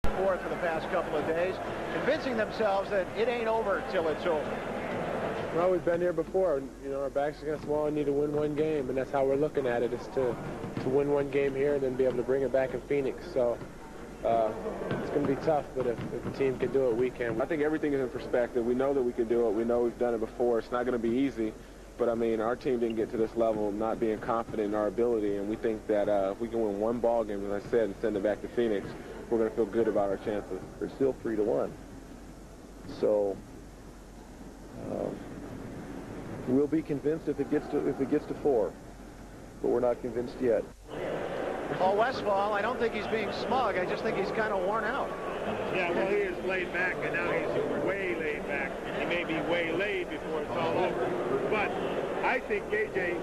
4th for the past couple of days, convincing themselves that it ain't over till it's over. Well, we've been here before. You know, our backs against the wall and need to win one game, and that's how we're looking at it, is to win one game here and then be able to bring it back in Phoenix. So it's going to be tough, but if the team can do it, we can. I think everything is in perspective. We know that we can do it. We know we've done it before. It's not going to be easy, but, I mean, our team didn't get to this level not being confident in our ability, and we think that if we can win one ball game, as I said, and send it back to Phoenix, we're going to feel good about our chances. We're still 3-1. So we'll be convinced if it gets to 4, but we're not convinced yet. Paul Westphal, I don't think he's being smug. I just think he's kind of worn out. Yeah, well, he is laid back, and now he's way laid back. He may be way laid before it's all over. But I think KJ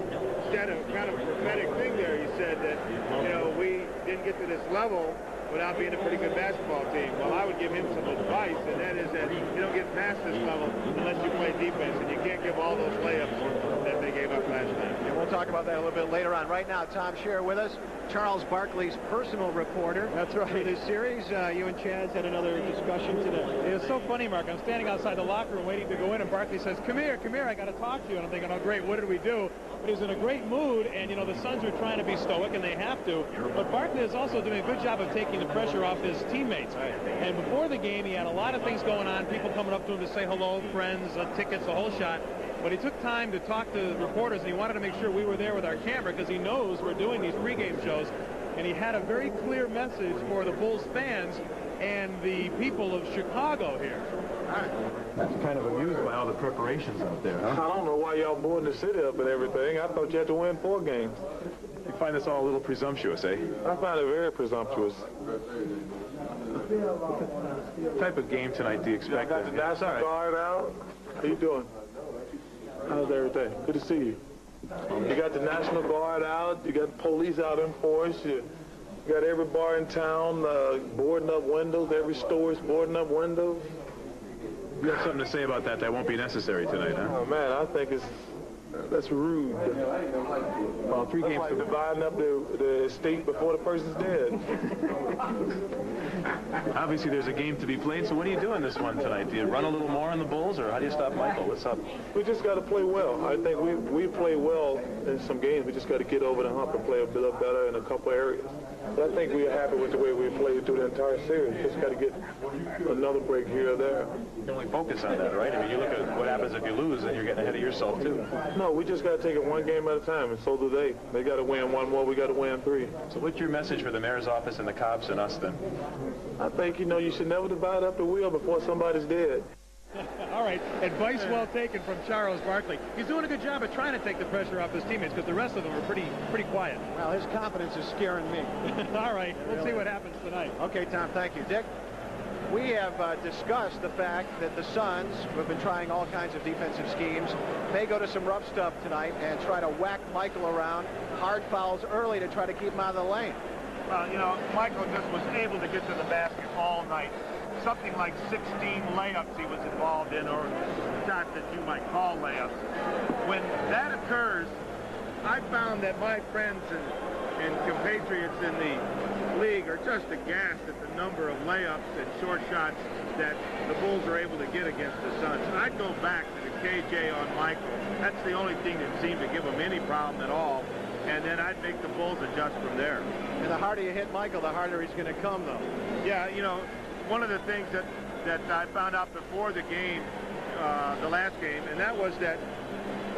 said a kind of prophetic thing there. He said that, you know, we didn't get to this level without being a pretty good basketball team. Well, I would give him some advice, and that is that you don't get past this level unless you play defense, and you can't give all those layups that they gave up last night. And we'll talk about that a little bit later on. Right now, Tom Scherer with us, Charles Barkley's personal reporter. That's right. For this series, you and Chaz had another discussion today. It was so funny, Mark. I'm standing outside the locker room waiting to go in, and Barkley says, come here, I got to talk to you. And I'm thinking, oh, great, what did we do? But he was in a great mood, and, you know, the Suns are trying to be stoic, and they have to. But Barkley is also doing a good job of taking the pressure off his teammates. And before the game, he had a lot of things going on, people coming up to him to say hello, friends, tickets, the whole shot. But he took time to talk to reporters, and he wanted to make sure we were there with our camera because he knows we're doing these pregame shows. And he had a very clear message for the Bulls fans and the people of Chicago here. That's kind of amused by all the preparations out there, huh? I don't know why y'all boarding the city up and everything. I thought you had to win 4 games. You find this all a little presumptuous, eh? I find it very presumptuous. What type of game tonight do you expect? I got the National Guard out. How you doing? How's everything? Good to see you. You got the National Guard out. You got police out in force. You got every bar in town boarding up windows. Every store is boarding up windows. You have something to say about that? That won't be necessary tonight, huh? Oh, man, I think that's rude. Well, 3 games. Like dividing up the estate before the person's dead. Obviously, there's a game to be played, so what are you doing this one tonight? Do you run a little more on the Bulls, or how do you stop Michael? What's up? We just got to play well. I think we play well in some games. We just got to get over the hump and play a bit better in a couple areas. But I think we're happy with the way we played through the entire series. Just got to get another break here or there. You only focus on that, right? I mean, you look at what happens if you lose, and you're getting ahead of yourself, too. No, we just got to take it one game at a time, and so do they. They got to win 1 more. We got to win 3. So what's your message for the mayor's office and the cops and us, then? I think, you know, you should never divide up the wheel before somebody's dead. All right, advice well taken from Charles Barkley. He's doing a good job of trying to take the pressure off his teammates because the rest of them are pretty quiet. Well, his confidence is scaring me. All right, we'll see what happens tonight. Okay, Tom, thank you. Dick, we have discussed the fact that the Suns, who have been trying all kinds of defensive schemes, may go to some rough stuff tonight and try to whack Michael around, hard fouls early to try to keep him out of the lane. Well, you know, Michael just was able to get to the basket all night. Something like 16 layups he was involved in, or shots that you might call layups. When that occurs, I found that my friends and compatriots in the league are just aghast at the number of layups and short shots that the Bulls are able to get against the Suns. I'd go back to the KJ on Michael. That's the only thing that seemed to give him any problem at all. And then I'd make the Bulls adjust from there. And the harder you hit Michael, the harder he's going to come, though. Yeah, you know, one of the things that I found out before the game, the last game, and that was that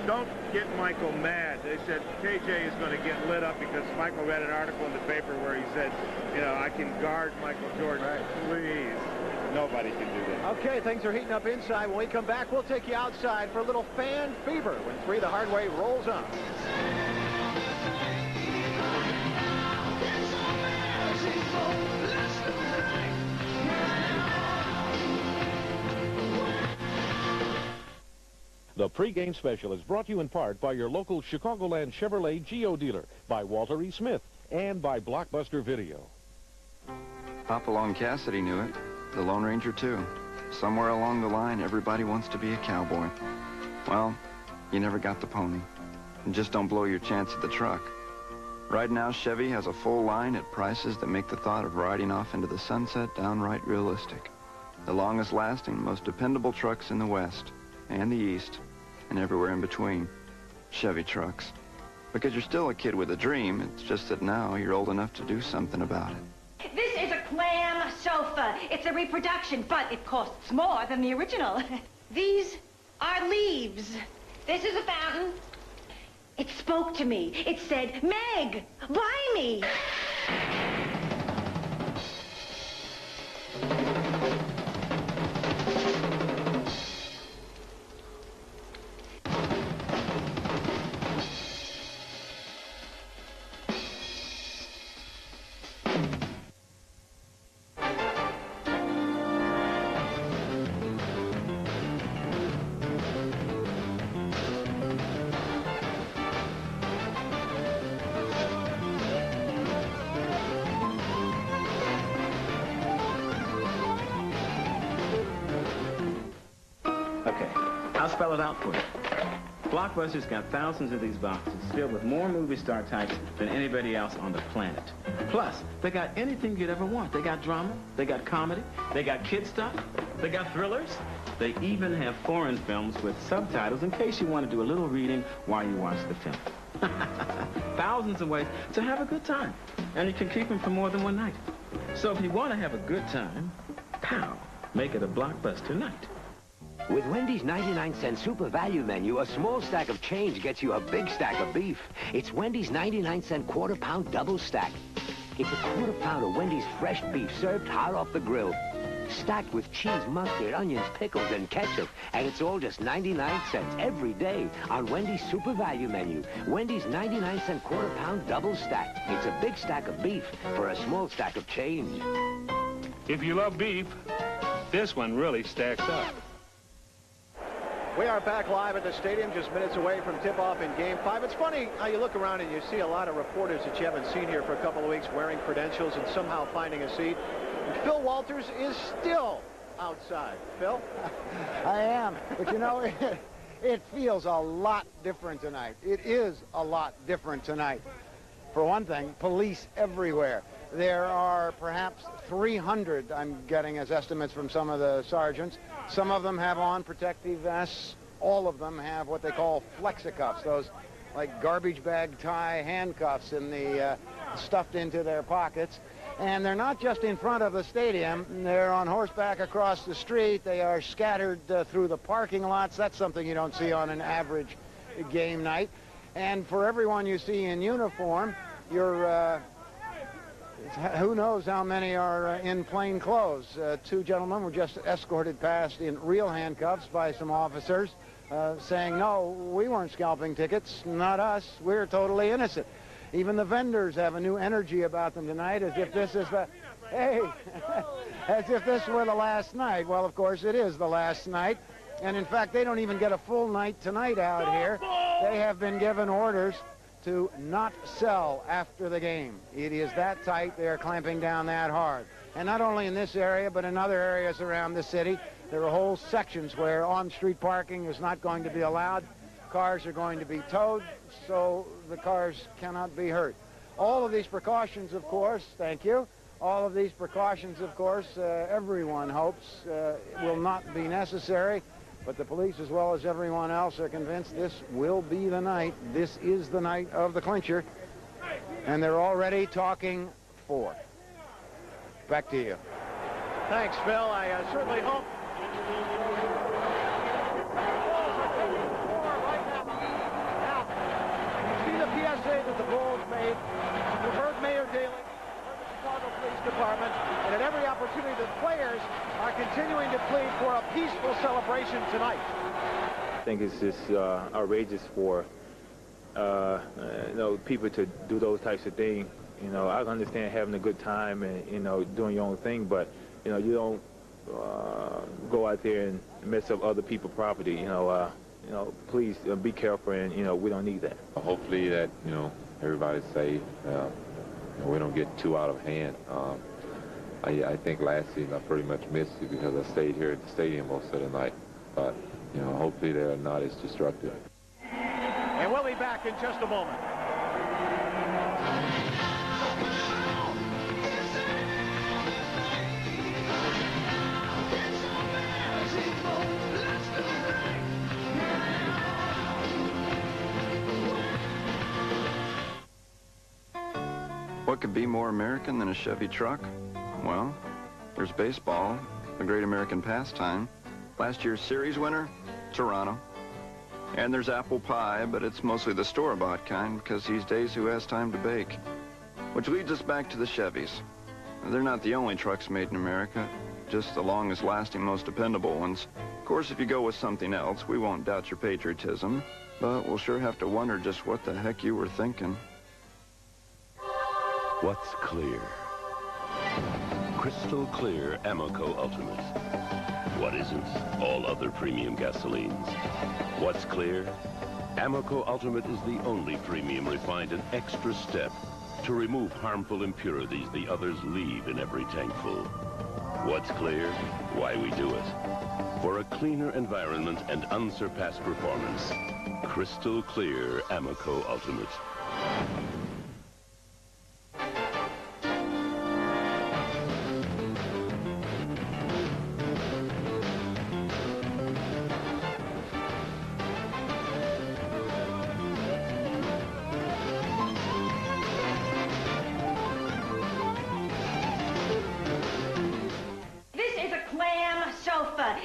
don't get Michael mad. They said KJ is going to get lit up because Michael read an article in the paper where he said, you know, I can guard Michael Jordan. Right. Please. Nobody can do that. Okay, things are heating up inside. When we come back, we'll take you outside for a little fan fever when 3 the Hard Way rolls on. The pregame special is brought to you in part by your local Chicagoland Chevrolet Geo dealer, by Walter E. Smith, and by Blockbuster Video. Hopalong Cassidy knew it. The Lone Ranger, too. Somewhere along the line, everybody wants to be a cowboy. Well, you never got the pony. And just don't blow your chance at the truck. Right now, Chevy has a full line at prices that make the thought of riding off into the sunset downright realistic. The longest lasting, most dependable trucks in the West and the East and everywhere in between. Chevy trucks. Because you're still a kid with a dream, it's just that now you're old enough to do something about it. This is a clam sofa. It's a reproduction, but it costs more than the original. These are leaves. This is a fountain. It spoke to me. It said, Meg, buy me. Okay, I'll spell it out for you. Blockbuster's got thousands of these boxes filled with more movie star types than anybody else on the planet. Plus, they got anything you'd ever want. They got drama, they got comedy, they got kid stuff, they got thrillers. They even have foreign films with subtitles in case you want to do a little reading while you watch the film. Thousands of ways to have a good time. And you can keep them for more than one night. So if you want to have a good time, pow, make it a Blockbuster night. With Wendy's 99-cent super value menu, a small stack of change gets you a big stack of beef. It's Wendy's 99-cent quarter-pound double stack. It's a quarter-pound of Wendy's fresh beef served hot off the grill, stacked with cheese, mustard, onions, pickles, and ketchup. And it's all just 99 cents every day on Wendy's super value menu. Wendy's 99-cent quarter-pound double stack. It's a big stack of beef for a small stack of change. If you love beef, this one really stacks up. We are back live at the stadium, just minutes away from tip-off in Game 5. It's funny how you look around and you see a lot of reporters that you haven't seen here for a couple of weeks wearing credentials and somehow finding a seat. And Phil Walters is still outside. Phil? I am. But, you know, it feels a lot different tonight. It is a lot different tonight. For one thing, police everywhere. There are perhaps 300, I'm getting as estimates from some of the sergeants. Some of them have on protective vests. All of them have what they call flexicuffs, those like garbage bag tie handcuffs in the stuffed into their pockets. And they're not just in front of the stadium. They're on horseback across the street. They are scattered through the parking lots. That's something you don't see on an average game night. And for everyone you see in uniform, you're... who knows how many are in plain clothes. Two gentlemen were just escorted past in real handcuffs by some officers saying, no, we weren't scalping tickets, not us, we're totally innocent. Even the vendors have a new energy about them tonight, as if this is the, hey, as if this were the last night. Well, of course, it is the last night. And in fact, they don't even get a full night tonight out here. They have been given orders to not sell after the game. It is that tight. They are clamping down that hard. And not only in this area, but in other areas around the city, there are whole sections where on-street parking is not going to be allowed. Cars are going to be towed, so the cars cannot be hurt. All of these precautions, of course, thank you, all of these precautions, of course, everyone hopes will not be necessary. But the police, as well as everyone else, are convinced this will be the night. This is the night of the clincher. And they're already talking 4. Back to you. Thanks, Phil. I certainly hope. Now, you see the PSA that the Bulls made. You heard Mayor Daley, you heard the Chicago Police Department, and at every opportunity the players are continuing to plead for a peaceful celebration tonight. I think it's just outrageous for people to do those types of things. You know, I understand having a good time and doing your own thing, but you don't go out there and mess up other people's property. Please be careful, and we don't need that. Hopefully that everybody's safe. We don't get too out of hand. I think last season I pretty much missed it because I stayed here at the stadium most of the night. But, hopefully they're not as destructive. And we'll be back in just a moment. What could be more American than a Chevy truck? Well, there's baseball, a great American pastime. Last year's series winner, Toronto. And there's apple pie, but it's mostly the store-bought kind because these days who has time to bake? Which leads us back to the Chevys. They're not the only trucks made in America, just the longest lasting, most dependable ones. Of course, if you go with something else, we won't doubt your patriotism, but we'll sure have to wonder just what the heck you were thinking. What's clear? Crystal clear Amoco Ultimate. What isn't? All other premium gasolines. What's clear? Amoco Ultimate is the only premium refined an extra step to remove harmful impurities the others leave in every tankful. What's clear? Why we do it. For a cleaner environment and unsurpassed performance. Crystal clear Amoco Ultimate.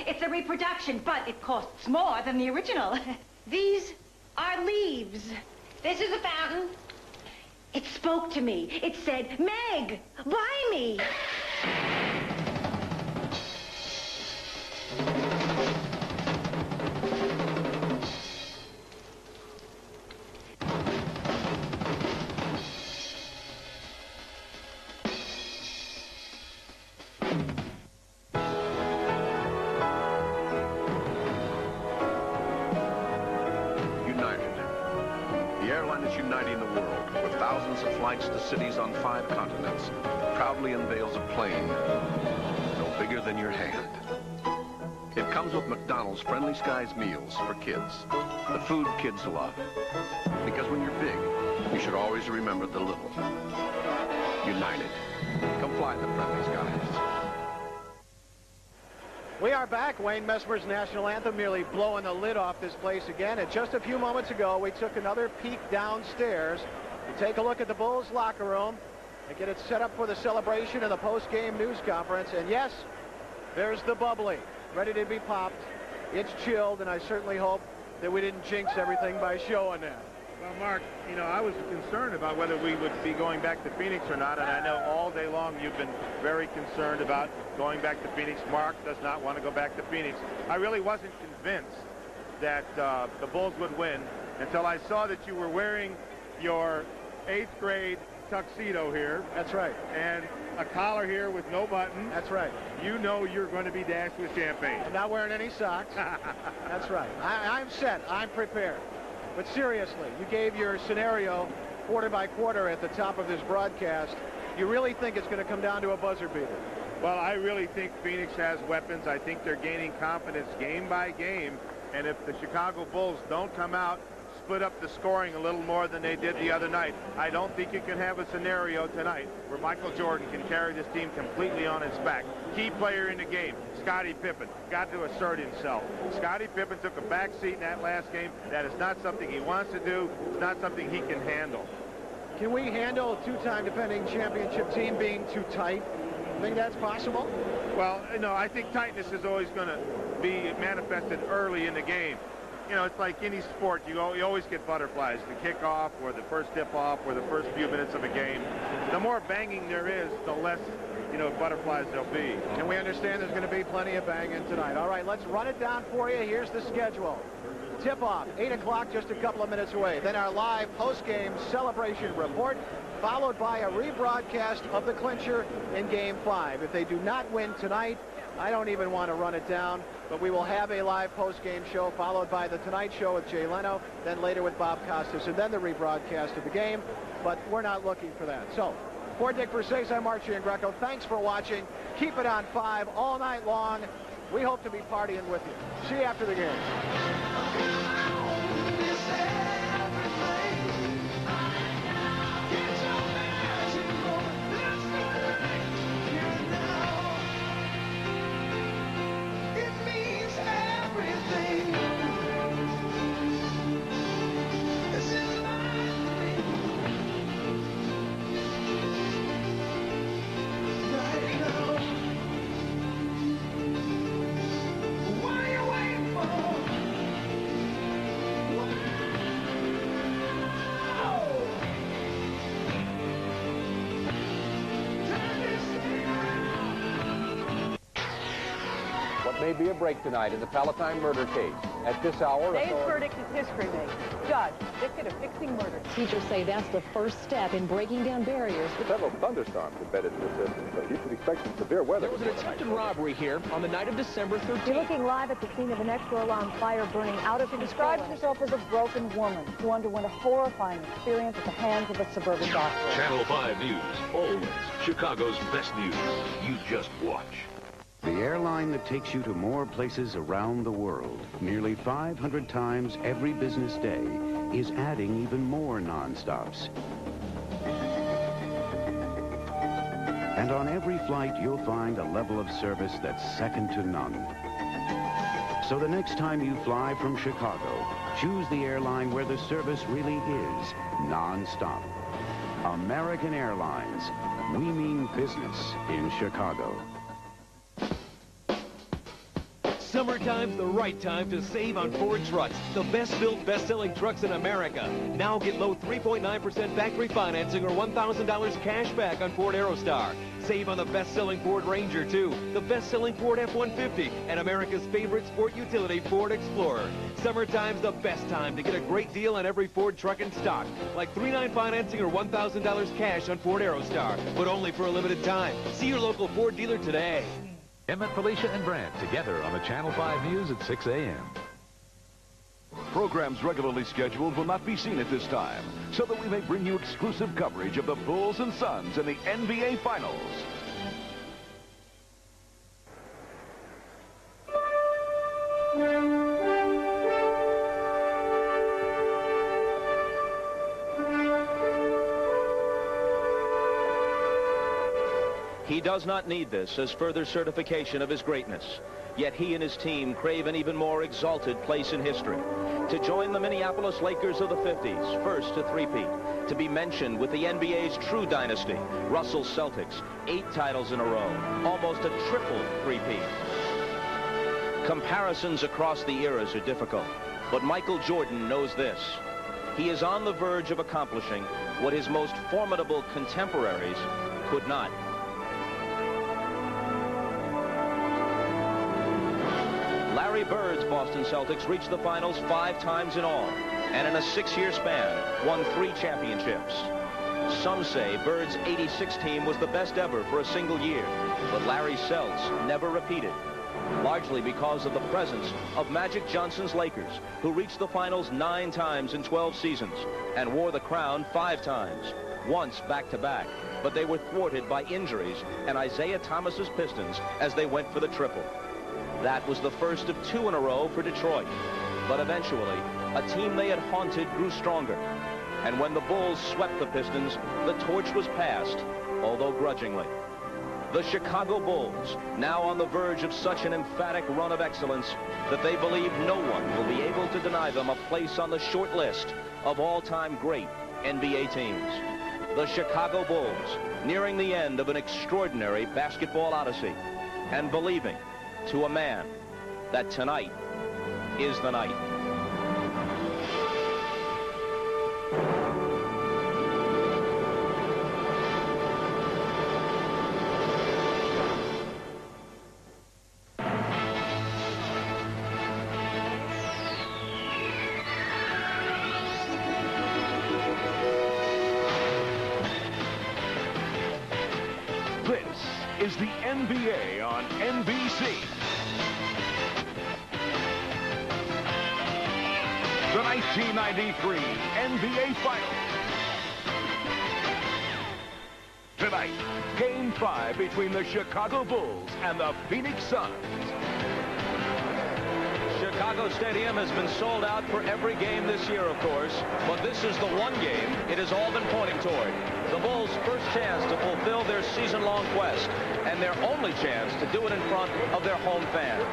It's a reproduction, but it costs more than the original. These are leaves. This is a fountain. It spoke to me. It said, Meg, buy me. Uniting the world with thousands of flights to cities on 5 continents, proudly unveils a plane no bigger than your hand. It comes with McDonald's Friendly Skies meals for kids, the food kids love. Because when you're big, you should always remember the little. United. Come fly the Friendly Skies. We are back. Wayne Messmer's national anthem merely blowing the lid off this place again. And just a few moments ago, we took another peek downstairs to take a look at the Bulls locker room and get it set up for the celebration and the post-game news conference. And yes, there's the bubbly, ready to be popped. It's chilled, and I certainly hope that we didn't jinx everything by showing that. Well, Mark, you know, I was concerned about whether we would be going back to Phoenix or not, and I know all day long you've been very concerned about going back to Phoenix. Mark does not want to go back to Phoenix. I really wasn't convinced that the Bulls would win until I saw that you were wearing your 8th grade tuxedo here. That's right. And a collar here with no button. That's right. You know you're going to be dashed with champagne. I'm not wearing any socks. That's right. I'm set. I'm prepared. But seriously, you gave your scenario quarter by quarter at the top of this broadcast. You really think it's going to come down to a buzzer beater? Well, I really think Phoenix has weapons. I think they're gaining confidence game by game. And if the Chicago Bulls don't come out, split up the scoring a little more than they did the other night, I don't think you can have a scenario tonight where Michael Jordan can carry this team completely on his back. Key player in the game, Scottie Pippen, got to assert himself. Scottie Pippen took a back seat in that last game. That is not something he wants to do. It's not something he can handle. Can we handle a 2-time defending championship team being too tight? Think that's possible? Well, no, I think tightness is always going to be manifested early in the game. You know, it's like any sport. You always get butterflies, the kickoff or the first tip-off or the first few minutes of a game. The more banging there is, the less, you know, butterflies there'll be. And we understand there's going to be plenty of banging tonight. All right, let's run it down for you. Here's the schedule. Tip-off, 8 o'clock, just a couple of minutes away. Then our live post-game celebration report, followed by a rebroadcast of the clincher in Game 5. If they do not win tonight, I don't even want to run it down, but we will have a live post-game show followed by the Tonight Show with Jay Leno, then later with Bob Costas, and then the rebroadcast of the game, but we're not looking for that. So, for Dick Versace, I'm Archie Greco. Thanks for watching. Keep it on 5 all night long. We hope to be partying with you. See you after the game. what may be a break tonight in the Palatine murder case. At this hour... Today's verdict is history-making. Judge, convicted of fixing murder. Teachers say that's the first step in breaking down barriers. Several thunderstorms embedded in the system, so you should expect some severe weather. There was an attempted robbery here on the night of December 13th. You're looking live at the scene of an extra alarm fire burning out of control. Describes herself as a broken woman who underwent a horrifying experience at the hands of a suburban doctor. Channel 5 News, always Chicago's best news. You just watch. The airline that takes you to more places around the world, nearly 500 times every business day, is adding even more non-stops. And on every flight, you'll find a level of service that's second to none. So the next time you fly from Chicago, choose the airline where the service really is non-stop. American Airlines. We mean business in Chicago. Summertime's the right time to save on Ford trucks, the best-built, best-selling trucks in America. Now get low 3.9% factory financing or $1,000 cash back on Ford Aerostar. Save on the best-selling Ford Ranger, too, the best-selling Ford F-150, and America's favorite sport utility, Ford Explorer. Summertime's the best time to get a great deal on every Ford truck in stock, like 3.9 financing or $1,000 cash on Ford Aerostar, but only for a limited time. See your local Ford dealer today. Emmett, Felicia, and Brant together on the Channel 5 News at 6 a.m. Programs regularly scheduled will not be seen at this time, so that we may bring you exclusive coverage of the Bulls and Suns in the NBA Finals. He does not need this as further certification of his greatness. Yet he and his team crave an even more exalted place in history. To join the Minneapolis Lakers of the 50s, first to three-peat. To be mentioned with the NBA's true dynasty, Russell Celtics, 8 titles in a row, almost a triple three-peat. Comparisons across the eras are difficult, but Michael Jordan knows this. He is on the verge of accomplishing what his most formidable contemporaries could not. Larry Bird's Boston Celtics reached the finals 5 times in all, and in a 6-year span, won 3 championships. Some say Bird's '86 team was the best ever for a single year, but Larry Celts never repeated, largely because of the presence of Magic Johnson's Lakers, who reached the finals 9 times in 12 seasons, and wore the crown 5 times, once back-to-back, but they were thwarted by injuries and Isaiah Thomas's Pistons as they went for the triple. That was the first of 2 in a row for Detroit. But eventually, a team they had haunted grew stronger. And when the Bulls swept the Pistons, the torch was passed, although grudgingly. The Chicago Bulls, now on the verge of such an emphatic run of excellence that they believe no one will be able to deny them a place on the short list of all-time great NBA teams. The Chicago Bulls, nearing the end of an extraordinary basketball odyssey, and believing to a man that tonight is the night. This is the NBA on NBC. The 1993 NBA Finals. Tonight, Game 5 between the Chicago Bulls and the Phoenix Suns. Chicago Stadium has been sold out for every game this year, of course, but this is the one game it has all been pointing toward. The Bulls' first chance to fulfill their season-long quest, and their only chance to do it in front of their home fans.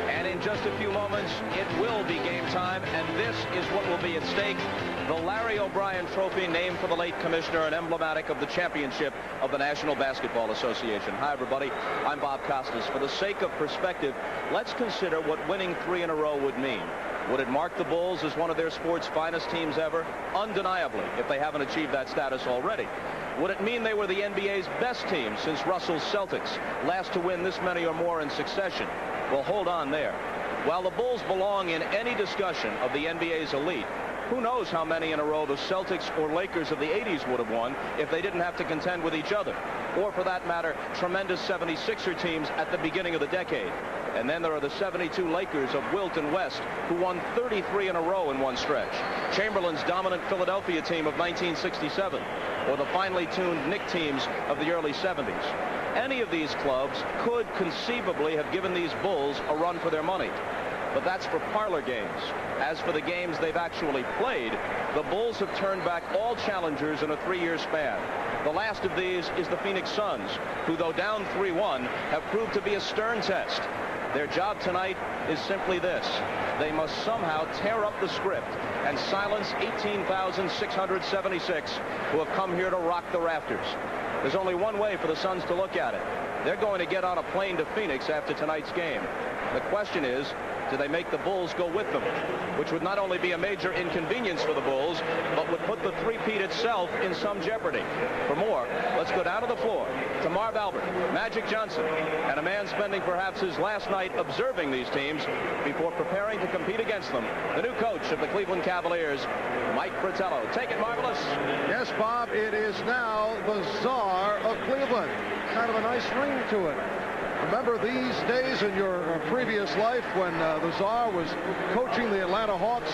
And in just a few moments, it will be game time, and this is what will be at stake. The Larry O'Brien Trophy, named for the late commissioner and emblematic of the championship of the National Basketball Association. Hi, everybody. I'm Bob Costas. For the sake of perspective, let's consider what winning 3 in a row would mean. Would it mark the Bulls as one of their sport's finest teams ever? Undeniably, if they haven't achieved that status already. Would it mean they were the NBA's best team since Russell's Celtics, last to win this many or more in succession? Well, hold on there. While the Bulls belong in any discussion of the NBA's elite, who knows how many in a row the Celtics or Lakers of the 80s would have won if they didn't have to contend with each other. Or, for that matter, tremendous 76er teams at the beginning of the decade. And then there are the 72 Lakers of Wilt and West, who won 33 in a row in one stretch. Chamberlain's dominant Philadelphia team of 1967, or the finely tuned Knicks teams of the early 70s. Any of these clubs could conceivably have given these Bulls a run for their money. But that's for parlor games. As for the games they've actually played, the Bulls have turned back all challengers in a 3-year span. The last of these is the Phoenix Suns, who, though down 3-1, have proved to be a stern test. Their job tonight is simply this. They must somehow tear up the script and silence 18,676 who have come here to rock the rafters. There's only one way for the Suns to look at it. They're going to get on a plane to Phoenix after tonight's game. The question is, do they make the Bulls go with them? Which would not only be a major inconvenience for the Bulls, but would put the three-peat itself in some jeopardy. For more, let's go down to the floor to Marv Albert, Magic Johnson, and a man spending perhaps his last night observing these teams before preparing to compete against them, the new coach of the Cleveland Cavaliers, Mike Fratello. Take it, Marvelous. Yes, Bob, it is now the Czar of Cleveland. Kind of a nice ring to it. Remember these days in your previous life when the Czar was coaching the Atlanta Hawks?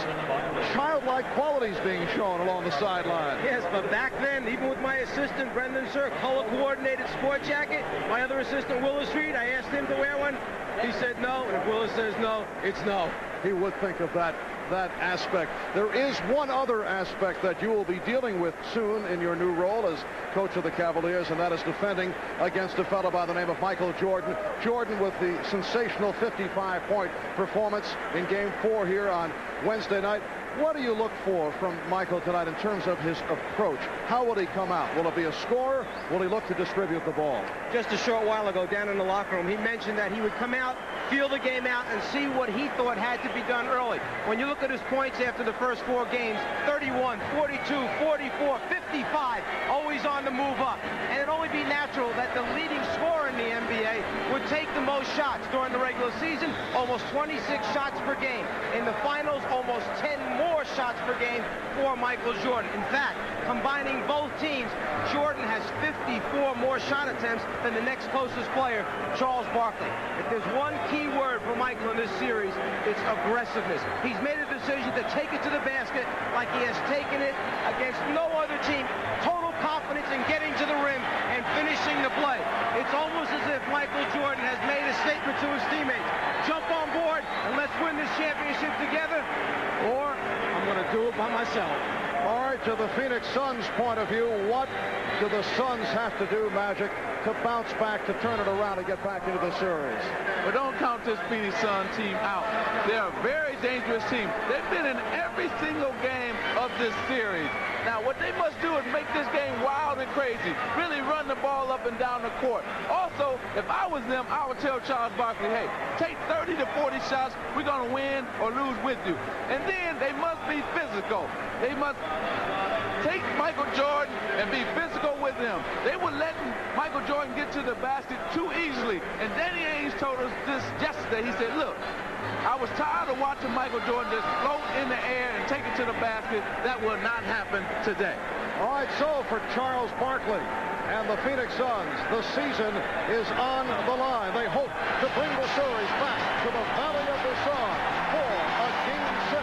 Childlike qualities being shown along the sideline. Yes, but back then, even with my assistant, Brendan Sir, color-coordinated sport jacket, my other assistant, Willis Reed, I asked him to wear one. He said no, and if Willis says no, it's no. He would think of that aspect. There is one other aspect that you will be dealing with soon in your new role as coach of the Cavaliers, and that is defending against a fellow by the name of Michael Jordan. Jordan with the sensational 55-point performance in Game 4 here on Wednesday night. What do you look for from Michael tonight in terms of his approach? How will he come out? Will it be a scorer? Will he look to distribute the ball? Just a short while ago down in the locker room, he mentioned that he would come out, feel the game out, and see what he thought had to be done early. When you look at his points after the first 4 games, 31, 42, 44, 55, always on the move up. And it'd only be natural that the leading scorer in the NBA would take the most shots during the regular season, almost 26 shots per game. In the finals, almost 10 more shots per game for Michael Jordan. In fact, combining both teams, Jordan has 54 more shot attempts than the next closest player, Charles Barkley. If there's one key word for Michael in this series, it's aggressiveness. He's made a decision to take it to the basket like he has taken it against no other team. Total confidence in getting to the rim and finishing the play. It's almost as if Michael Jordan has made a statement to his teammates. Jump on board and let's win this championship together, or I'm going to do it by myself. All right, to the Phoenix Suns' point of view, what do the Suns have to do, Magic, to bounce back, to turn it around and get back into the series? But don't count this Phoenix Suns team out. They're a very dangerous team. They've been in every single game of this series. Now, what they must do is make this game wild and crazy. Really run the ball up and down the court. Also, if I was them, I would tell Charles Barkley, hey, take 30 to 40 shots. We're going to win or lose with you. And then they must be physical. They must take Michael Jordan and be physical with him. They were letting Michael Jordan get to the basket too easily. And Danny Ainge told us this yesterday. He said, look, I was tired of watching Michael Jordan just float in the air and take it to the basket. That will not happen today. All right, so for Charles Barkley and the Phoenix Suns, the season is on the line. They hope to bring the series back to the Valley of the Sun for a Game 6.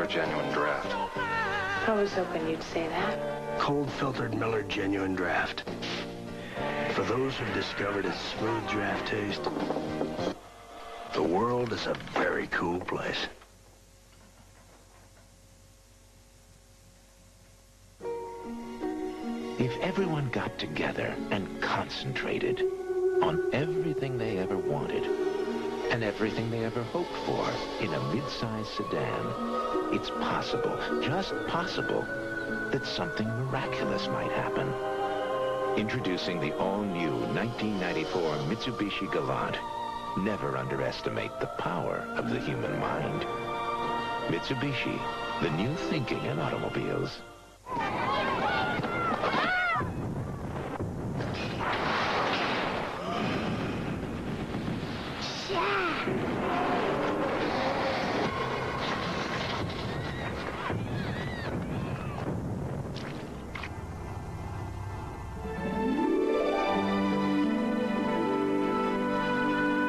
Genuine Draft. I was hoping you'd say that. Cold-filtered Miller Genuine Draft. For those who've discovered its smooth draft taste, the world is a very cool place. If everyone got together and concentrated on everything they ever wanted and everything they ever hoped for in a mid-size sedan. It's possible, just possible, that something miraculous might happen. Introducing the all-new 1994 Mitsubishi Galant. Never underestimate the power of the human mind. Mitsubishi, the new thinking in automobiles.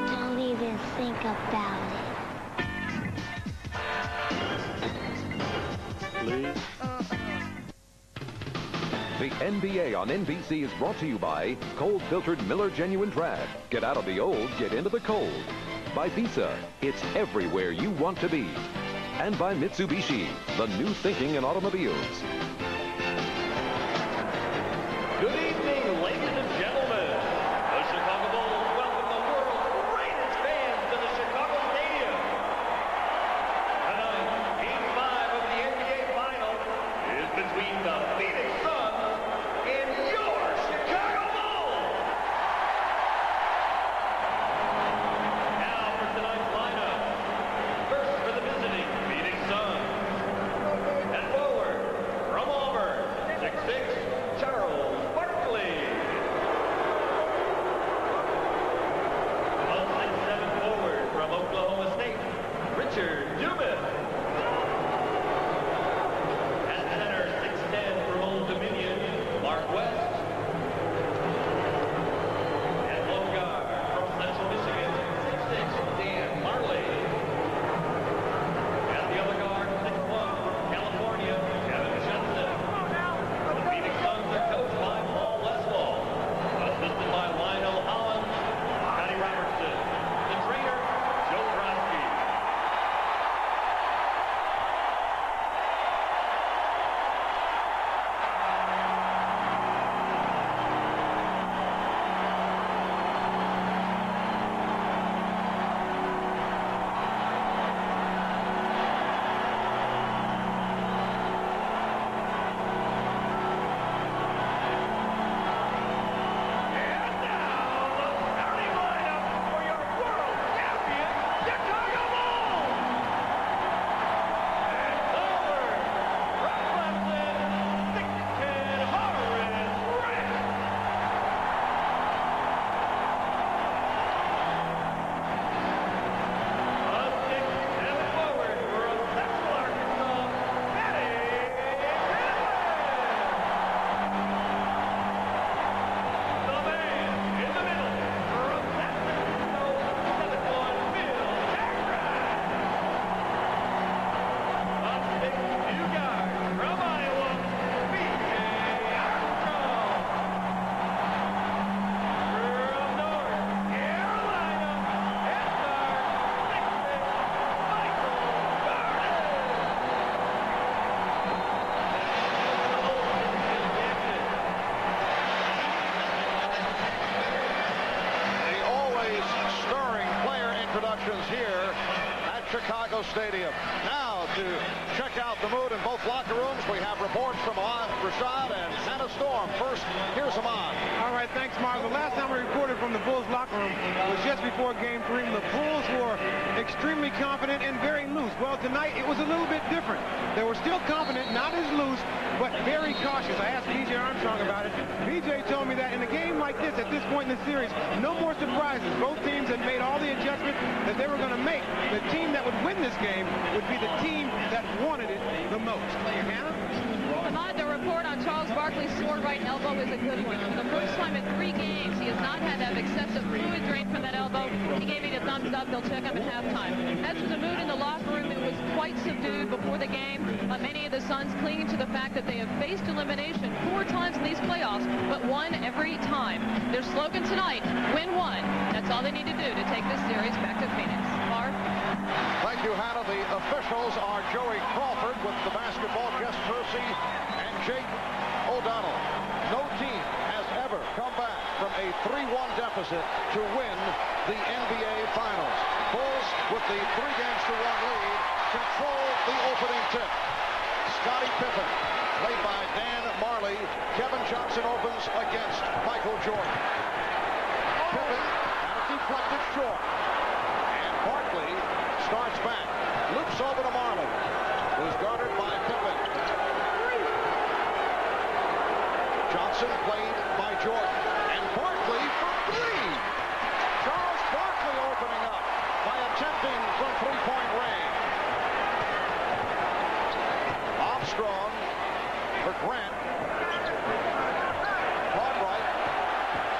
Don't even think about it. Please. The NBA on NBC is brought to you by cold-filtered Miller Genuine Draft. Get out of the old, get into the cold. By Visa, it's everywhere you want to be. And by Mitsubishi, the new thinking in automobiles. Good evening, ladies and gentlemen. The Chicago Bulls welcome the world's greatest fans to the Chicago Stadium. Tonight, Game 5 of the NBA Finals is between the Phoenix Suns and your Chicago Bulls. Now for tonight's lineup. First for the visiting Phoenix Suns. At forward, from Auburn, 6'6", Charles Barkley. Up 6'7" forward from Oklahoma State, Richard Dumas. At center, 6'10" from Old Dominion, Mark West. At left guard from Central Michigan, 6'6", Dan Marley. At the other guard, 6'1", from California, Kevin Johnson. The Phoenix Suns are coached by Paul Westphal, assisted by Lionel Hollins, Scotty Robertson, the trainer, Joe Brodsky. The always stirring player introductions here at Chicago Stadium. Now to check out the mood in both locker rooms, we have reports from Rashad and Hannah Storm. First, here's Ahmad. All right, thanks, Mark. The last time we reported from the Bulls locker room was just before Game 3. The Bulls were extremely confident and very loose. Well, tonight it was a little bit different. They were still confident, not as loose, but very cautious. I asked B.J. Armstrong about it. B.J. told me that in a game like this, at this point in the series, no more surprises. Both teams had made all the adjustments that they were going to make. The team that would win this game would be the team that wanted it the most. Hannah? Ahmad, the report on Charles Barkley's sore right elbow is a good one. For the first time in 3 games, he has not had to have excessive fluid drain from that elbow. He gave me the thumbs up. They'll check him at halftime. As for the mood in the locker room, it was quite subdued before the game. Many of the Suns clinging to the fact that they have faced elimination 4 times in these playoffs, but won every time. Their slogan tonight, win one. That's all they need to do to take this series back to Phoenix. Mark? Thank you, Hannah. The officials are Joey Crawford with the basketball, Jess Percy, and Jake O'Donnell. No team has ever come back from a 3-1 deficit to win the NBA Finals. Bulls with the 3-1 lead control the opening tip. Scottie Pippen, played by Dan Marley. Kevin Johnson opens against Michael Jordan. Pippen had a deflected short. And Barkley starts back. Loops over to Marley, who's guarded by Pippen. Johnson played by Jordan. And Barkley for three. Charles Barkley opening up by attempting from three-point range. Armstrong for Grant. Cartwright.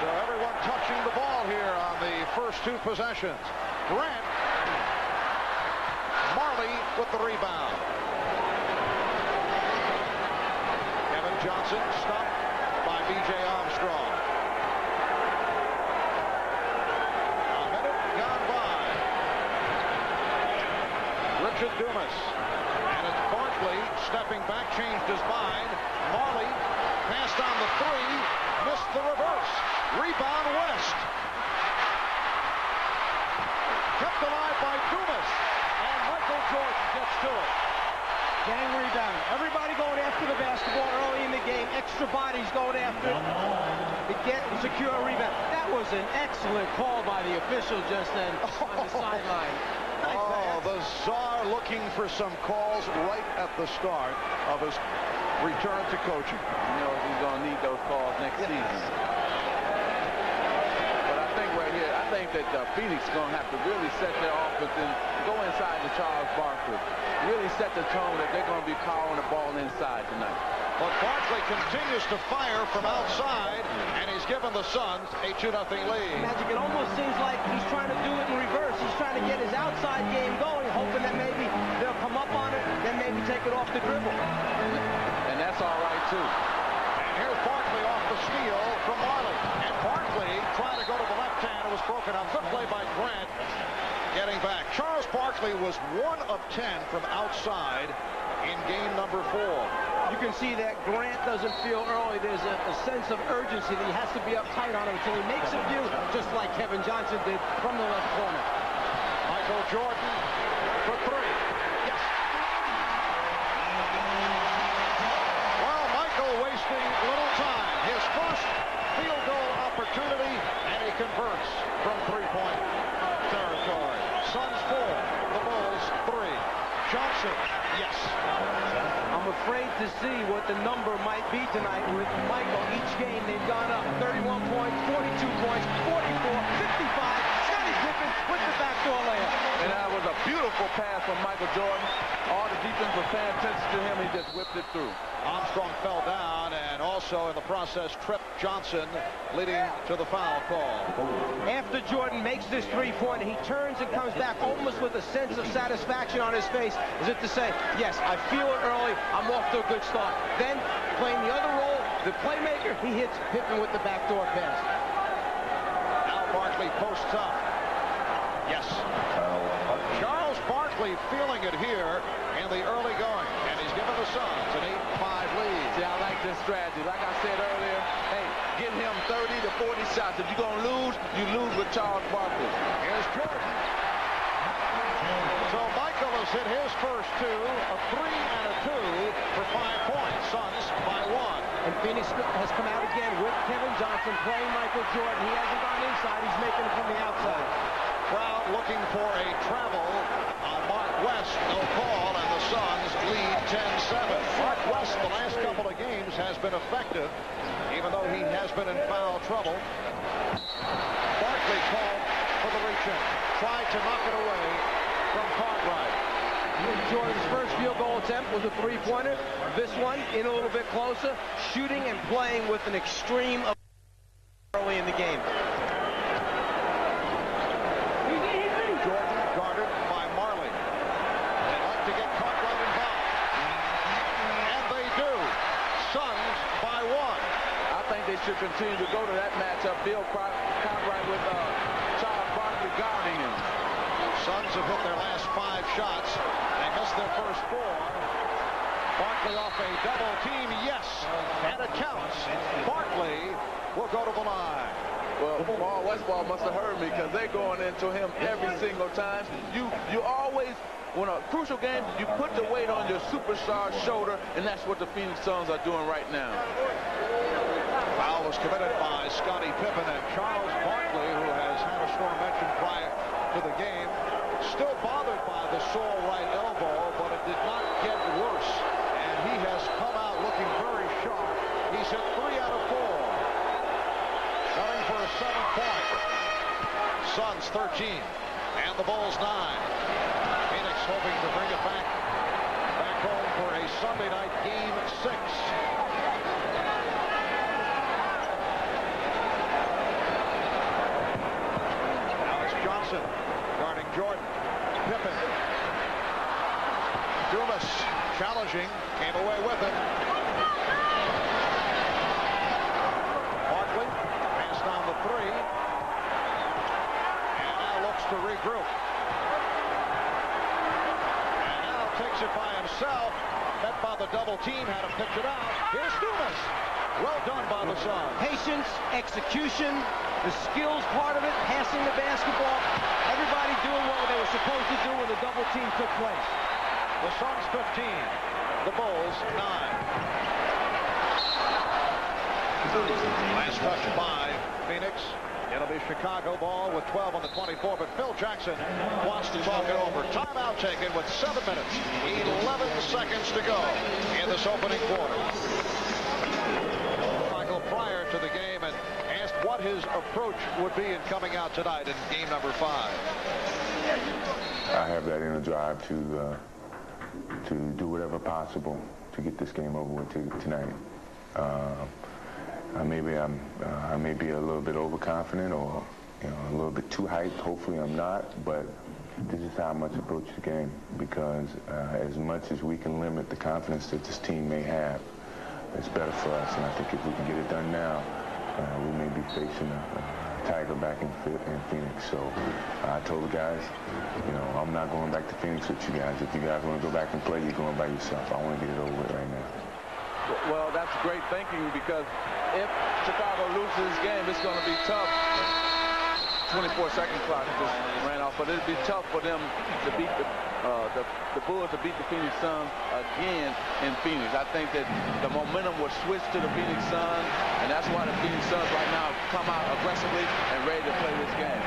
So everyone touching the ball here on the first two possessions. Grant. Marley with the rebound. Kevin Johnson stopped by B.J. Armstrong. A minute gone by. Richard Dumas. And it's Barkley stepping back, changed his mind. Marley passed on the three, missed the reverse. Rebound West. Kept alive by Dumas. And Michael Jordan gets to it. Gang rebound. Everybody going after the basketball early in the game. Extra bodies going after it to get and secure a rebound. That was an excellent call by the official just then on the sideline. Oh, the Czar looking for some calls right at the start of his return to coaching. You know, he's going to need those calls next season. But I think right here, I think that Phoenix is going to have to really set their offense and go inside to Charles Barkley. Really set the tone that they're going to be powering the ball inside tonight. But Barkley continues to fire from outside, and he's given the Suns a 2-0 lead. Magic, it almost seems like he's trying to do it in reverse. He's trying to get his outside game going, hoping that maybe they'll come up on it, then maybe take it off the dribble. And that's all right, too. And here's Barkley off the steal from Marley. And Barkley trying to go to the left hand. It was broken on. Good play by Grant. Getting back. Charles Barkley was 1 of 10 from outside in game number 4. You can see that Grant doesn't feel early. There's a sense of urgency that he has to be uptight on him until he makes a view, just like Kevin Johnson did from the left corner. Michael Jordan for three. Yes. Well, Michael wasting little time. His first field goal opportunity, and he converts from three-point territory. Suns 4, the Bulls 3. Johnson, yes. I'm afraid to see what the number might be tonight with Michael. Each game they've gone up 31 points, 42 points, 44, 55. Scottie Pippen with the backdoor layup. And that was a beautiful pass from Michael Jordan. All the defense was paying attention to him. He just whipped it through. Armstrong fell down and also in the process tripped Johnson, leading to the foul call. After Jordan makes this three-pointer, he turns and comes back almost with a sense of satisfaction on his face, as if to say, yes, I feel it early, I'm off to a good start. Then, playing the other role, the playmaker, he hits Pippen with the backdoor pass. Now Barkley posts up. Yes. Charles Barkley feeling it here in the early going, and he's given the Suns an 8-5 lead. See, I like this strategy. Like I said earlier, hey, get him 30 to 40 shots. If you're going to lose, you lose with Charles Barkley. Here's Jordan. So Michael has hit his first two, a 3 and a 2 for 5 points. Suns by 1. And Phoenix has come out again with Kevin Johnson playing Michael Jordan. He hasn't gone inside. He's making it from the outside. Crowd looking for a travel on Mark West. No call, and the Suns lead 10-7. Mark West, the last couple of games, has been effective, even though he has been in foul trouble. Barkley called for the reach-in. Tried to knock it away from Cartwright. Jordan's first field goal attempt was a three-pointer. This one, in a little bit closer, shooting and playing with an extreme of early in the game. Jordan guarded by Marley. They'd like to get Cartwright involved. And they do. Suns by 1. I think they should continue to go to that matchup. Bill Cartwright with Charles Barkley guarding him. Suns have hit their last 5 shots. They missed their first 4. Barkley off a double team, yes, and it counts. Barkley will go to the line. Well, Paul Westphal must have heard me because they're going into him every single time. You always, when a crucial game, you put the weight on your superstar's shoulder, and that's what the Phoenix Suns are doing right now. Foul was committed by Scottie Pippen, and Charles Barkley, who has had a strong mention prior to the game, still bothered by the sore right elbow, but it did not get worse, and he has come out looking very sharp. He's hit 3 out of 4. Going for a 7-point. Suns 13, and the Bulls 9. Phoenix hoping to bring it back home for a Sunday night game 6. Johnson guarding Jordan. Pippen. Dumas challenging, came away with it. Barkley passed down the 3. And now looks to regroup. And now takes it by himself. Met by the double team, had to pitch it out. Here's Dumas. Well done by the Suns. Patience, execution, the skills part of it, passing the basketball, everybody doing what they were supposed to do when the double team took place. The Suns 15, the Bulls 9. Last touch by Phoenix. It'll be Chicago ball with 12 on the 24, but Phil Jackson wants to talk it over. Timeout taken with 7 minutes, 11 seconds to go in this opening quarter. Prior to the game and asked what his approach would be in coming out tonight in game number 5. I have that inner drive to do whatever possible to get this game over with tonight. I may be a little bit overconfident or a little bit too hyped. Hopefully I'm not, but this is how I must approach the game because as much as we can limit the confidence that this team may have, it's better for us, and I think if we can get it done now, we may be facing a Tiger back in Phoenix. So I told the guys, I'm not going back to Phoenix with you guys. If you guys want to go back and play, you're going by yourself. I want to get it over with right now. Well, that's great thinking because if Chicago loses this game, it's going to be tough. 24-second clock just ran off, but it'd be tough for them to beat the Bulls to beat the Phoenix Suns again in Phoenix. I think that the momentum will switch to the Phoenix Suns, and that's why the Phoenix Suns right now come out aggressively and ready to play this game.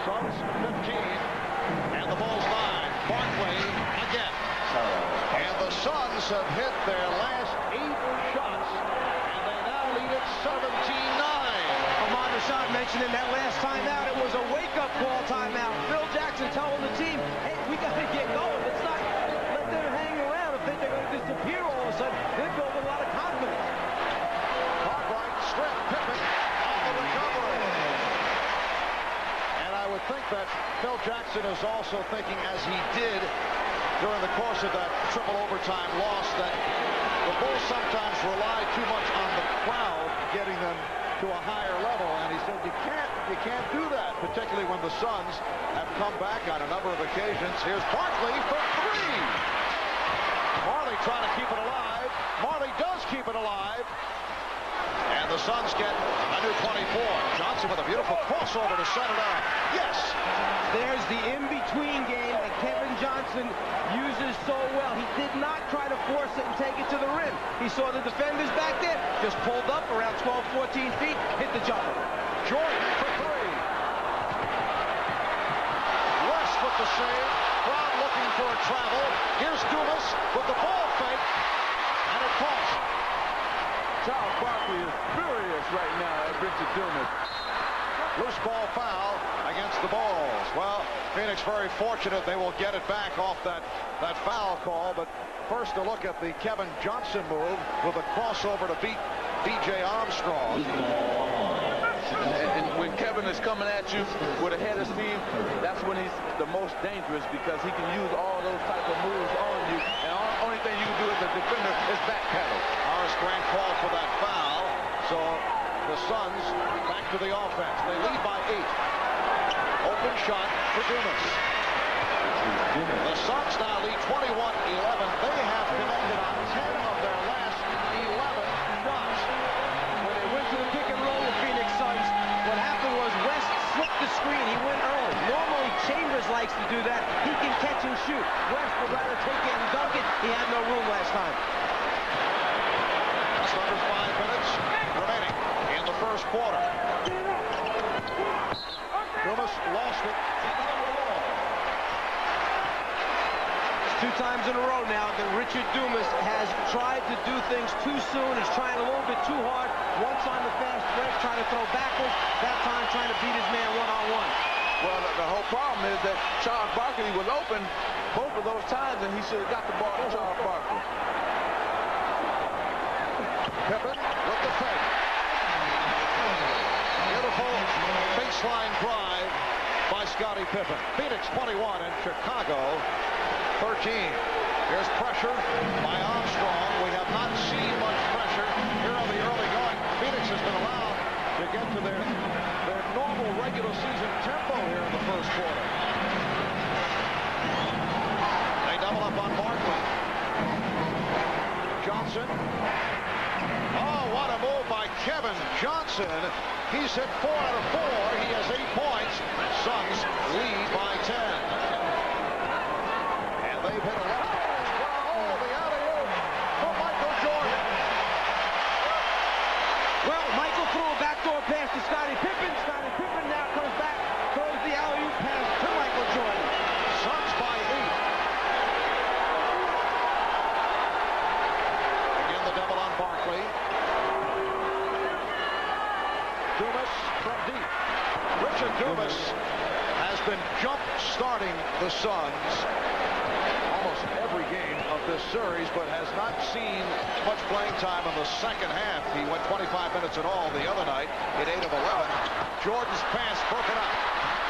Suns 15 and the Bulls 9. Barkley again. And the Suns have hit their last 8 shots, and they now lead it 17-9. Ahmad Rashad mentioned in that last timeout, it was a wake-up call timeout. Phil Jackson telling the team, hey, we got to get going. Let's not let them hang around and think they're going to disappear all of a sudden. They're building a lot of confidence. Cartwright strip, Pippen on the recovery. And I would think that Phil Jackson is also thinking, as he did during the course of that triple overtime loss, that the Bulls sometimes rely too much on the crowd getting them to a higher level, and he said you can't do that, particularly when the Suns have come back on a number of occasions. Here's Barkley for 3. Marley trying to keep it alive. Marley does keep it alive. And the Suns get a new 24. Johnson with a beautiful crossover to set it up. Yes! There's the in-between game that Kevin Johnson uses so well. He did not try to force it and take it to the rim. He saw the defenders back there, just pulled up around 12, 14 feet, hit the jumper. Jordan for 3. West with the save. Brown looking for a travel. Here's Dumas with the ball fake. And it costs. Charles Barkley is furious right now at Richard Dumas. Loose ball foul against the Bulls. Well, Phoenix very fortunate they will get it back off that foul call. But first a look at the Kevin Johnson move with a crossover to beat B.J. Armstrong. And when Kevin is coming at you with a head of steam, that's when he's the most dangerous because he can use all those type of moves on you. And the only thing you can do as a defender is backpedal. Horace Grant called for that foul. So the Suns back to the offense. They lead by 8. Open shot for Dumas. The Suns now lead 21-11. They have connected on 10 of their last 11 shots. When they went to the pick and roll with quarter. Dumas lost it. 2 times in a row now that Richard Dumas has tried to do things too soon. He's trying a little bit too hard. Once on the fast break, trying to throw backwards. That time trying to beat his man one-on-one. Well, the whole problem is that Charles Barkley was open both of those times, and he should have got the ball to Charles Barkley. Pippen with the fake. Beautiful baseline drive by Scottie Pippen. Phoenix 21 and Chicago 13. Here's pressure by Armstrong. We have not seen much pressure here on the early going. Phoenix has been allowed to get to their normal regular season tempo here in the first quarter. They double up on Barkley. Johnson. Oh, what a move by Kevin Johnson. He's hit 4 out of 4. He has 8 points. Suns lead by 10. They've hit a lot. Oh, the alley-oop for Michael Jordan. Well, Michael threw a backdoor pass to Scottie Pippen. Scottie Pippen now comes back, throws the alley-oop pass to Michael Jordan. Suns by 8. Again, the double on Barkley. Dumas from deep. Richard Dumas has been jump-starting the Suns almost every game of this series, but has not seen much playing time in the second half. He went 25 minutes in all the other night in 8 of 11. Jordan's pass broken up.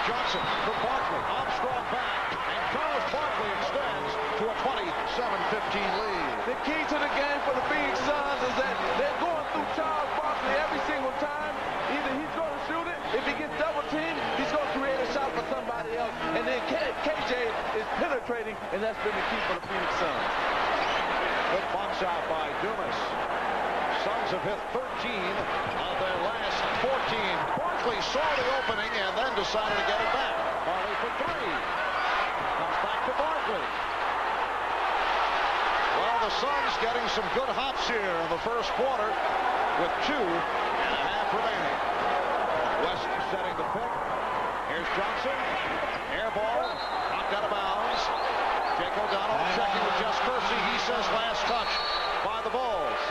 Johnson for Barkley. Armstrong back, and Charles Barkley extends to a 27-15 lead. The key to the game for the Phoenix Suns is that they're going through Charles Barkley every single time. Either he's going to shoot it, if he gets double teamed, he's going to create a shot for somebody else. And then KJ is penetrating, and that's been the key for the Phoenix Suns. Good box out by Dumas. Suns have hit 13 of their last 14. Barkley saw the opening and then decided to get it back. Marley for 3. Comes back to Barkley. Well, the Suns getting some good hops here in the first quarter with 2.5 remaining. West setting the pick. Here's Johnson. Air ball. Knocked out of bounds. Jake O'Donnell checking with Jess Kersey. He says last touch by the Bulls.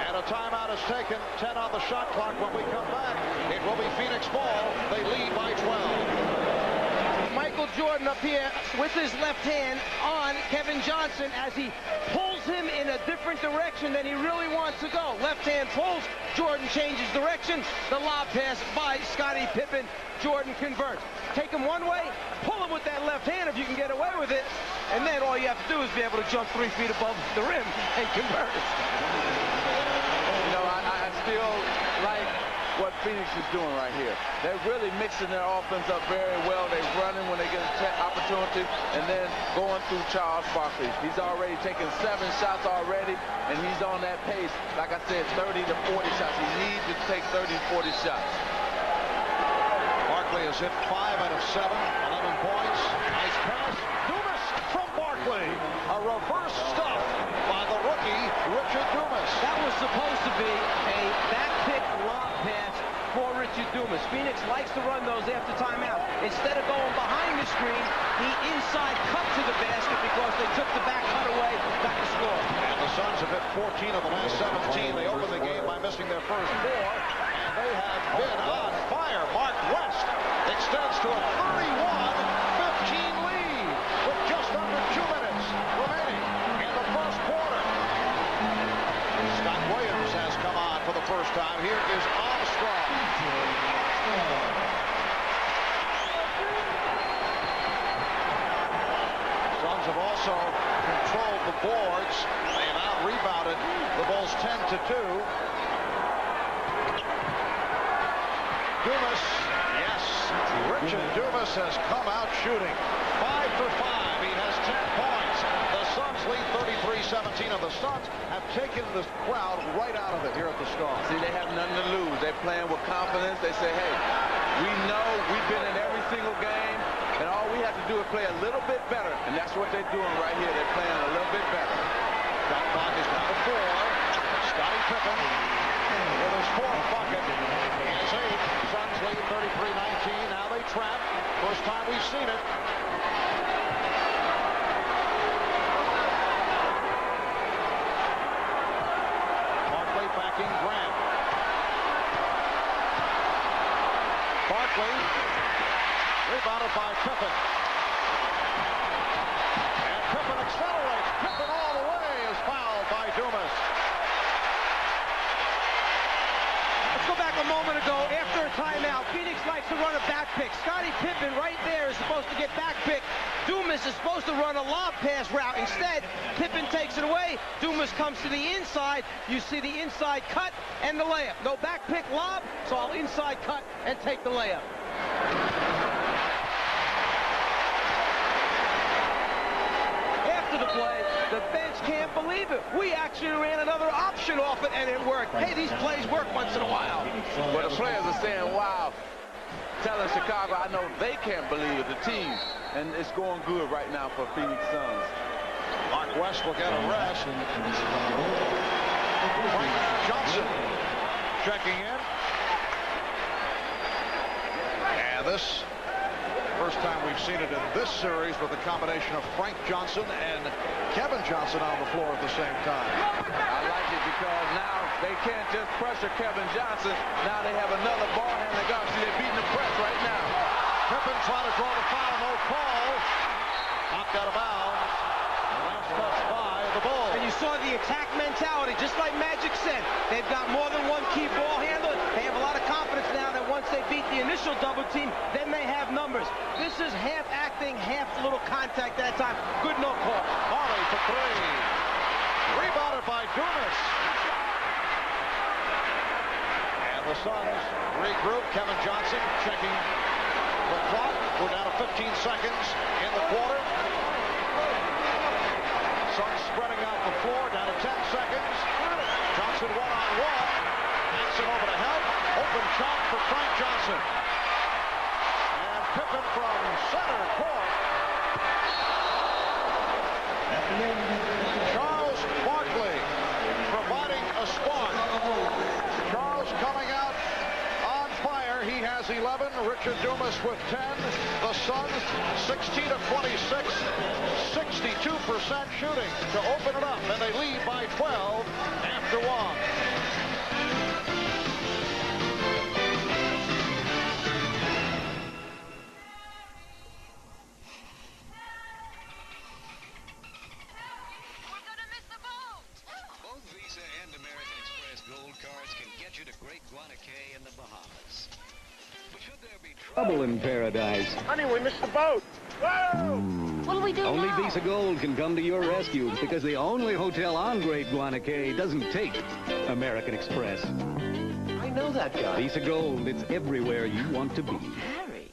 And a timeout is taken. 10 on the shot clock. When we come back, it will be Phoenix ball. They lead by 12. Michael Jordan up here with his left hand on Kevin Johnson as he pulls him in a different direction than he really wants to go. Left hand pulls. Jordan changes direction. The lob pass by Scottie Pippen. Jordan converts. Take him one way, pull him with that left hand if you can get away with it, and then all you have to do is be able to jump 3 feet above the rim and convert. You know, I still like what Phoenix is doing right here. They're really mixing their offense up very well. They're running when they get an opportunity, and then going through Charles Barkley. He's already taken 7 shots already, and he's on that pace. Like I said, 30 to 40 shots. He needs to take 30 to 40 shots. Barkley has hit 5 out of 7, 11 points. Nice pass. Dumas from Barkley. A reverse stop by the rookie, Richard Dumas. That was supposed to be a back pick lob pass for Richard Dumas. Phoenix likes to run those after timeout. Instead of going behind the screen, he inside cut to the basket because they took the back cutaway, got the score. And the Suns have hit 14 of the last 17. They opened the game by missing their first 4. And they have been on fire. Mark West extends to a 31-15 lead with just under 2 minutes remaining in the first quarter. Scott Williams has come on for the first time. Here is Armstrong. Suns have also controlled the boards. They have out-rebounded the Bulls 10-2. Dumas, yes, Richard Dumas has come out shooting. 5 for 5. He has 10 points. The Suns lead 33-17, and the Suns have taken this crowd right out of it here at the Star. See, they have nothing to lose. They're playing with confidence. They say, hey, we know we've been in every single game, and all we have to do is play a little bit better. And that's what they're doing right here. They're playing a little bit better. Shot clock is down to 4. Scottie Pippen with his 4th bucket. lead 33-19. Now they trap. First time we've seen it. Barkley backing Grant. Barkley rebounded by Pippen. And Pippen accelerates. Pippen all the way is fouled by Dumas. Let's go back a moment ago. After a timeout, Phoenix likes to run a back pick. Scottie Pippen right there is supposed to get back pick. Dumas is supposed to run a lob pass route. Instead, Pippen takes it away. Dumas comes to the inside. You see the inside cut and the layup. No back pick lob, so I'll inside cut and take the layup. After the play, the bench can't believe it. We actually ran another option off it, and it worked. Hey, these plays work once in a while. Well, the players are saying, wow, telling Chicago, I know they can't believe it, the team. And it's going good right now for Phoenix Suns. Mark West will get a rest. Frank Johnson checking in. And this, first time we've seen it in this series with a combination of Frank Johnson and Kevin Johnson on the floor at the same time. I like it because now they can't just pressure Kevin Johnson. Now they have another ball handler guard. See, they're beating the press right now. Pippen trying to draw the foul, no call. Knocked out of bounds. Last touch by the Bulls. And you saw the attack mentality, just like Magic said. They've got more than one key ball handler. They have a lot of confidence now that once they beat the initial double team, then they have numbers. This is half acting, half little contact that time. Good no call. Marley for three. Rebounded by Dumas. And the Suns regroup. Kevin Johnson checking the clock. We're down to 15 seconds in the quarter. Suns spreading out the floor, down to 10 seconds. Johnson one-on-one. Johnson over to help. Open shot for Frank Johnson. And Pippen from center court. Charles Barkley providing a spark. Charles coming out on fire. He has 11. Richard Dumas with 10. The Suns 16 of 26. 62% shooting to open it up. And they lead by 12 after one. Trouble in paradise. Honey, we missed the boat. What do we do Only now? Visa Gold can come to your rescue because the only hotel on Great Guana Cay doesn't take American Express. I know that guy. Visa Gold, it's everywhere you want to be. Harry.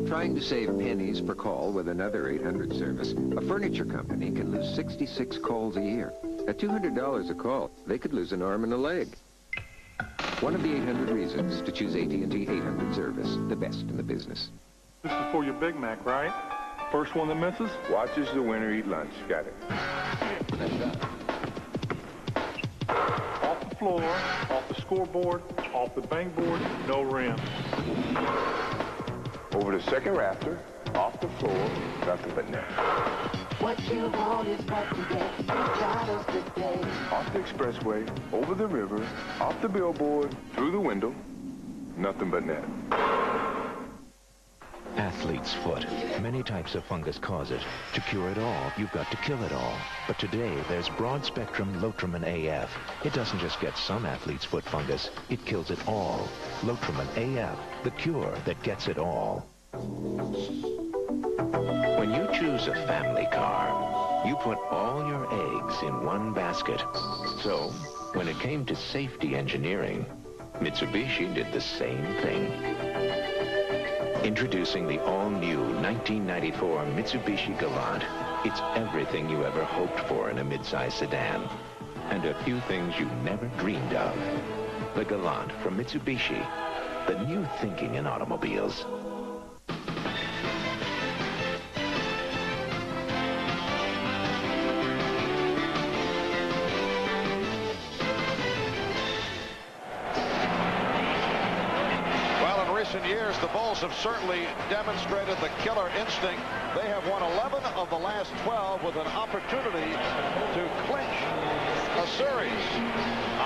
Trying to save pennies per call with another 800 service, a furniture company can lose 66 calls a year. At $200 a call, they could lose an arm and a leg. One of the 800 reasons to choose AT&T 800 service, the best in the business. This is for your Big Mac, right? First one that misses? Watches the winner eat lunch. Got it. Off the floor, off the scoreboard, off the bank board, no rim. Over the second rafter, off the floor, nothing but net. What you want is what you get. You got us today. Off the expressway, over the river, off the billboard, through the window, nothing but net. Athlete's foot. Many types of fungus cause it. To cure it all, you've got to kill it all. But today, there's broad-spectrum Lotrimin AF. It doesn't just get some athlete's foot fungus, it kills it all. Lotrimin AF, the cure that gets it all. When you choose a family car, you put all your eggs in one basket. So, when it came to safety engineering, Mitsubishi did the same thing. Introducing the all-new 1994 Mitsubishi Galant. It's everything you ever hoped for in a midsize sedan. And a few things you never dreamed of. The Galant from Mitsubishi. The new thinking in automobiles. recent years, the Bulls have certainly demonstrated the killer instinct. They have won 11 of the last 12 with an opportunity to clinch a series.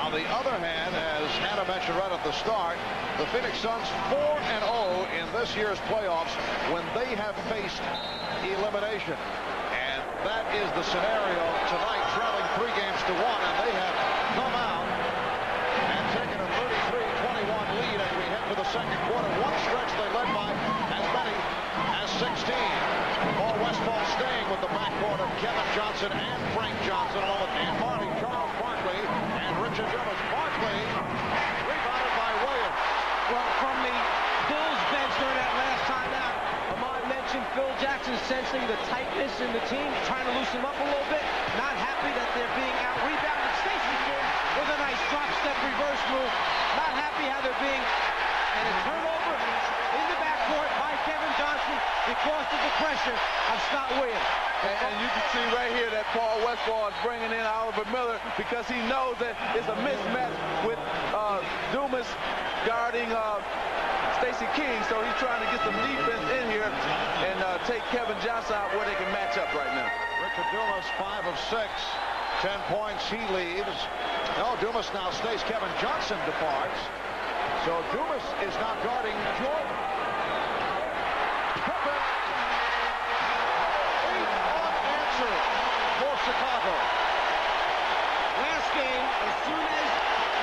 On the other hand, as Hannah mentioned right at the start, the Phoenix Suns 4-0 in this year's playoffs when they have faced elimination. And that is the scenario tonight, trailing 3 games to 1, and they have come out and taken a 33-21 lead as we head to the second quarter. One stretch they led by as many as 16. Paul Westphal staying with the backcourt of Kevin Johnson and Frank Johnson, along with Dan Marley, Charles Barkley, and Richard Dumas. Barkley rebounded by Williams. Well, from the Bulls bench during that last timeout, Ahmad mentioned Phil Jackson sensing the tightness in the team, trying to loosen them up a little bit, not happy that they're being out-rebounded. Stacey King with a nice drop-step reverse move, not happy how they're being, and a turnover in the backcourt by Kevin Johnson because of the pressure of Scott Williams. And you can see right here that Paul Westphal is bringing in Oliver Miller because he knows that it's a mismatch with Dumas guarding Stacey King, so he's trying to get some defense in here and take Kevin Johnson out where they can match up right now. Richard Dumas, 5 of 6, 10 points, he leaves. No, Dumas now stays. Kevin Johnson departs. So Dumas is now guarding Jordan. Pippen, 8 unanswered for Chicago. Last game, as soon as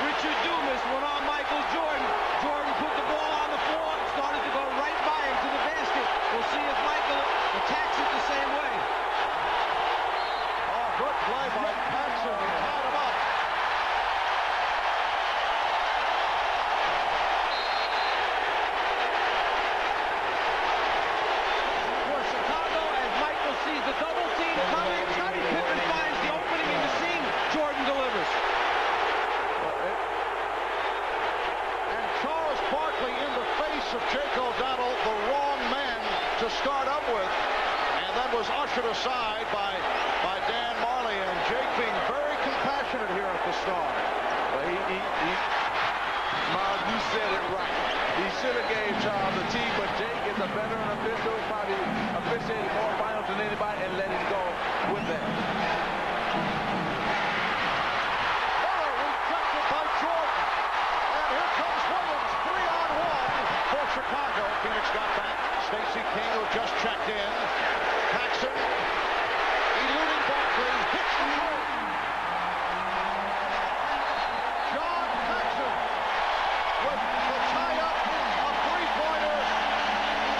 Richard Dumas went on Michael Jordan, Jordan put the ball on the floor, started to go right by him to the basket. We'll see if Michael attacks it the same way. Oh, good play by Paxson. He tied him up. For Chicago, as Michael sees the double team coming, Scottie Pippen finds the opening in the seam. Jordan delivers. And Charles Barkley in the face of Jake O'Donnell, the wrong man to start up with. And that was ushered aside by Dan Marley, and Jake being very compassionate here at the start. But Miles, you said it right. He should have gave Charles a tee, but Jake is a veteran official. He probably officiated more finals than anybody and let him go with that. Rejected by Jordan. And here comes Williams, 3-on-1 for Chicago. Phoenix got back. Stacey King, who just checked in. Paxson, eluding Barkley, hits the goal. John Paxson with the tie-up, a three-pointer,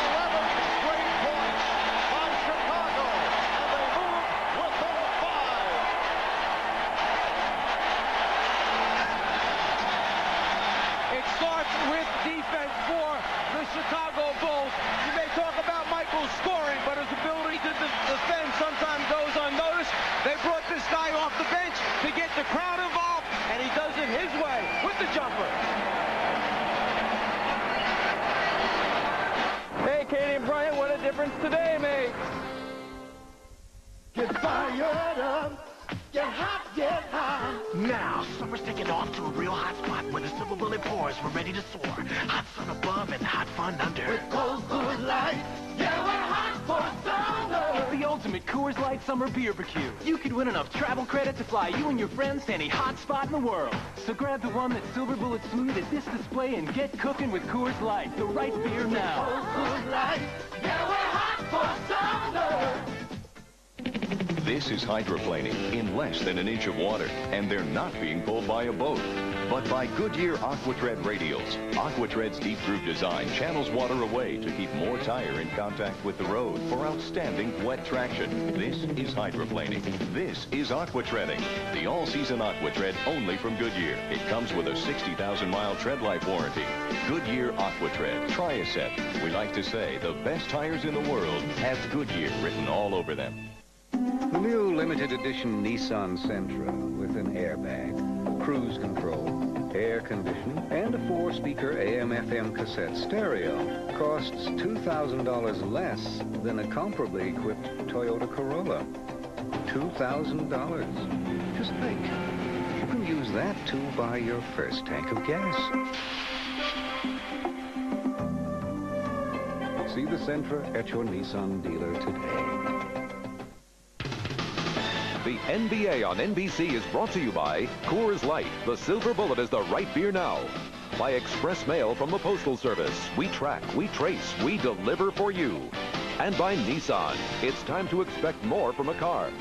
11 straight points by Chicago, and they move within 5. It starts with defense for the Chicago Bulls. You may talk about Michael's scoring, but his ability to defend sometimes goes unnoticed. They brought this guy off the bench to get the crowd involved, and he does it his way with the jumper. Hey, Katie and Bryant, what a difference today makes. Get fired up. Get hot, get hot. Now, summer's taking off to a real hot spot when the silver bullet pours. We're ready to soar. Hot sun above and hot fun under. With Coors Good Light, yeah, we're hot for summer. It's the ultimate Coors Light Summer Beer Barbecue. You could win enough travel credit to fly you and your friends to any hot spot in the world. So grab the one that's silver bullet smooth at this display and get cooking with Coors Light, the right beer now. Coors Good Light, yeah, we're hot for summer. This is hydroplaning in less than an inch of water, and they're not being pulled by a boat, but by Goodyear AquaTread radials. AquaTread's deep groove design channels water away to keep more tire in contact with the road for outstanding wet traction. This is hydroplaning. This is AquaTreading, the all-season AquaTread only from Goodyear. It comes with a 60,000-mile tread life warranty. Goodyear AquaTread. Try a set. We like to say the best tires in the world have Goodyear written all over them. The new limited edition Nissan Sentra with an airbag, cruise control, air conditioning, and a 4-speaker AM/FM cassette stereo costs $2,000 less than a comparably equipped Toyota Corolla. $2,000. Just think, you can use that to buy your first tank of gas. See the Sentra at your Nissan dealer today. The NBA on NBC is brought to you by Coors Light. The Silver Bullet is the right beer now. By Express Mail from the Postal Service. We track, we trace, we deliver for you. And by Nissan. It's time to expect more from a car. Let's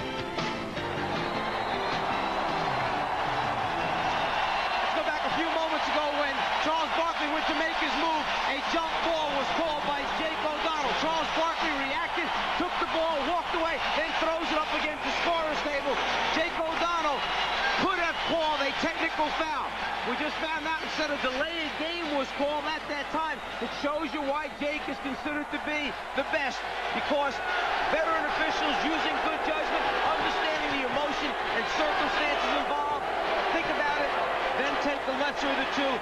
go back a few moments ago when Charles Barkley went to make his move. A jump ball was called by Jake O'Donnell. Charles Barkley reacted, took the ball, walked away, then throws it up against the scorer's table. Jake O'Donnell could have called a technical foul. We just found out instead of delayed game was called at that time. It shows you why Jake is considered to be the best, because veteran officials using good judgment, understanding the emotion and circumstances involved, think about it, then take the lesser of the two.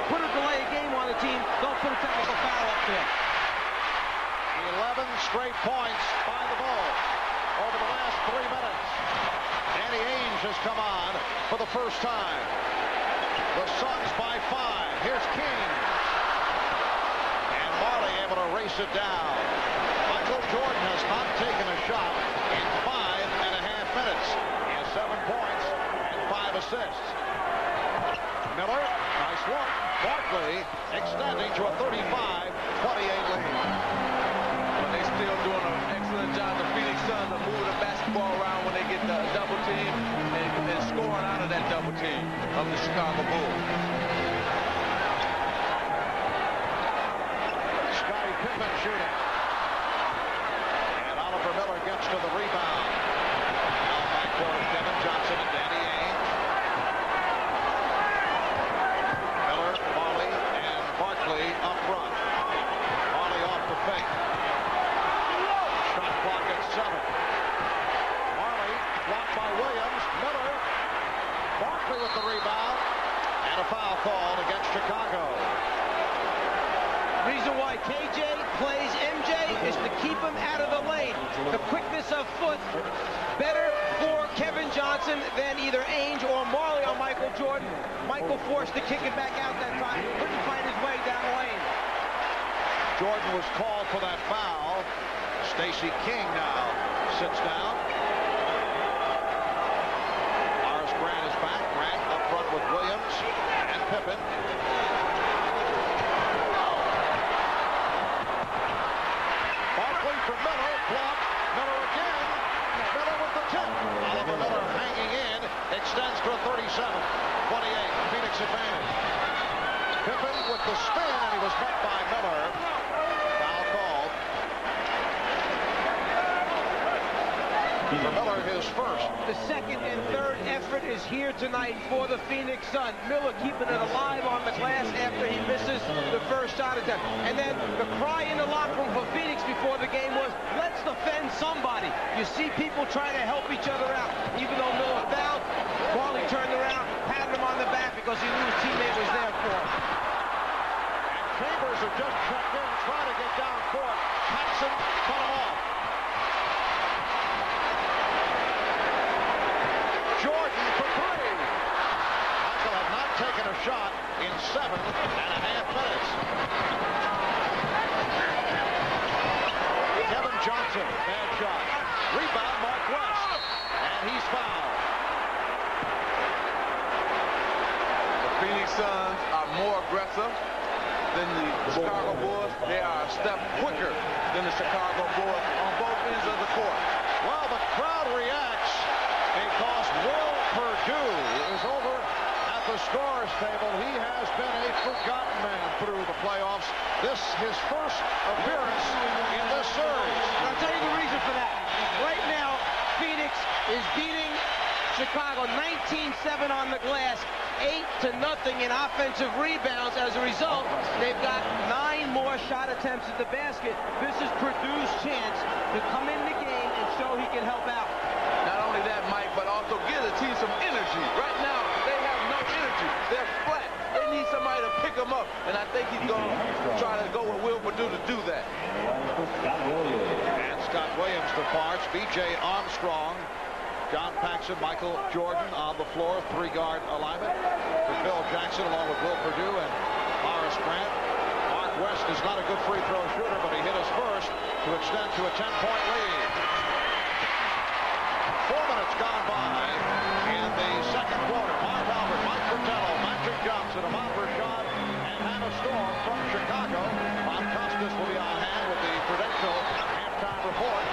Put a delayed game on the team, don't put a technical foul up there. 11 straight points by the Bulls over the last 3 minutes. Danny Ainge has come on for the first time. The Suns by 5. Here's King. And Marley able to race it down. Michael Jordan has not taken a shot in 5.5 minutes. He has 7 points and 5 assists. Miller, nice one. Barkley extending to a 35-28 lead. But they still doing an excellent job. The Phoenix Suns are moving the basketball around when they get the double team and scoring out of that double team of the Chicago Bulls. Scottie Pippen shooting. And Oliver Miller gets to the rebound. Now back for Kevin Johnson and Danny Ainge. Miller, Marley, and Barkley up front. Marley off the fake. Shot clock at 7. Marley blocked by Williams. Miller. Barkley with the rebound. And a foul called against Chicago. Reason why KJ plays MJ is to keep him out of the lane. The quickness of foot, better for Kevin Johnson than either Ainge or Marley on Michael Jordan. Michael forced to kick it back out that time. He couldn't find his way down the lane. Jordan was called for that foul. Stacey King now sits down. Horace Grant is back. Grant up front with Williams and Pippen. Barkley for Miller. Blocked. Miller again. Miller with the tip. Oliver Miller hanging in. Extends to a 37-28. Phoenix advantage. Pippen with the spin, and he was met by Miller. Foul called. For Miller, his first. The second and third effort is here tonight for the Phoenix Suns. Miller keeping it alive on the glass after he misses the first shot attempt. And then the cry in the locker room for Phoenix before the game was, let's defend somebody. You see people trying to help each other out. Even though Miller fouled, Barley turned around, patted him on the back because he knew his teammate was there for him. And Chambers have just checked in, trying to get down court. Paxson cut him off. Jordan for 3. Michael had not taken a shot in 7.5 minutes. Kevin Johnson, bad shot. Rebound, Mark West. And he's fouled. The Phoenix Suns are more aggressive than the Chicago Bulls. They are a step quicker than the Chicago Bulls on both ends of the court. Well, the crowd reacts because Will Perdue is over at the scorer's table. He has been a forgotten man through the playoffs. This his first appearance in this series. And I'll tell you the reason for that. Right now, Phoenix is beating Chicago 19-7 on the glass, 8-0 in offensive rebounds. As a result, they've got 9 more shot attempts at the basket. This is Perdue's chance to come in the game and show he can help out. Not only that, Mike, but also give the team some energy. Right now, they have no energy. They're flat. They need somebody to pick them up, and I think he's going to try to go with Will Perdue to do that. And Scott Williams departs. B.J. Armstrong, John Paxson, Michael Jordan on the floor. 3-guard alignment for Phil Jackson along with Will Perdue and Horace Grant. Mark West is not a good free throw shooter, but he hit his first to extend to a 10-point lead. 4 minutes gone by in the second quarter. Marv Albert, Mike Fratello, Magic Johnson, Ahmad Rashad, and Hannah Storm from Chicago. Bob Costas will be on hand with the Prudential halftime report.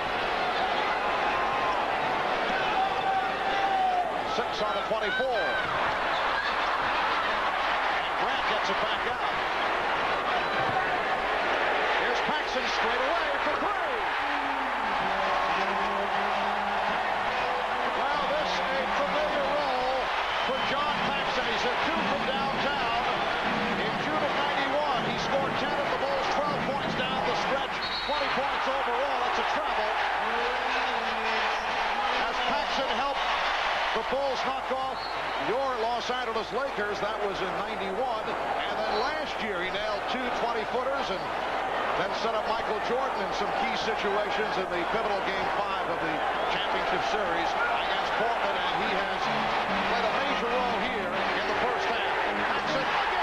6 on the 24. And Grant gets it back out. Here's Paxson straight away for 3. Well, this is a familiar role for John Paxson. He's hit 2 from downtown. In June of '91, he scored 10 of the Bulls, 12 points down the stretch, 20 points overall. That's a travel. As Paxson helped the Bulls knock off your Los Angeles Lakers. That was in '91. And then last year he nailed 2 20-footers and then set up Michael Jordan in some key situations in the pivotal Game 5 of the championship series against Portland. And he has played a major role here in the first half. Paxson again.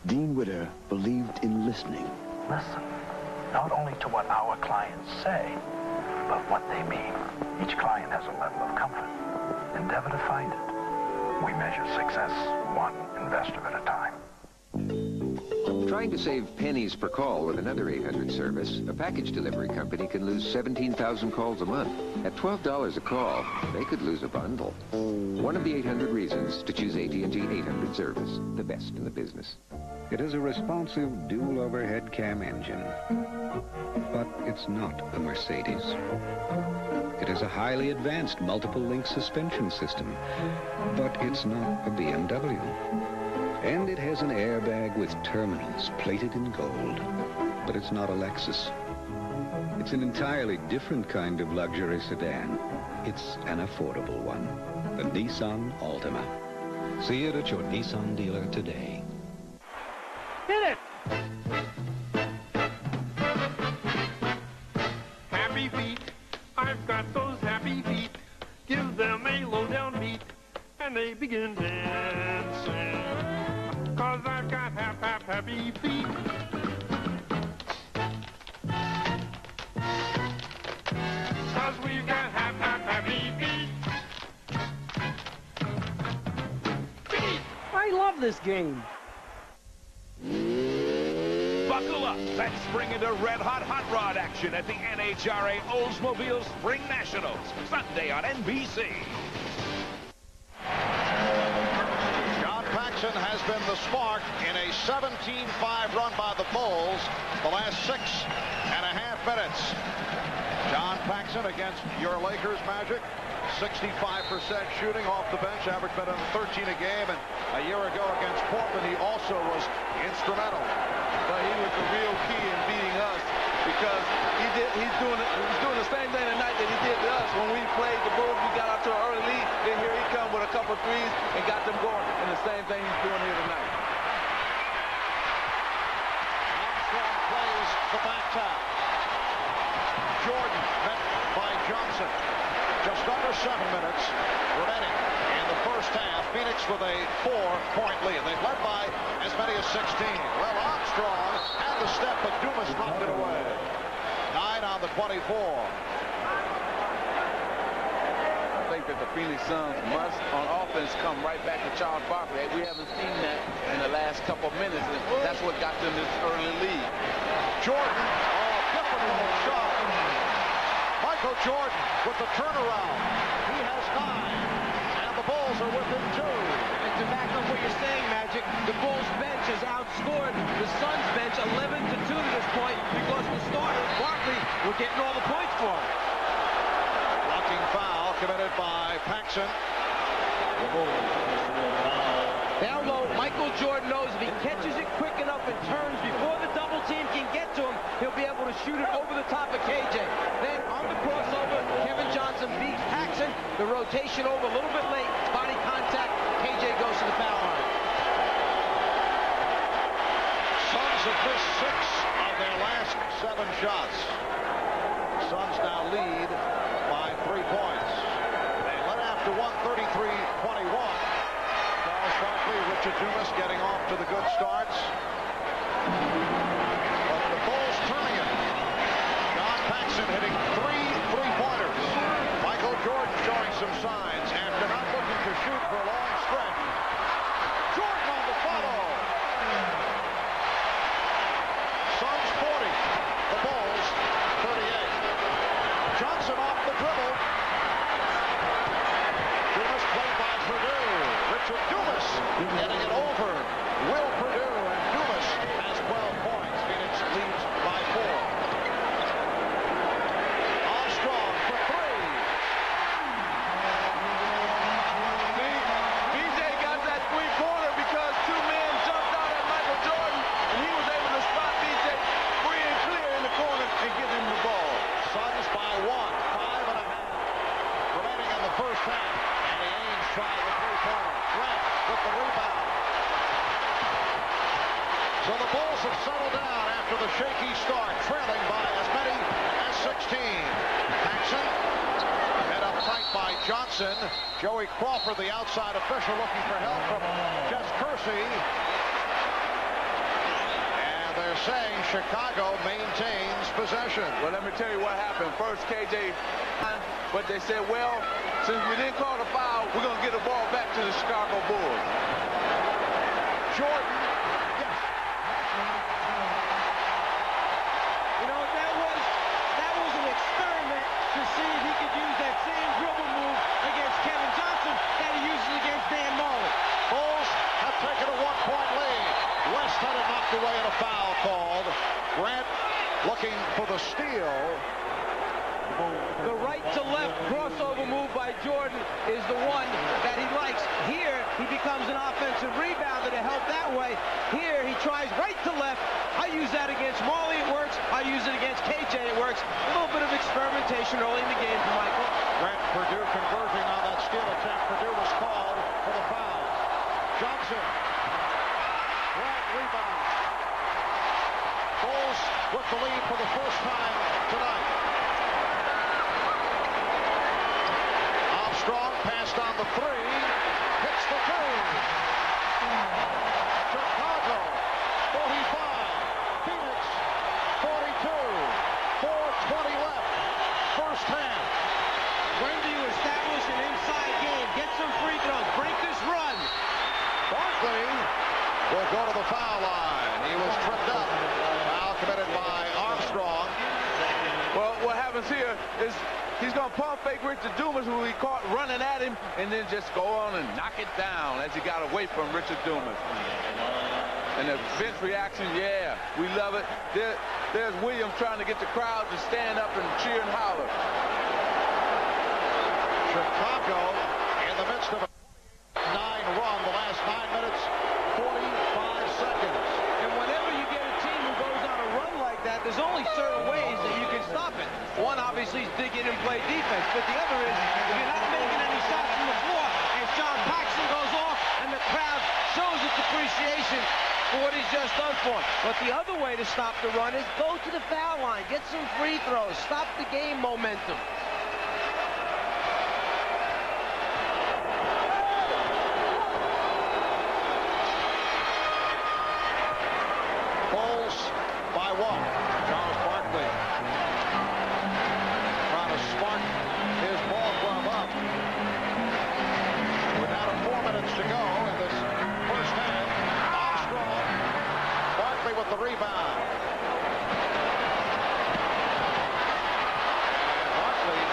Dean Witter believed in listening. Listen, not only to what our clients say, but what they mean. Each client has a level of comfort. Endeavor to find it. We measure success one investor at a time. Trying to save pennies per call with another 800 service, a package delivery company can lose 17,000 calls a month. At $12 a call, they could lose a bundle. One of the 800 reasons to choose AT&T 800 service, the best in the business. It is a responsive dual overhead cam engine, but it's not a Mercedes. It is a highly advanced multiple link suspension system, but it's not a BMW. And it has an airbag with terminals plated in gold, but it's not a Lexus. It's an entirely different kind of luxury sedan. It's an affordable one, the Nissan Altima. See it at your Nissan dealer today. Hit it! Happy feet, I've got those happy feet. Give them a low-down beat, and they begin dancing. 'Cause I've got happy feet. 'Cause we've got happy feet. I love this game. Buckle up. Let's spring into red-hot hot rod action at the NHRA Oldsmobile Spring Nationals, Sunday on NBC. John Paxson has been the spark in a 17-5 run by the Bulls the last 6.5 minutes. John Paxson against your Lakers, Magic. 65% shooting off the bench, average better than 13 a game, and a year ago against Portland he also was instrumental. But he was the real key in beating us because he's doing the same thing tonight that he did to us. When we played the Bulls, we got out to an early lead, then here he come with a couple threes and got them going, and the same thing he's doing here tonight. Armstrong plays the back tap. Jordan met by Johnson. Just under 7 minutes remaining in the first half. Phoenix with a 4-point lead. They've led by as many as 16. Well, Armstrong had the step, but Dumas knocked it away. 9 on the 24. I think that the Phoenix Suns must, on offense, come right back to Charles Barkley. We haven't seen that in the last couple of minutes, and that's what got them this early lead. Jordan, difficult shot. Mike Jordan with the turnaround. He has 9, and the Bulls are within 2. And to back up what you're saying, Magic, the Bulls bench has outscored the Suns bench 11-2 to this point because the starters, Barkley, were getting all the points for him. Blocking foul committed by Paxson. Down low, Michael Jordan knows if he catches it quick enough and turns before the double team can get to him, he'll be able to shoot it over the top of KJ. Then on the crossover, Kevin Johnson beats Paxson. The rotation over a little bit late. Body contact. KJ goes to the foul line. Suns have missed 6 of their last 7 shots. Suns now lead by 3 points. They led after 133-21. Charles Barkley, Richard Dumas getting off to the good starts. But the Bulls turning it. John Paxson hitting 3 3-pointers. Michael Jordan showing some signs after not looking to shoot for a long stretch. Jordan on the follow. Suns 40. The Bulls 38. Johnson off the dribble. Dumas played by Purdue. Richard Dumas getting it over. Will Purdue, and Dumas has 12 points. Phoenix leads by 4. Armstrong for 3. BJ got that 3-pointer because 2 men jumped out at Michael Jordan, and he was able to spot BJ free and clear in the corner and give him the ball. Suns by 1. 5.5 remaining in the first half. And the Ainge try the 3-pointer. Grant with the rebound. So the Bulls have settled down after the shaky start, trailing by as many as 16. Paxson head up tight by Johnson. Joey Crawford, the outside official, looking for help from Jess Kersey. And they're saying Chicago maintains possession. Well, let me tell you what happened. First, KJ, but they said, well, since we didn't call the foul, we're going to get the ball back to the Chicago Bulls. Jordan. You know, that was an experiment to see if he could use that same dribble move against Kevin Johnson that he uses against Dan Marley. Bulls have taken a 1-point lead. West had it knocked away and a foul called. Grant looking for the steal. The right to left crossover move by Jordan is the one that he likes. Here, he becomes an offensive rebounder to help that way. Here, he tries right to left. I use that against Marley, it works. I use it against KJ, it works. A little bit of experimentation early in the game for Michael. Grant Purdue converging on that steal attempt. Purdue was called for the foul. Johnson. Grant rebounds. Bulls with the lead for the first time tonight. Armstrong passed on the 3. Hits the 2. Chicago 45. Phoenix 42. 4:20 left. First half. When do you establish an inside game? Get some free throws. Break this run. Barkley will go to the foul line. He was tripped up. Foul committed by Armstrong. Well, what happens here is he's going to pump fake Richard Dumas, who he caught running at him, and then just go on and knock it down as he got away from Richard Dumas. And the bench reaction, yeah, we love it. There's Williams trying to get the crowd to stand up and cheer and holler. Chicago in the midst of a 9 run, the last 9 minutes, 45 seconds. And whenever you get a team who goes on a run like that, there's only certain ways that you can stop it. One, obviously, is dig in and play defense. But the other is, if you're not making any shots from the floor, as John Paxson goes off and the crowd shows its appreciation for what he's just done for him. But the other way to stop the run is go to the foul line, get some free throws, stop the game momentum. Bulls by 1. Charles Barkley trying to spark his ball club up. We're down to 4 minutes to go in this first half. Armstrong. Barkley with the rebound. Barkley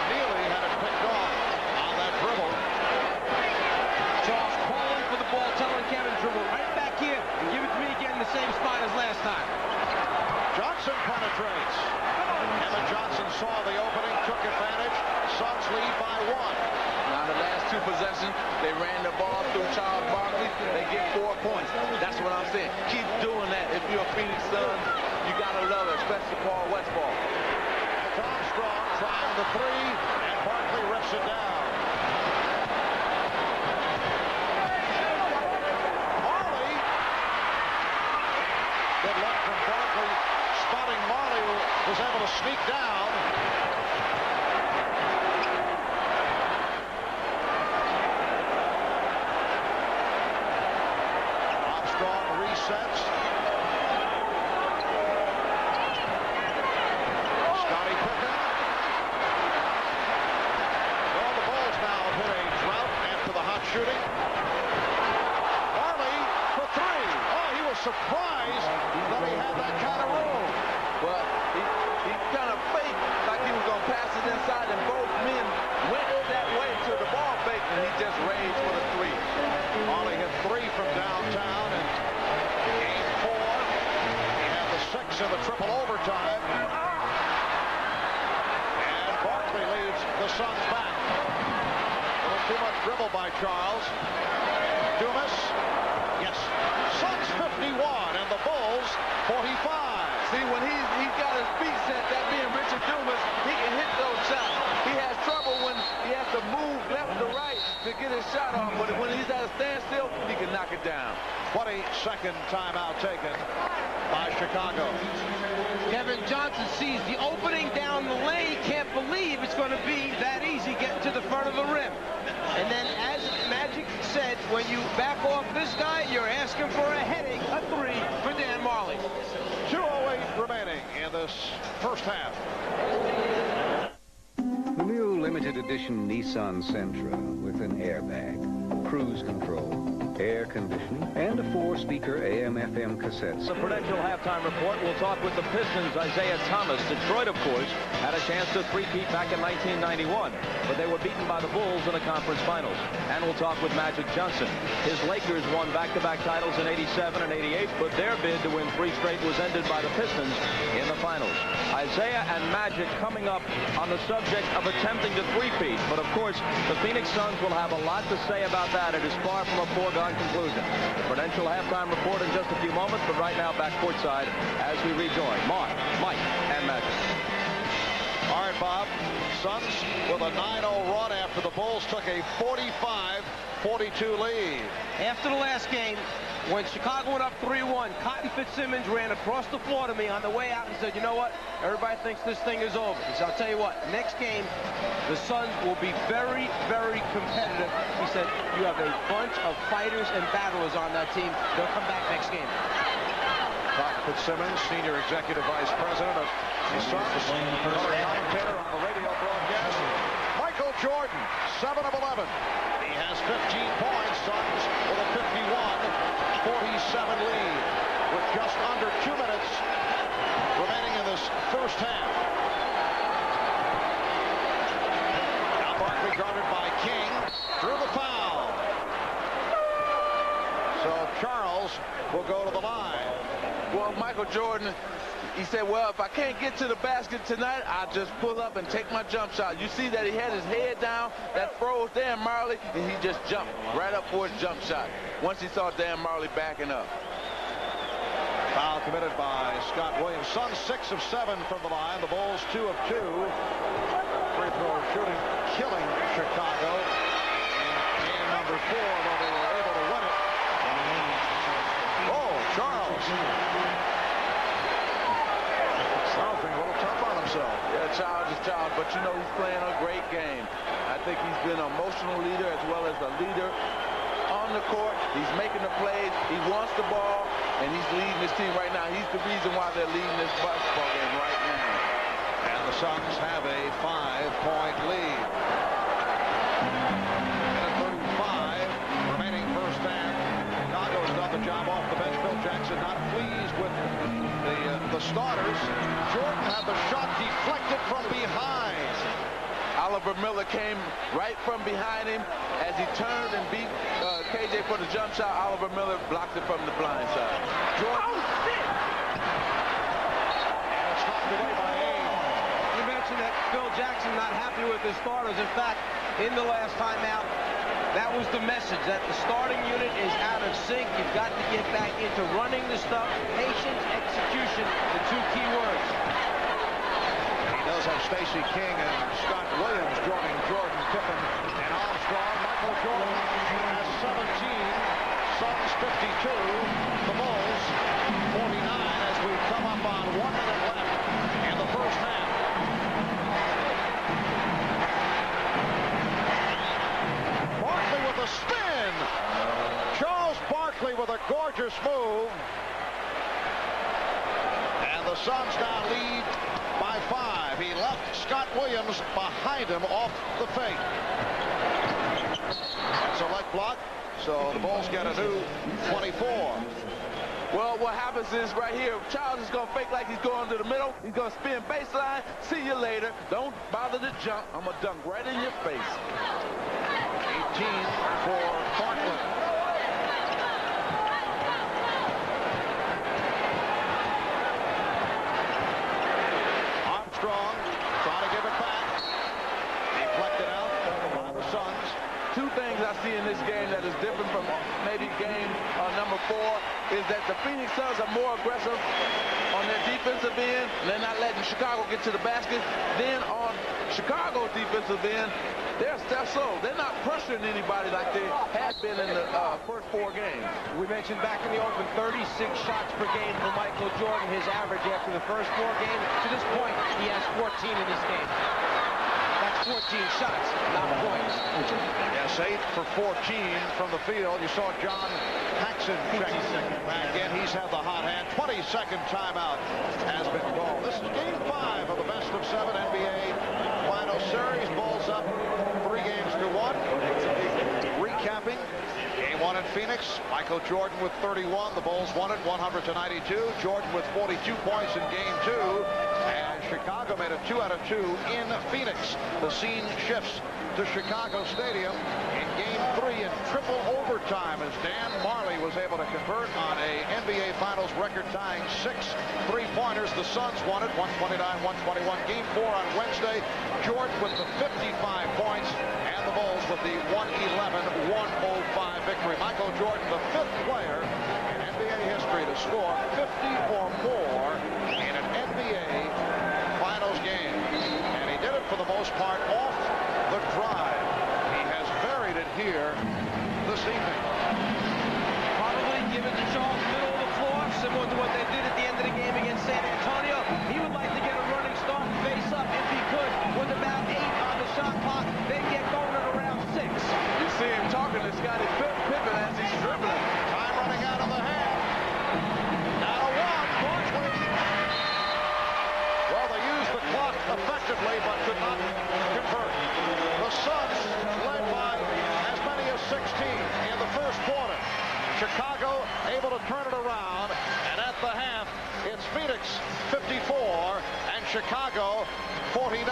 Johnson saw the opening, took advantage. Suns lead by 1. Now, the last 2 possessions, they ran the ball through Charles Barkley. They get 4 points. That's what I'm saying. Keep doing that. If you're a Phoenix Suns, you got to love it, especially Paul Westphal. Armstrong trying the 3, and Barkley rips it down. Marley. Good luck from Barkley. Spotting Marley, who was able to sneak down. Armstrong resets. Scottie Pippen. Well, the Bulls now have hit a drought after the hot shooting. Marley for 3. Oh, he was surprised that he had that kind of room. Well, he kind of faked like he was going to pass it inside, and both men went that way to the ball fake, and he just raised for the 3. Marley hit 3 from downtown in game 4. He had the 6 in the triple overtime. And Barkley leads the Suns back. A little too much dribble by Charles. Dumas. Yes. Suns 51 and the Bulls 45. See, when he's got his feet set, that being Richard Dumas, he can hit those shots. He has trouble when he has to move left to right to get his shot off, but when he's at a standstill, he can knock it down. 22nd timeout taken by Chicago. Kevin Johnson sees the opening down the lane. Can't believe it's going to be that easy getting to the front of the rim. And then, as Magic said, when you back off this guy, you're asking for a heading, a 3 for Dan Marley. 2:08 remaining in this first half. The new limited edition Nissan Sentra with an airbag, cruise control, air conditioning, and a 4-speaker AM/FM cassette. The Prudential halftime report. We'll talk with the Pistons' Isaiah Thomas. Detroit, of course, had a chance to three-peat back in 1991, but they were beaten by the Bulls in the conference finals. And we'll talk with Magic Johnson. His Lakers won back-to-back titles in '87 and '88, but their bid to win 3 straight was ended by the Pistons in the finals. Isaiah and Magic coming up on the subject of attempting to three-peat, but of course, the Phoenix Suns will have a lot to say about that. It is far from a foregone conclusion. The Prudential halftime report in just a few moments, but right now back courtside as we rejoin Mark, Mike, and Magic. All right, Bob. Suns with a 9-0 run after the Bulls took a 45-42 lead. After the last game, when Chicago went up 3-1, Cotton Fitzsimmons ran across the floor to me on the way out and said, you know what? Everybody thinks this thing is over. He said, I'll tell you what, next game, the Suns will be very, very competitive. He said, you have a bunch of fighters and battlers on that team. They'll come back next game. Cotton Fitzsimmons, Senior Executive Vice President of the Suns, color commentator on the radio broadcast. Michael Jordan, 7 of 11. He has 15 points. Suns with a 51-47 lead with just under 2 minutes remaining in this first half. Now Barkley guarded by King. Through the foul. So Charles will go to the line. Well, Michael Jordan, he said, well, if I can't get to the basket tonight, I'll just pull up and take my jump shot. You see that he had his head down, that froze Dan Marley, and he just jumped right up for his jump shot once he saw Dan Marley backing up. Foul committed by Scott Williams. Suns 6 of 7 from the line. The Bulls 2 of 2. Free throw shooting, killing Chicago. In game number 4, though they were able to win it. Oh, Charles. Charles being a little tough on himself. Yeah, Charles is Charles, but you know he's playing a great game. I think he's been an emotional leader as well as a leader on the court. He's making the plays. He wants the ball, and he's leading his team right now. He's the reason why they're leading this basketball game right now. And the Suns have a 5-point lead. Minute 35 remaining first half. Chicago's done the job off the bench. Phil Jackson not pleased with the starters. Jordan had the shot deflected from behind. Oliver Miller came right from behind him as he turned and beat KJ for the jump shot. Oliver Miller blocked it from the blind side. Jordan. And it's knocked away by Abe. team not happy with the starters. In fact, in the last timeout, that was the message, that the starting unit is out of sync. You've got to get back into running the stuff. Patience, execution, the two key words. He does have Stacey King and Scott Williams joining Jordan Pippen and Armstrong. Michael Jordan has 17. Suns 52. The Bulls 49 as we come up on 1 minute left in the first half. Barkley with a spin. Charles Barkley with a gorgeous move. And the Suns now lead by 5. He left Scott Williams behind him off the fake. That's a leg block, so the Bulls get a new 24. Well, what happens is right here, Charles is going to fake like he's going to the middle. He's going to spin baseline. See you later. Don't bother to jump. I'm going to dunk right in your face. 18 for Barkley. Armstrong trying to give it back. Deflected out by the Suns. Two things I see in this game that is different from maybe game number 4 is that the Phoenix Suns are more aggressive on their defensive end. They're not letting Chicago get to the basket. Then on Chicago's defensive end, they're slow. They're not pressuring anybody like they had been in the first 4 games. We mentioned back in the open, 36 shots per game for Michael Jordan, his average after the first 4 games. To this point, he has 14 in this game. That's 14 shots, not points. Yes, 8 for 14 from the field. You saw John Paxson check back in. He's had the hot hand. 22nd timeout has been called. This is game 5 of the best of 7 NBA Final Series. Bulls up 3 games to 1. Recapping game 1 in Phoenix. Michael Jordan with 31. The Bulls won it 100-92. Jordan with 42 points in game 2. And Chicago made it 2 out of 2 in Phoenix. The scene shifts to Chicago Stadium in game 3 in triple overtime as Dan Marley was able to convert on a NBA Finals record-tying 6 3-pointers. The Suns won it 129-121. Game 4 on Wednesday. Jordan with the 55 points and the Bulls with the 111-105 victory. Michael Jordan, the 5th player in NBA history to score 50 or more in an NBA Finals game. And he did it for the most part off the drive. He has buried it here this evening. Probably give it to Charles middle of the floor, similar to what they did at the end of the game against San Antonio. He would like to get a running start face up if he could. With about 8 on the shot clock, they get going at around 6. You see him talking to Scottie Pippen as he's dribbling. Time running out of the half. Now 1, Barkley. Well, they used the clock effectively, but could not convert. The Suns led by as many as 16 in the first quarter. Chicago able to turn it around, and at the half, it's Phoenix 54 and Chicago 49.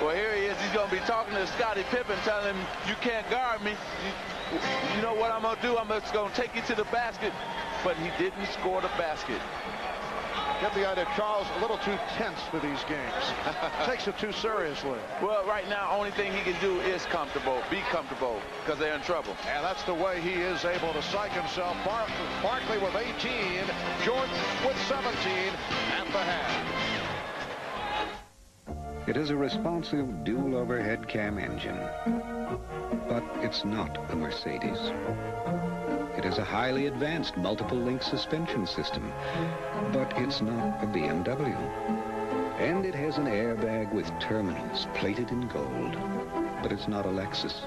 Well, here he is. He's going to be talking to Scottie Pippen, telling him, you can't guard me. You know what I'm going to do? I'm just going to take you to the basket. But he didn't score the basket. Get the idea, Charles, a little too tense for these games. Takes it too seriously. Well, right now, only thing he can do is be comfortable, because they're in trouble. And that's the way he is able to psych himself. Barkley with 18, Jordan with 17 at the half. It is a responsive dual overhead cam engine, but it's not a Mercedes. It is a highly advanced multiple link suspension system, but it's not a BMW. And it has an airbag with terminals plated in gold, but it's not a Lexus.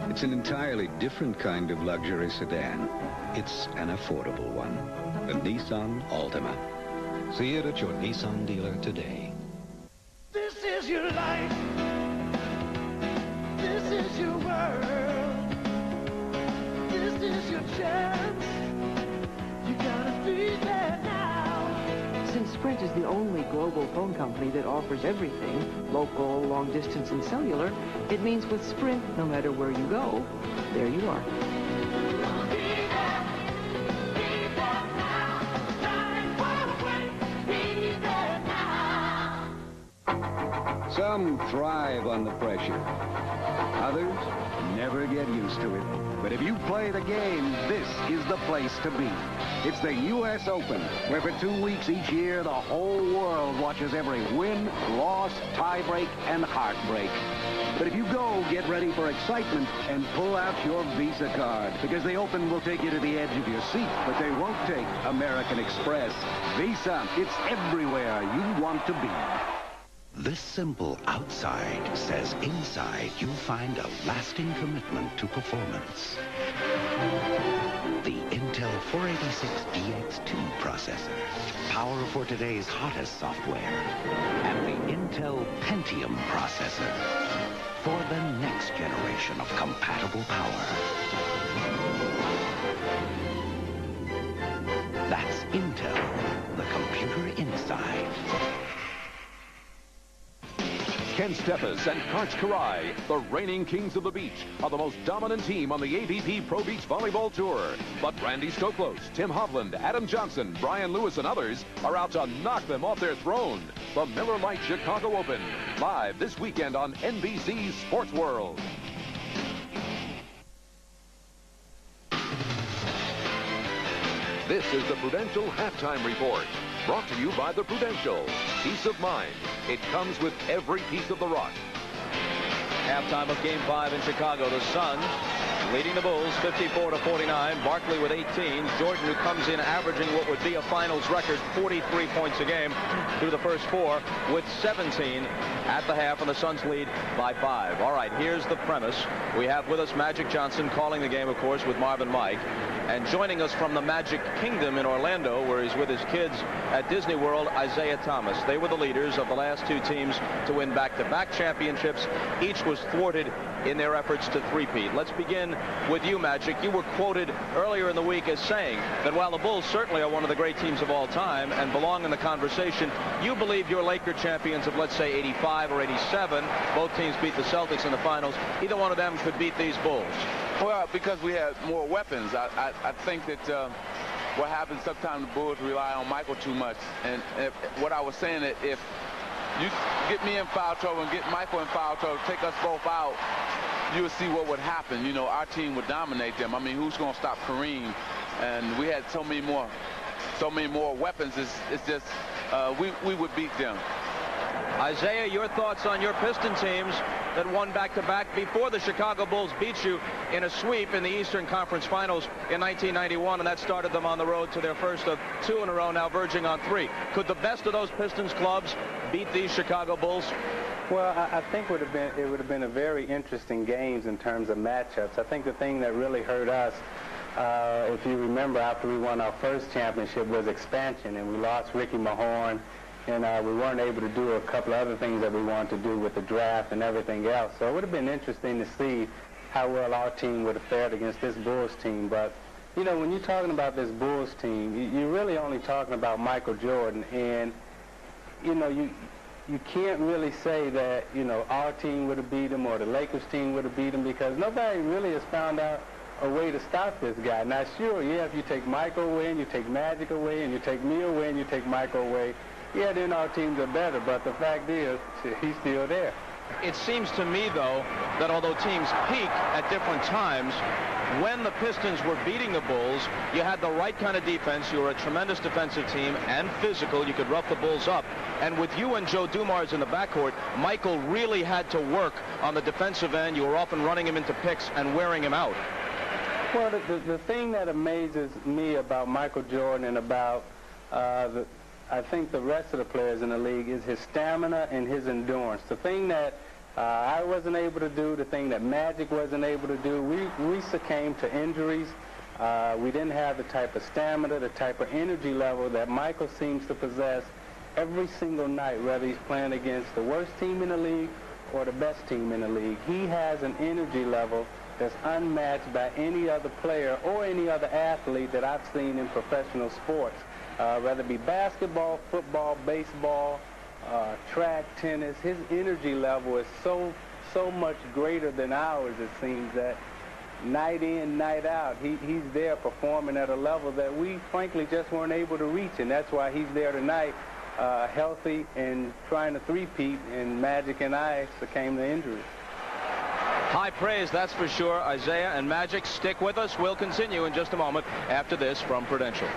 It's an entirely different kind of luxury sedan. It's an affordable one, a Nissan Altima. See it at your Nissan dealer today. This is your life. This is your world. This is your chance. You gotta be there now. Since Sprint is the only global phone company that offers everything, local, long distance, and cellular, it means with Sprint, no matter where you go, there you are. Some thrive under pressure. Others never get used to it. But if you play the game, this is the place to be. It's the U.S. Open, where for 2 weeks each year, the whole world watches every win, loss, tiebreak, and heartbreak. But if you go, get ready for excitement and pull out your Visa card, because the Open will take you to the edge of your seat, but they won't take American Express. Visa, it's everywhere you want to be. This simple outside says inside you'll find a lasting commitment to performance. The Intel 486DX2 processor, power for today's hottest software, and the Intel Pentium processor for the next generation of compatible power. That's Intel, the computer inside. Ken Stephens and Karch Kiraly, the reigning kings of the beach, are the most dominant team on the AVP Pro Beach Volleyball Tour. But Randy Stoklos, Tim Hovland, Adam Johnson, Brian Lewis, and others are out to knock them off their throne. The Miller Lite Chicago Open, live this weekend on NBC Sports World. This is the Prudential Halftime Report, brought to you by the Prudential. Peace of mind. It comes with every piece of the rock. Halftime of Game 5 in Chicago. The Suns leading the Bulls 54-49. Barkley with 18. Jordan, who comes in averaging what would be a finals record 43 points a game through the first 4, with 17 at the half, and the Suns lead by 5. All right, here's the premise. We have with us Magic Johnson calling the game, of course, with Marvin Mike. And joining us from the Magic Kingdom in Orlando, where he's with his kids at Disney World, Isaiah Thomas. They were the leaders of the last 2 teams to win back-to-back championships. Each was thwarted in their efforts to three-peat. Let's begin with you, Magic. You were quoted earlier in the week as saying that while the Bulls certainly are one of the great teams of all time and belong in the conversation, you believe your Laker champions of, let's say, 85 or 87, both teams beat the Celtics in the finals, either one of them could beat these Bulls. Well, because we had more weapons. I think that what happens sometimes the Bulls rely on Michael too much. And what I was saying, that if you get me in foul trouble and get Michael in foul trouble, take us both out, you would see what would happen. You know, our team would dominate them. I mean, who's going to stop Kareem? And we had so many more weapons. It's just we would beat them. Isaiah, your thoughts on your Piston teams that won back-to-back before the Chicago Bulls beat you in a sweep in the Eastern Conference Finals in 1991, and that started them on the road to their first of 2 in a row, now verging on 3. Could the best of those Pistons clubs beat these Chicago Bulls? Well, I think it would have been a very interesting games in terms of matchups. I think the thing that really hurt us, if you remember, after we won our first championship, was expansion, and we lost Ricky Mahorn. And we weren't able to do a couple of other things that we wanted to do with the draft and everything else. So it would have been interesting to see how well our team would have fared against this Bulls team. But, you know, when you're talking about this Bulls team, you're really only talking about Michael Jordan. And, you know, you can't really say that, you know, our team would have beat him or the Lakers team would have beat him, because nobody really has found out a way to stop this guy. Now, sure, yeah, if you take Michael away and you take Magic away and you take me away and you take Michael away, yeah, then our teams are better, but the fact is, he's still there. It seems to me, though, that although teams peak at different times, when the Pistons were beating the Bulls, you had the right kind of defense. You were a tremendous defensive team and physical. You could rough the Bulls up. And with you and Joe Dumars in the backcourt, Michael really had to work on the defensive end. You were often running him into picks and wearing him out. Well, the thing that amazes me about Michael Jordan and about I think the rest of the players in the league is his stamina and his endurance. The thing that I wasn't able to do, the thing that Magic wasn't able to do, we succumbed to injuries. We didn't have the type of stamina, the type of energy level that Michael seems to possess every single night, whether he's playing against the worst team in the league or the best team in the league. He has an energy level that's unmatched by any other player or any other athlete that I've seen in professional sports. Whether it be basketball, football, baseball, track, tennis, his energy level is so much greater than ours, it seems, that night in, night out, he's there performing at a level that we frankly just weren't able to reach, and that's why he's there tonight healthy and trying to three-peat, and Magic and I succumbed to injuries. High praise, that's for sure. Isiah and Magic, stick with us. We'll continue in just a moment after this from Prudential.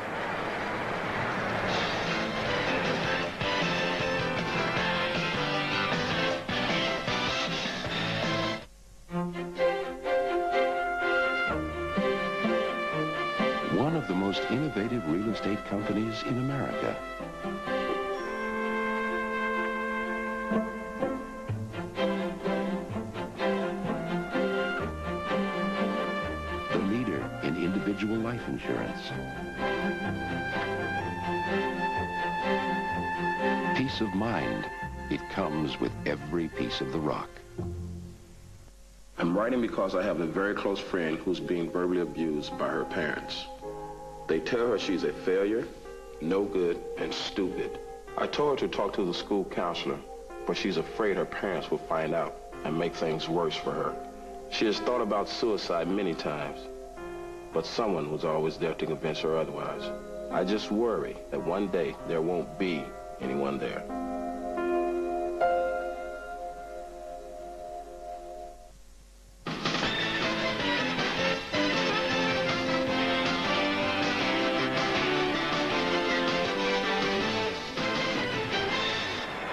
One of the most innovative real estate companies in America. The leader in individual life insurance. Peace of mind. It comes with every piece of the rock. I'm writing because I have a very close friend who's being verbally abused by her parents. They tell her she's a failure, no good, and stupid. I told her to talk to the school counselor, but she's afraid her parents will find out and make things worse for her. She has thought about suicide many times, but someone was always there to convince her otherwise. I just worry that one day there won't be anyone there.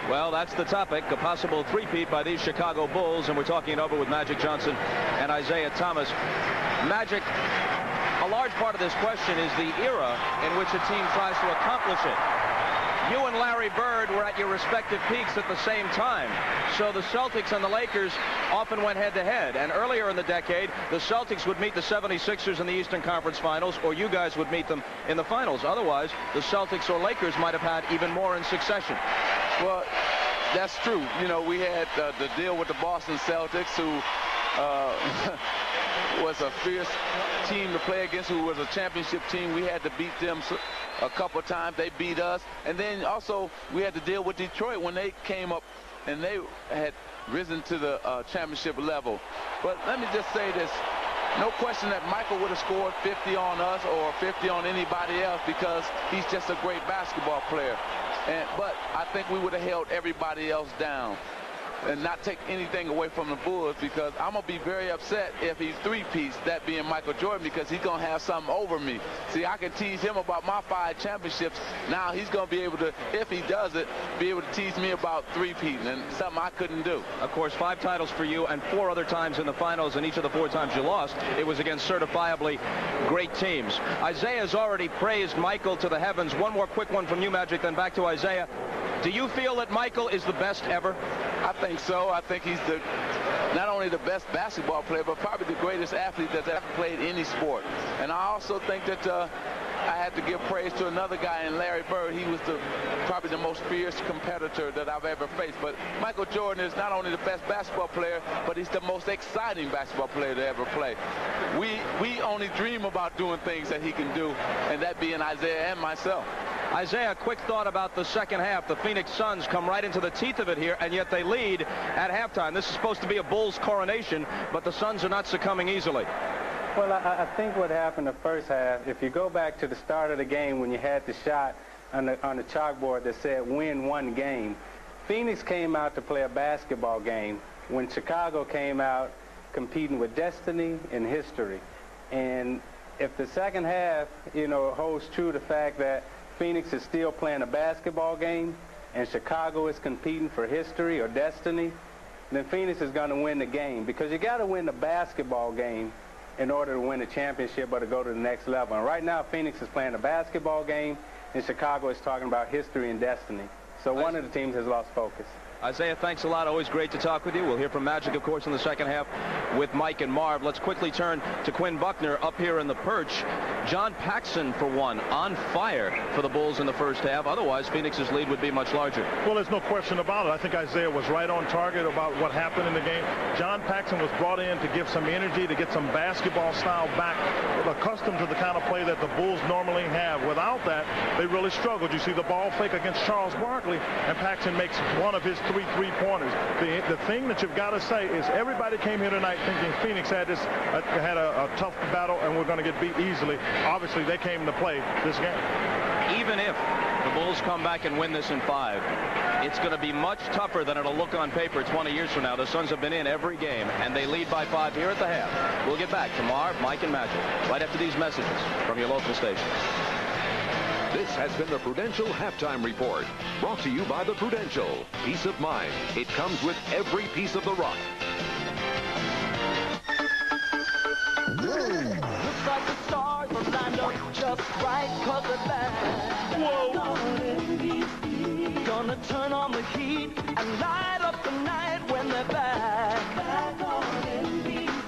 Well, that's the topic, a possible three-peat by these Chicago Bulls, and we're talking it over with Magic Johnson and Isiah Thomas. Magic, a large part of this question is the era in which a team tries to accomplish it. You and Larry Bird were at your respective peaks at the same time, so the Celtics and the Lakers often went head-to-head, and earlier in the decade, the Celtics would meet the 76ers in the Eastern Conference Finals, or you guys would meet them in the finals. Otherwise, the Celtics or Lakers might have had even more in succession. Well, that's true. You know, we had the deal with the Boston Celtics, who was a fierce team to play against, who was a championship team. We had to beat them a couple of times. They beat us. And then also we had to deal with Detroit when they came up and they had risen to the championship level. But let me just say this. No question that Michael would have scored 50 on us or 50 on anybody else because he's just a great basketball player. But I think we would have held everybody else down and not take anything away from the Bulls, because I'm going to be very upset if he three-peats, that being Michael Jordan, because he's going to have something over me. See, I can tease him about my 5 championships. Now he's going to be able to, if he does it, be able to tease me about three-peating, and something I couldn't do. Of course, 5 titles for you and 4 other times in the finals, and each of the 4 times you lost, it was against certifiably great teams. Isiah's already praised Michael to the heavens. One more quick one from you, Magic, then back to Isiah. Do you feel that Michael is the best ever? I think so. I think he's not only the best basketball player, but probably the greatest athlete that's ever played any sport. And I also think that I had to give praise to another guy in Larry Bird. He was probably the most fierce competitor that I've ever faced. But Michael Jordan is not only the best basketball player, but he's the most exciting basketball player to ever play. We only dream about doing things that he can do, and that being Isiah and myself. Isiah, quick thought about the second half. The Phoenix Suns come right into the teeth of it here, and yet they lead at halftime. This is supposed to be a Bulls coronation, but the Suns are not succumbing easily. Well, I think what happened the first half, if you go back to the start of the game when you had the shot on the chalkboard that said win one game, Phoenix came out to play a basketball game when Chicago came out competing with destiny and history. And if the second half, you know, holds true to the fact that Phoenix is still playing a basketball game and Chicago is competing for history or destiny, then Phoenix is going to win the game, because you got to win the basketball game in order to win a championship or to go to the next level. And right now, Phoenix is playing a basketball game, and Chicago is talking about history and destiny. So one of the teams has lost focus. Isiah, thanks a lot. Always great to talk with you. We'll hear from Magic, of course, in the second half with Mike and Marv. Let's quickly turn to Quinn Buckner up here in the perch. John Paxson, for one, on fire for the Bulls in the first half. Otherwise, Phoenix's lead would be much larger. Well, there's no question about it. I think Isiah was right on target about what happened in the game. John Paxson was brought in to give some energy, to get some basketball style back, accustomed to the kind of play that the Bulls normally have. Without that, they really struggled. You see the ball fake against Charles Barkley, and Paxson makes one of his 3 3-pointers. The thing that you've got to say is everybody came here tonight thinking Phoenix had a tough battle and we're going to get beat easily. Obviously, they came to play this game. even if the Bulls come back and win this in 5, it's going to be much tougher than it'll look on paper 20 years from now. The Suns have been in every game, and they lead by 5 here at the half. We'll get back to Marv, Mike, and Magic right after these messages from your local station. This has been the Prudential Halftime Report, brought to you by the Prudential. Peace of mind. It comes with every piece of the rock. Looks like the stars are lined up just right, 'cause they're back. Whoa! Gonna turn on the heat and light up the night when they're back.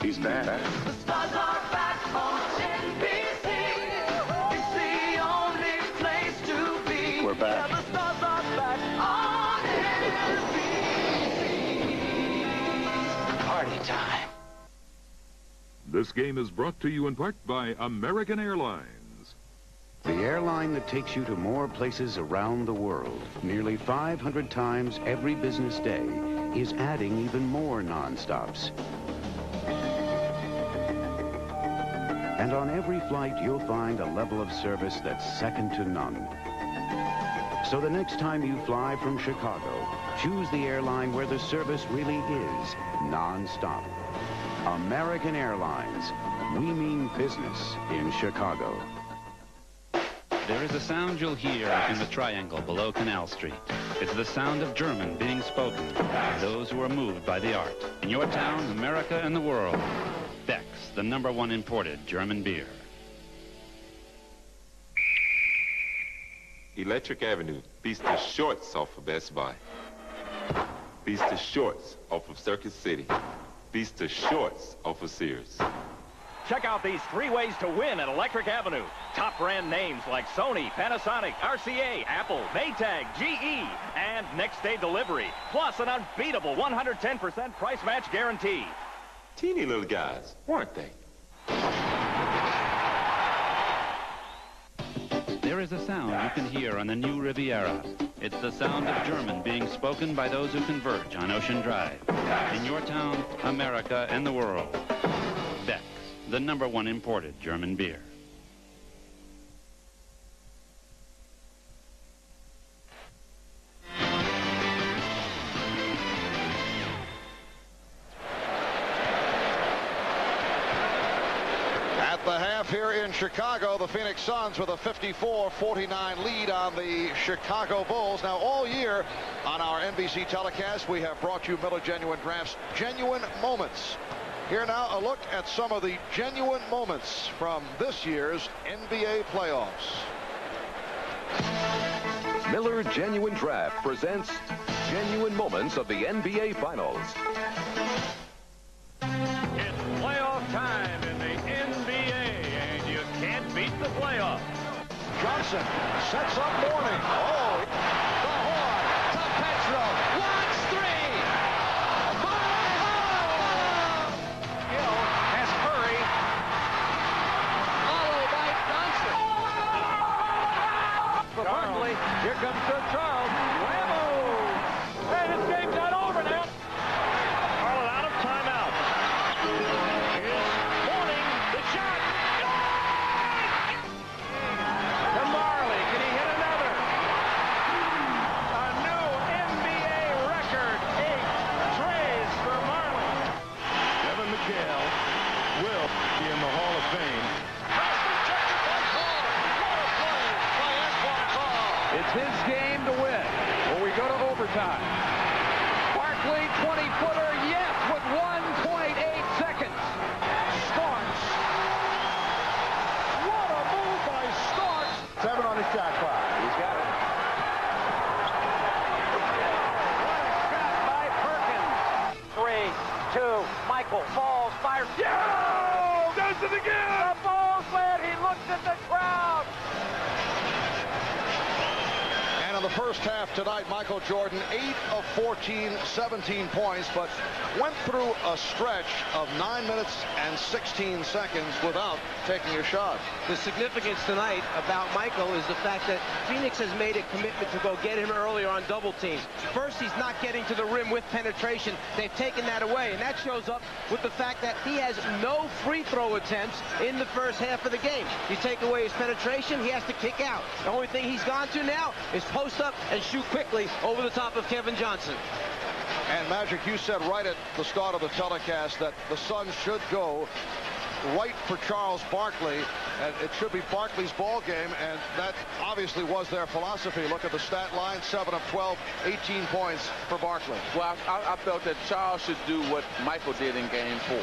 He's back. The stars are back on NBC. It's the only place to be. We're back. Yeah, the stars are back on NBC. Party time. This game is brought to you in part by American Airlines. The airline that takes you to more places around the world, nearly 500 times every business day, is adding even more non-stops. And on every flight, you'll find a level of service that's second to none. So the next time you fly from Chicago, choose the airline where the service really is non-stop. American Airlines. We mean business in Chicago. There is a sound you'll hear in the triangle below Canal Street. It's the sound of German being spoken by those who are moved by the art. In your town, America, and the world, Beck's, the #1 imported German beer. Electric Avenue beats the shorts off of Best Buy. Beats the shorts off of Circuit City. Beats the shorts off of Sears. Check out these 3 ways to win at Electric Avenue. Top brand names like Sony, Panasonic, RCA, Apple, Maytag, GE, and next day delivery. Plus an unbeatable 110% price match guarantee. Teeny little guys, weren't they? There is a sound you can hear on the new Riviera. It's the sound of German being spoken by those who converge on Ocean Drive. In your town, America, and the world, Beck's, the #1 imported German beer. At the half here in Chicago, the Phoenix Suns with a 54-49 lead on the Chicago Bulls. Now, all year on our NBC telecast, we have brought you Miller Genuine Draft's Genuine Moments. Here now, a look at some of the genuine moments from this year's NBA playoffs. Miller Genuine Draft presents Genuine Moments of the NBA Finals. It's playoff time in the NBA, and you can't beat the playoffs. Johnson sets up Mourning. Oh, the horn to Petro. Wants 3. Gill has Curry. Followed by Johnson. For Barkley, here comes Sir Charles. Whammo! Hey, this game's not over now. Carlin out of timeout. Here's Mourning, the shot. To Marley, can he hit another? A new NBA record, 8 trays for Marley. Kevin McHale will be in the Hall of Fame. It's his game to win. Will we go to overtime? Barkley, 20-footer, yes, with 1.8 seconds. Starks. What a move by Starks. 7 on his shot clock. He's got it. What a shot by Perkins. 3, 2, Michael falls, fires. Yeah! Does it again! The Bulls win. He looks at the crowd. And in the first half tonight, Michael Jordan, 8 of 14, 17 points, but went through a stretch of 9 minutes and 16 seconds without taking a shot. The significance tonight about Michael is the fact that Phoenix has made a commitment to go get him earlier on double teams. First, he's not getting to the rim with penetration. They've taken that away, and that shows up with the fact that he has no free throw attempts in the first half of the game. You take away his penetration, he has to kick out. The only thing he's gone to now is post up and shoot quickly over the top of Kevin Johnson. And Magic, you said right at the start of the telecast that the Suns should go right for Charles Barkley, and it should be Barkley's ball game, and that obviously was their philosophy. Look at the stat line, 7 of 12, 18 points for Barkley. Well, I felt that Charles should do what Michael did in Game 4.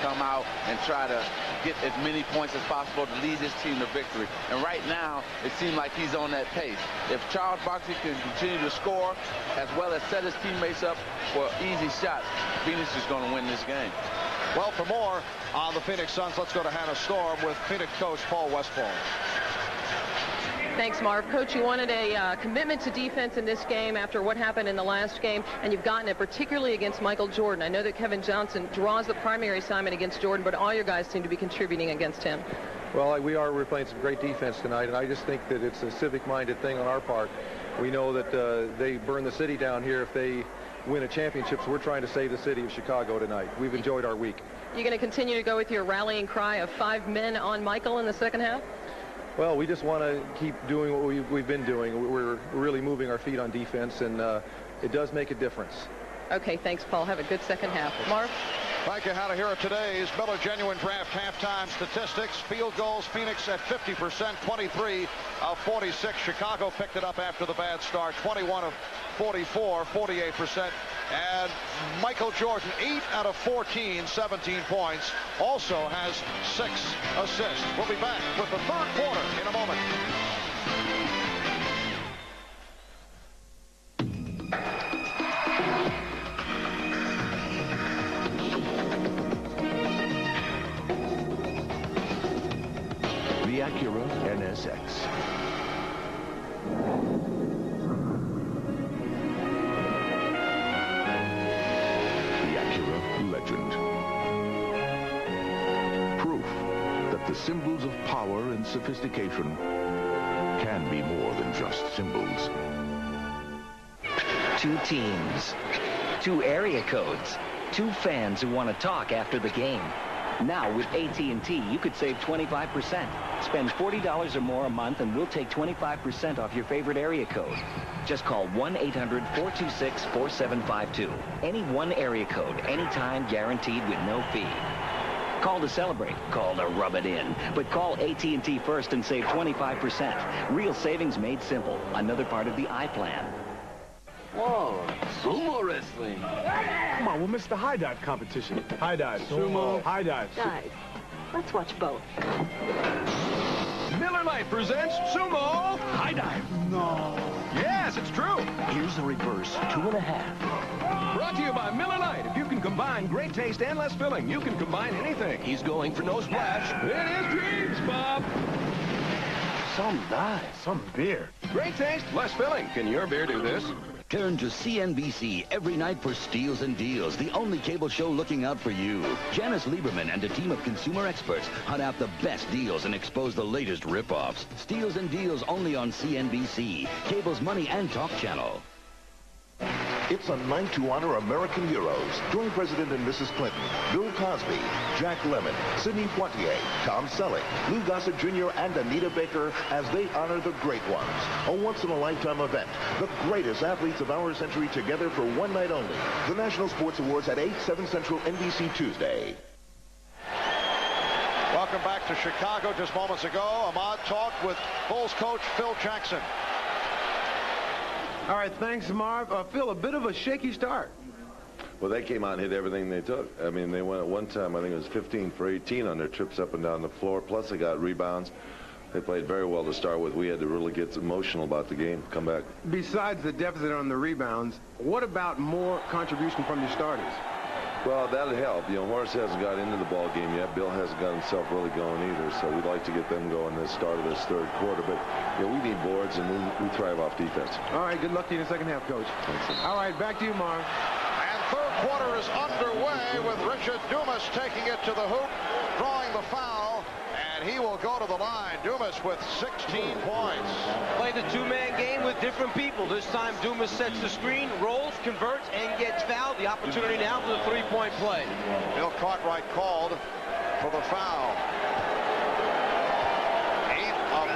Come out and try to get as many points as possible to lead his team to victory. And right now, it seems like he's on that pace. If Charles Barkley can continue to score as well as set his teammates up for easy shots, Phoenix is going to win this game. Well, for more on the Phoenix Suns, let's go to Hannah Storm with Phoenix coach Paul Westphal. Thanks, Marv. Coach, you wanted a commitment to defense in this game after what happened in the last game, and you've gotten it particularly against Michael Jordan. I know that Kevin Johnson draws the primary assignment against Jordan, but all your guys seem to be contributing against him. Well, we're playing some great defense tonight, and I just think that it's a civic-minded thing on our part. We know that they burn the city down here if they win a championship, so we're trying to save the city of Chicago tonight. We've enjoyed our week. You're going to continue to go with your rallying cry of 5 men on Michael in the second half? Well, we just want to keep doing what we've been doing. We're really moving our feet on defense, and it does make a difference. Okay, thanks, Paul. Have a good second half. Marv? Thank you, Hannah. Here are today's Miller Genuine Draft halftime statistics. Field goals, Phoenix at 50%, 23 of 46. Chicago picked it up after the bad start, 21 of 44, 48%. And Michael Jordan, 8 out of 14, 17 points, also has 6 assists. We'll be back with the third quarter in a moment. The Acura NSX. The Acura Legend. Proof that the symbols of power and sophistication can be more than just symbols. 2 teams, 2 area codes, 2 fans who want to talk after the game. Now with AT&T, you could save 25%. Spend $40 or more a month and we'll take 25% off your favorite area code. Just call 1-800-426-4752. Any one area code, anytime, guaranteed with no fee. Call to celebrate, call to rub it in. But call AT&T first and save 25%. Real savings made simple. Another part of the iPlan. Whoa, sumo wrestling. Come on, we'll miss the high dive competition. High dive, sumo, high dive. Guys, let's watch both. Miller Lite presents Sumo High Dive. No. Yes, it's true. Here's the reverse 2.5. Brought to you by Miller Lite. If you can combine great taste and less filling, you can combine anything. He's going for no splash. It is dreams, Bob. Some dive, some beer. Great taste, less filling. Can your beer do this? Turn to CNBC every night for Steals and Deals, the only cable show looking out for you. Janice Lieberman and a team of consumer experts hunt out the best deals and expose the latest rip-offs. Steals and Deals only on CNBC, cable's money and talk channel. It's a night to honor American heroes. Join President and Mrs. Clinton, Bill Cosby, Jack Lemmon, Sidney Poitier, Tom Selleck, Lou Gossett Jr., and Anita Baker as they honor the great ones. A once-in-a-lifetime event. The greatest athletes of our century together for one night only. The National Sports Awards at 8, 7 Central, NBC Tuesday. Welcome back to Chicago. Just moments ago, Ahmad talked with Bulls coach Phil Jackson. All right, thanks, Marv. Phil, a bit of a shaky start. Well, they came out and hit everything they took. I mean, they went at one time, I think it was 15 for 18 on their trips up and down the floor, plus they got rebounds. They played very well to start with. We had to really get emotional about the game, come back. Besides the deficit on the rebounds, what about more contribution from your starters? Well, that'll help. You know, Horace hasn't got into the ball game yet. Bill hasn't got himself really going either. So we'd like to get them going at the start of this third quarter. But you know, we need boards, and we thrive off defense. All right, good luck to you in the second half, Coach. Thanks. All right, back to you, Marv. And third quarter is underway with Richard Dumas taking it to the hoop, drawing the foul, and he will go to the line. Dumas with 16 points. Played a two-man game with different people. This time Dumas sets the screen, rolls, converts, and gets fouled. The opportunity now for the three-point play. Bill Cartwright called for the foul. 8 of 9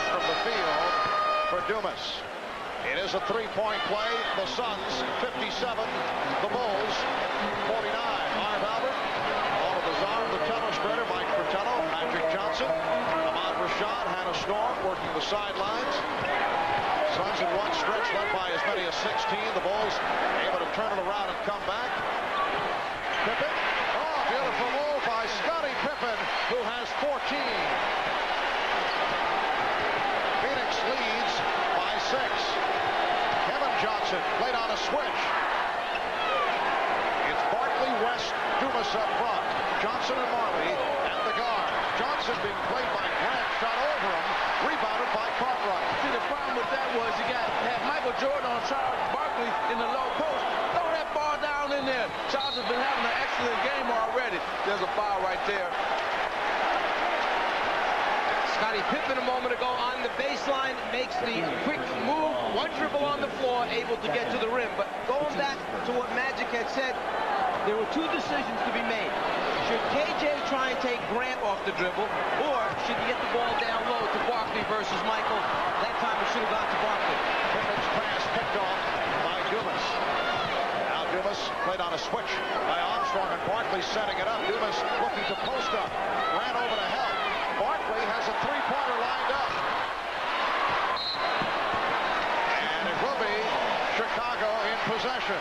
from the field for Dumas. It is a three-point play. The Suns 57, the Bulls 49. Marv Albert, all of the czar of the tennis spreader, Mike Fratello, Magic Johnson, Ahmad Rashad, Hannah Storm working the sidelines. Suns in one stretch led by as many as 16. The Bulls able to turn it around and come back. Pippen. Oh, beautiful move by Scottie Pippen, who has 14. Phoenix leads by 6. Kevin Johnson played on a switch. It's Barkley, West, Dumas up front. Johnson and Marley at the guard. Johnson being played by Grant, shot over him, rebounded by Cartwright. See, the problem with that was you got to have Michael Jordan on Charles Barkley in the low post. Throw that ball down in there. Charles has been having an excellent game already. There's a foul right there. Scottie Pippen a moment ago on the baseline makes the quick move, one dribble on the floor, able to get to the rim. But going back to what Magic had said, there were two decisions to be made. Should KJ try and take Grant off the dribble, or should he get the ball down low to Barkley versus Michael? That time it should have gone to Barkley. Pippen's pass picked off by Dumas. Now Dumas played on a switch by Armstrong, and Barkley setting it up. Dumas looking to post up. Ran over to help. Barkley has a three-pointer lined up. And it will be Chicago in possession.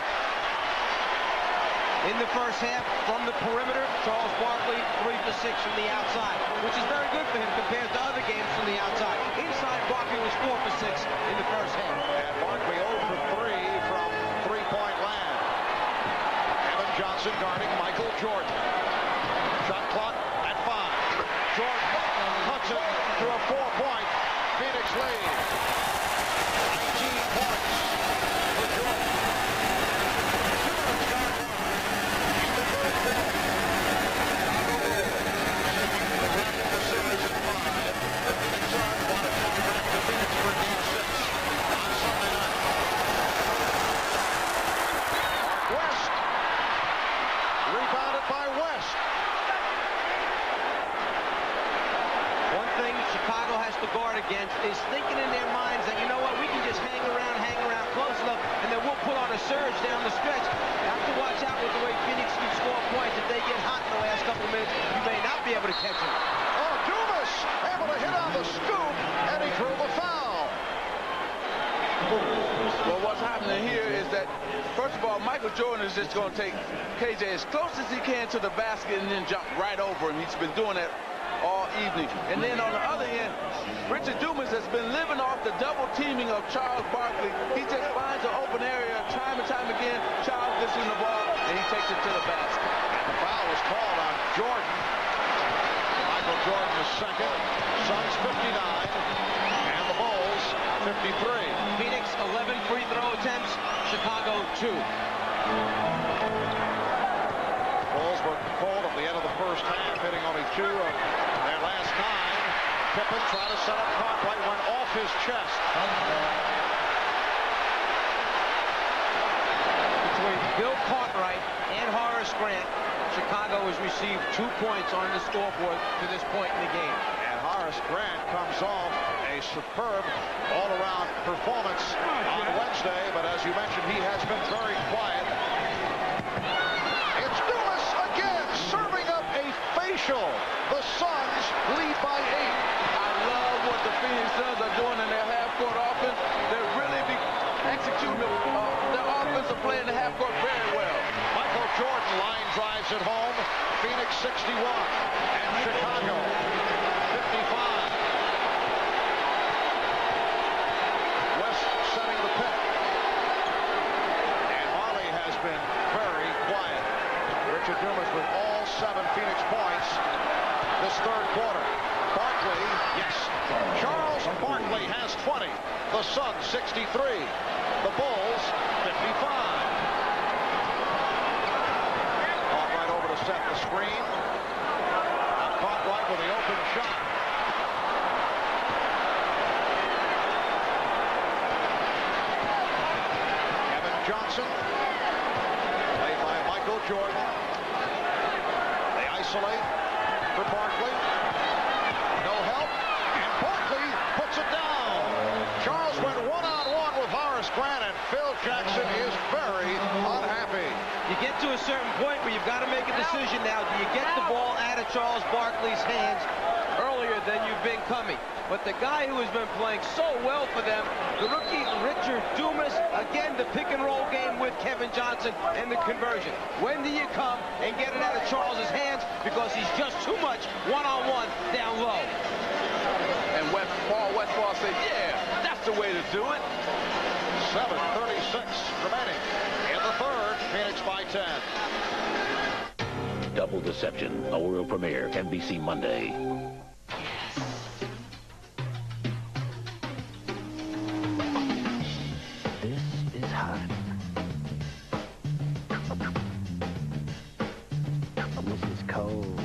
In the first half, from the perimeter, Charles Barkley 3 for 6 from the outside, which is very good for him compared to other games from the outside. Inside, Barkley was 4 for 6 in the first half. And Barkley 0 for 3 from three-point land. Kevin Johnson guarding Michael Jordan. Shot clock at 5. Jordan cuts it to a 4-point Phoenix lead. 19 points for Jordan. West. Rebounded by West. One thing Chicago has to guard against is thinking in their minds that, you know what, we can just hang around close enough, and then we'll put on a surge down the stretch. You have to watch out with the way Phoenix can score points. If they get hot in the last couple of minutes, you may not be able to catch them. Oh, Dumas able to hit on the scoop, and he drew the foul. Well, what's happening here is that, first of all, Michael Jordan is just going to take KJ as close as he can to the basket and then jump right over him. He's been doing that all evening. And then on the other end, Richard Dumas has been living off the double teaming of Charles Barkley. He just finds an open area time and time again. Charles gets in the ball, and he takes it to the basket. And the foul was called on Jordan. Michael Jordan is second. Suns 59, and the Bulls 53. Phoenix 11 free throw attempts, Chicago 2. Bulls were cold at the end of the first half, hitting only 2 of their last 9. Pippen trying to set up Cartwright, went off his chest. Between Bill Cartwright and Horace Grant, Chicago has received 2 points on the scoreboard to this point in the game. And Horace Grant comes off a superb all-around performance on Wednesday, but as you mentioned, he has been very quiet. It's Dumas again, serving up a facial. The Suns lead by 8. I love what the Phoenix Suns are doing in their half-court offense. They're really executing their offensive play in the half-court very well. Michael Jordan line drives it home. Phoenix 61 and Chicago 55. West setting the pick. And Marley has been very quiet. Richard Dumas with all 7 Phoenix points this third quarter. Barkley, yes. Charles Barkley has 20. The Suns 63. The Bulls 55. Caught right over to set the screen. Caught right with the open shot. Kevin Johnson. Played by Michael Jordan. They isolate for Barkley. No help. And Barkley puts it down. Charles went one-on-one with Horace Grant, and Phil Jackson is very unhappy. You get to a certain point where you've got to make a decision now. Do you get the ball out of Charles Barkley's hands earlier than you've been coming? But the guy who has been playing so well for them, the rookie Richard Dumas, again, the pick-and-roll game with Kevin Johnson and the conversion. When do you come and get it out of Charles's hands? Because he's just too much one-on-one down low. And Paul Westphal said, yeah, that's the way to do it. 7:36 remaining in the third. Phoenix by 10. Double Deception, a world premiere, NBC Monday. This is hot. This is cold.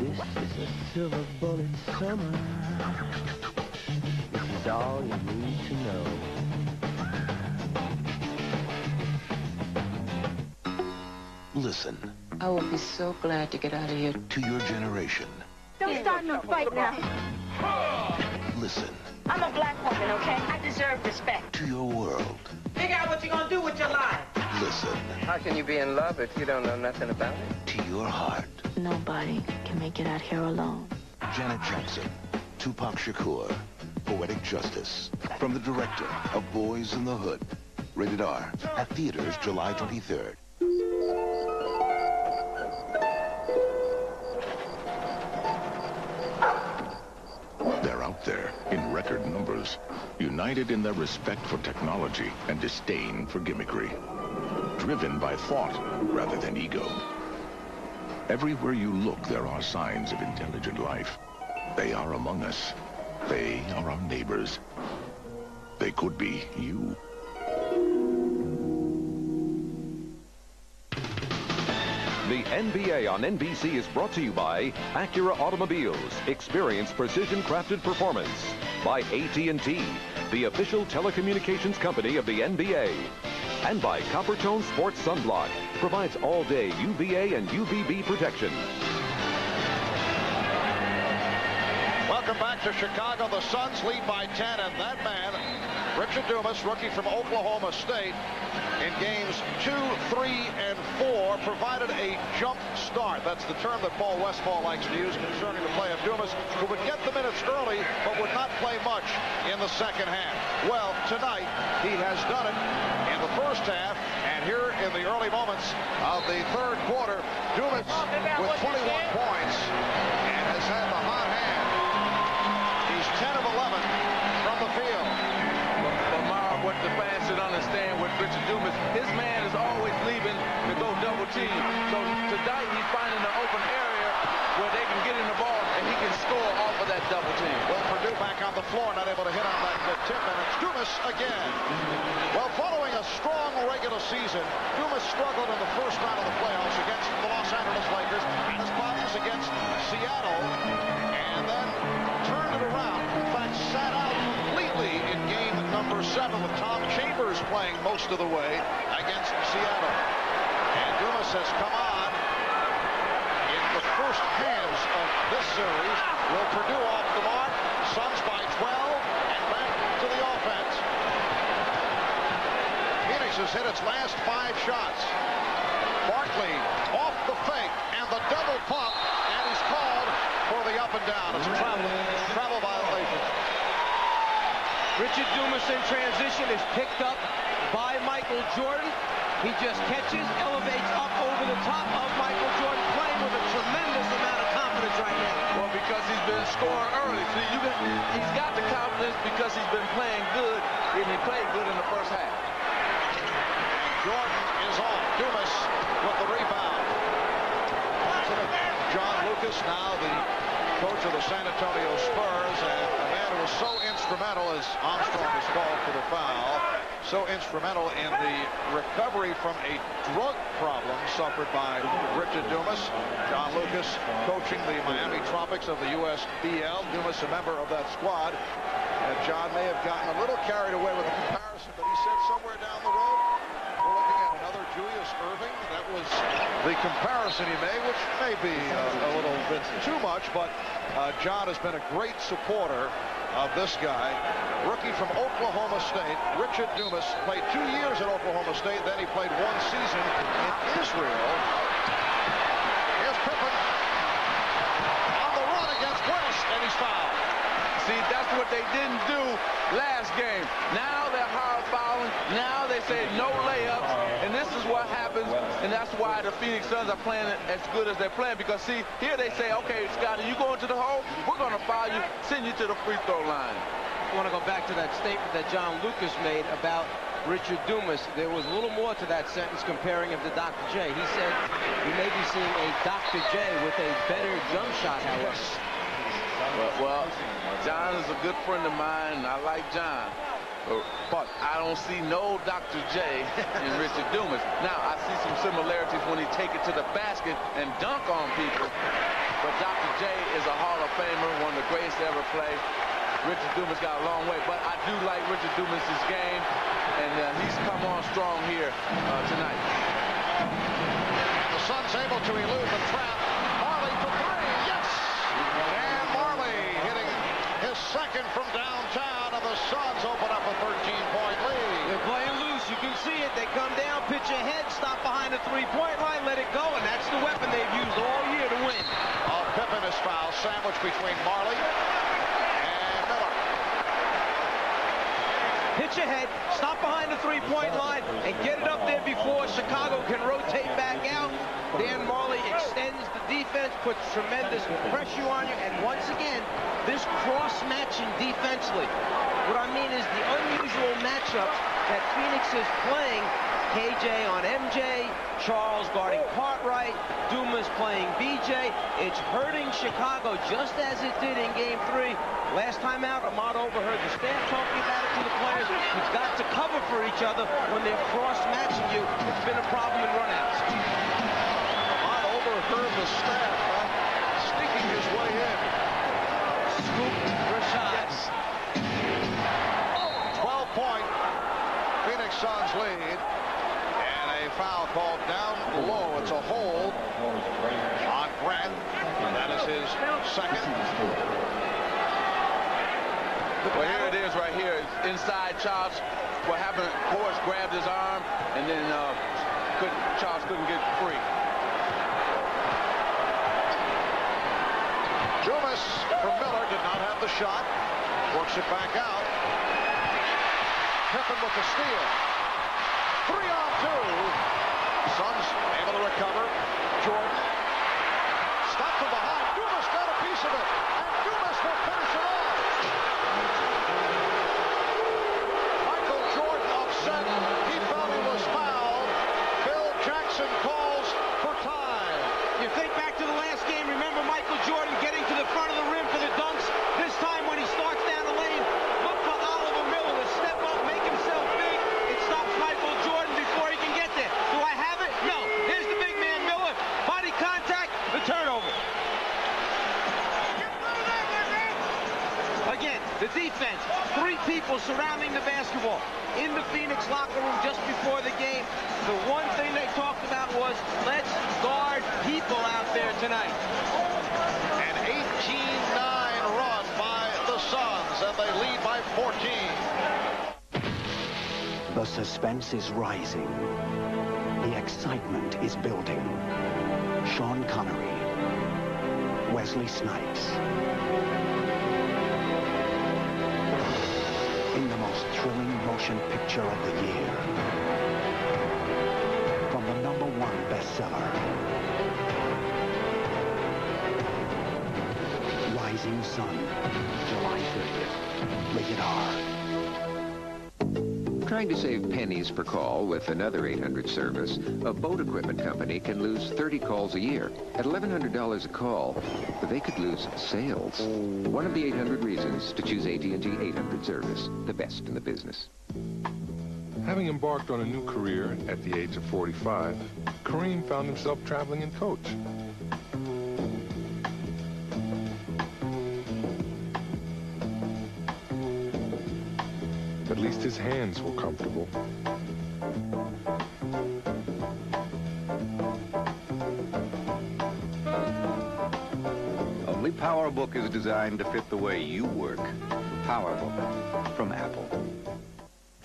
This is a silver bullet summer. This is all you need to know. Listen I will be so glad to get out of here. to your generation. Don't start no fight now. Listen I'm a black woman, okay? I deserve respect. to your world. Figure out what you're gonna do with your life. Listen How can you be in love if you don't know nothing about it? to your heart. Nobody can make it out here alone. Janet Jackson, Tupac Shakur, Poetic Justice. From the director of Boys in the Hood. Rated R. At theaters July 23rd. They're out there in record numbers, united in their respect for technology and disdain for gimmickry, driven by thought rather than ego. Everywhere you look, there are signs of intelligent life. They are among us. They are our neighbors. They could be you. The NBA on NBC is brought to you by Acura Automobiles. Experience precision-crafted performance. By AT&T, the official telecommunications company of the NBA. And by Coppertone Sports Sunblock. Provides all-day UVA and UVB protection. Welcome back to Chicago. The Suns lead by 10, and that man, Richard Dumas, rookie from Oklahoma State, in games 2, 3, and 4, provided a jump start. That's the term that Paul Westphal likes to use concerning the play of Dumas, who would get the minutes early, but would not play much in the second half. Well, tonight, he has done it in the first half, and here in the early moments of the third quarter, Dumas with 21 points and has had the hot hand. He's 10 of 11 from the field. But Marv, what the fans should understand with Richard Dumas, his man is always leaving to go double team. So tonight he's finding an open area where they can get in the ball and he can score off of that double team. Well, Purdue back on the floor, not able to hit on that good tip, and it's Dumas again. Well, following a strong regular season, Dumas struggled in the first round of the playoffs against the Los Angeles Lakers, had his problems against Seattle, and then turned it around. In fact, sat out completely in game number 7 with Tom Chambers playing most of the way against Seattle. And Dumas has come on in the first halves of this series. Will Purdue off the mark? Suns by 12 and back to the offense. Phoenix has hit its last 5 shots. Barkley off the fake and the double pump, and he's called for the up and down. It's a travel violation. Richard Dumas in transition is picked up by Michael Jordan. He just catches, elevates up over the top of Michael Jordan, playing with a tremendous amount of confidence right now. Well, because he's been scoring early. See, he's got the confidence because he's been playing good. and he played good in the first half. Jordan is off. Dumas with the rebound. John Lucas, now the coach of the San Antonio Spurs, and a man who was so instrumental, as Armstrong is called for the foul, so instrumental in the recovery from a drug problem suffered by Richard Dumas. John Lucas coaching the Miami Tropics of the USBL. Dumas a member of that squad. And John may have gotten a little carried away with the comparison, but he said somewhere down the road, we're looking at another Julius Erving. That was the comparison he made, which may be a little bit too much, but John has been a great supporter of this guy. Rookie from Oklahoma State, Richard Dumas, played 2 years at Oklahoma State, then he played 1 season in Israel. Here's Pippen on the run against West, and he's fouled. See, that's what they didn't do last game. Now they're hard fouling. Now they say no layups. And this is what happens. And that's why the Phoenix Suns are playing as good as they're playing. Because, see, here they say, okay, Scotty, you go into the hole, we're going to foul you, send you to the free throw line. I want to go back to that statement that John Lucas made about Richard Dumas. There was a little more to that sentence comparing him to Dr. J. He said we may be seeing a Dr. J with a better jump shot, however. Well, John is a good friend of mine, and I like John. But I don't see no Dr. J in Richard Dumas. Now, I see some similarities when he take it to the basket and dunk on people. But Dr. J is a Hall of Famer, one of the greatest to ever play. Richard Dumas got a long way, but I do like Richard Dumas' game, and he's come on strong here tonight. The Suns able to elude the trap. Marley for 3, yes! And Marley hitting his second from downtown, and the Suns open up a 13-point lead. They're playing loose. You can see it. They come down, pitch ahead, stop behind the three-point line, let it go, and that's the weapon they've used all year to win. Pippen is foul, sandwiched between Marley and Miller. Pitch ahead, stop behind the three-point line, and get it up there before Chicago can rotate back out. Dan Marley extends the defense, puts tremendous pressure on you, and once again, this cross-matching defensively. What I mean is the unusual matchups that Phoenix is playing. KJ on MJ, Charles guarding Cartwright, Dumas playing BJ. It's hurting Chicago just as it did in Game 3. Last time out, Ahmad overheard the staff talking about it to the players. You've got to cover for each other when they're cross-matching you. It's been a problem in runouts. Ahmad overheard the staff sneaking his way in. Scoop Rashad. Yes. 12-point Phoenix Suns lead. Foul called down low. It's a hold on Grant, and that is his second. Well, here it is right here. Inside Charles. What happened, Forrest grabbed his arm, and then Charles couldn't get free. Dumas from Miller did not have the shot. Works it back out. Pippen with the steal. 3-on-2. Suns able to recover. Jordan stopped from behind. Dumas got a piece of it, and Dumas will finish it off. Michael Jordan upset. He felt he was fouled. Phil Jackson calls for time. You think back to the last game. Remember Michael Jordan getting to the front of the rim for the dunks? This time when he starts down the lane, look for Oliver Miller to step up, make himself big. It stops Michael Jordan before he can get there. Do I have it? No. Here's the big man, Miller. Body contact, the turnover. Again, the defense. 3 people surrounding the basketball. In the Phoenix locker room just before the game, the one thing they talked about was, let's guard people out there tonight. An 18-9 run by the Suns, and they lead by 14. The suspense is rising. The excitement is building. Sean Connery, Wesley Snipes. In the most thrilling motion picture of the year. From the #1 bestseller. Rising Sun, July 30th. Rated R. Trying to save pennies per call with another 800 service, a boat equipment company can lose 30 calls a year. At $1,100 a call, they could lose sales. One of the 800 reasons to choose AT&T 800 service, the best in the business. Having embarked on a new career at the age of 45, Kareem found himself traveling in coach. At least his hands were comfortable. Only PowerBook is designed to fit the way you work. PowerBook from Apple.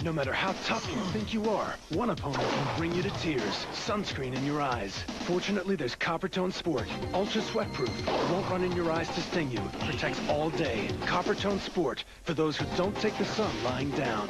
No matter how tough you think you are, one opponent can bring you to tears. Sunscreen in your eyes. Fortunately, there's Coppertone Sport. Ultra sweat-proof. It won't run in your eyes to sting you. Protects all day. Coppertone Sport, for those who don't take the sun lying down.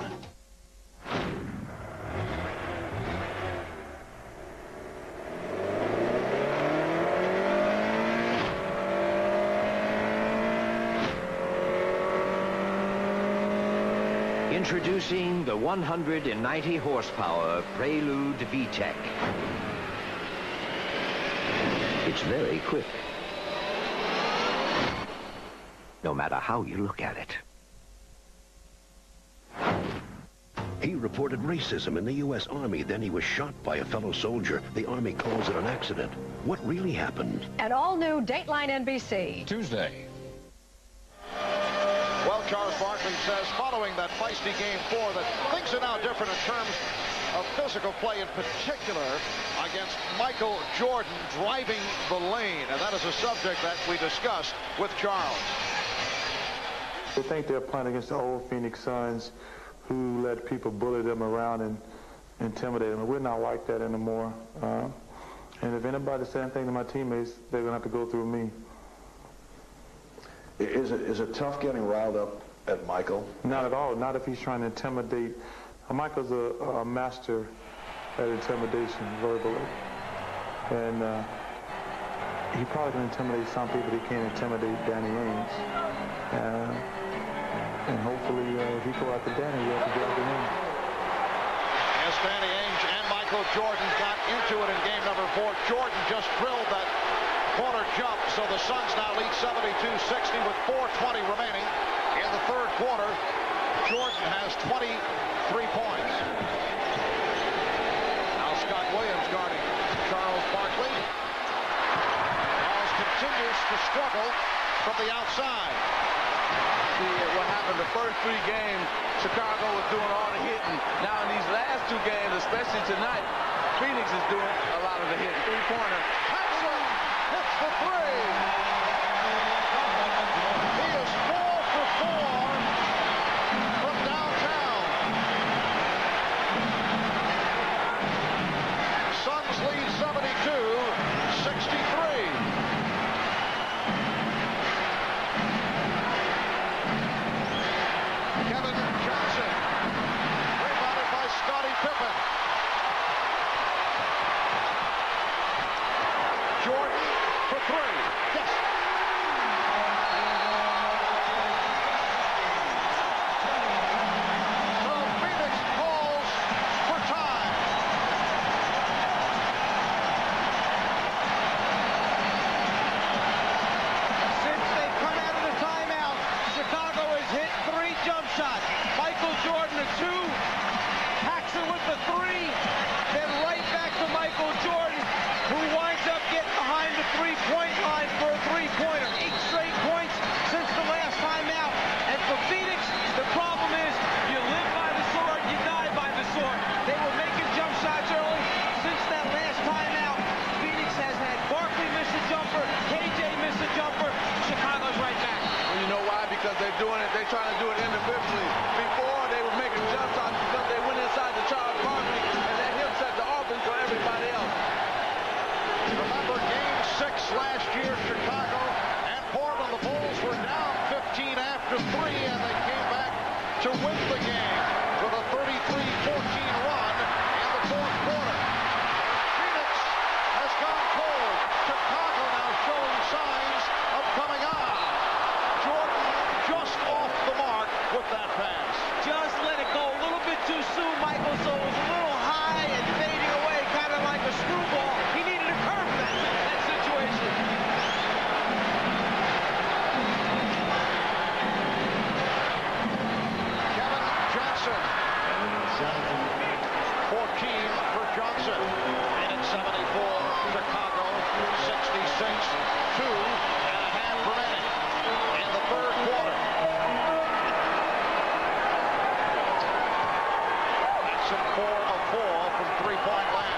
Introducing the 190 horsepower Prelude VTEC. It's very quick, no matter how you look at it. He reported racism in the U.S. Army, then he was shot by a fellow soldier. The Army calls it an accident. What really happened? An all-new Dateline NBC. Tuesday. Well, Charles Barkley says, following that feisty Game 4, that things are now different in terms of physical play, in particular against Michael Jordan driving the lane. And that is a subject that we discussed with Charles. They think they're playing against the old Phoenix Suns who let people bully them around and intimidate them. And we're not like that anymore. And if anybody says anything to my teammates, they're going to have to go through me. Is it tough getting riled up at Michael? Not at all. Not if he's trying to intimidate. Michael's a master at intimidation verbally. And he probably can intimidate some people, but he can't intimidate Danny Ainge. And hopefully, if he go after Danny, we'll have to go after him. As Danny Ainge and Michael Jordan got into it in game number 4, Jordan just drilled that corner jump, so the Suns now lead 72-60 with 4:20 remaining in the third quarter. Jordan has 23 points. Now Scott Williams guarding Charles Barkley. Charles continues to struggle from the outside. See what happened the first 3 games, Chicago was doing all the hitting. Now in these last 2 games, especially tonight, Phoenix is doing a lot of the hitting. Three-pointer. Hits the 3. He is 4 for 4 from downtown. Suns lead 72-63. Kevin Johnson, rebounded by Scottie Pippen. Jordan for 3. Yes. So Phoenix calls for time. Since they come out of the timeout, Chicago has hit 3 jump shots. Michael Jordan a 2, Paxson with the 3, then right back to Michael Jordan, who winds up getting behind the three-point line for a three-pointer. 8 straight points since the last timeout. And for Phoenix, the problem is you live by the sword, you die by the sword. They were making jump shots early. Since that last timeout, Phoenix has had Barkley miss a jumper, KJ miss a jumper. Chicago's right back. Well, you know why? Because they're doing it, they're trying to do it individually. Before, they were making jump shots because they went inside the Charles Barkley and let him set the offense for everybody else. Remember Game 6 last year, Chicago and Portland. The Bulls were down 15 after 3, and they came back to win the game with a 33-14 run in the fourth quarter. Phoenix has gone cold. Chicago now showing signs of coming on. Jordan just off the mark with that pass. Just let it go a little bit too soon, Michael, so it was a little high and fading away, kind of like a screwball. He needed a curve in that situation. Kevin Johnson. 14 for Johnson. Minute 74, Chicago, 66, 2 and a half remaining in the third quarter. That's 4 of 4 from three-point land.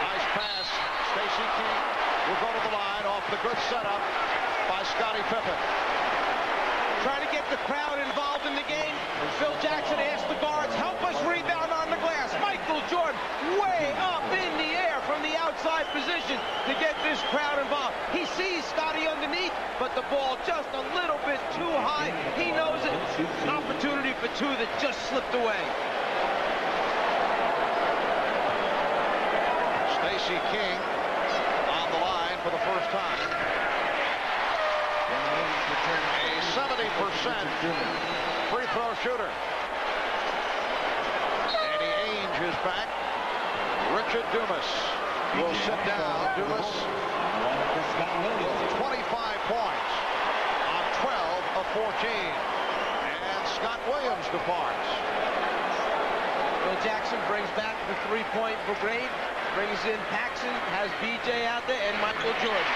Nice pass. Stacey King will go to the line off the good setup by Scottie Pippen. Trying to get the crowd involved in the game. Phil Jackson asked the guards, help us rebound on the glass. Michael Jordan way up in the air from the outside position to get this crowd involved. He sees Scottie underneath, but the ball just a little bit too high. He knows it. An opportunity for two that just slipped away. Stacey King on the line for the first time. A 70% free throw shooter. Danny Ainge is back. Richard Dumas will sit down. Dumas, 25 points on 12 of 14. And Scott Williams departs. Phil Jackson brings back the three-point brigade, brings in Paxson, has BJ out there, and Michael Jordan.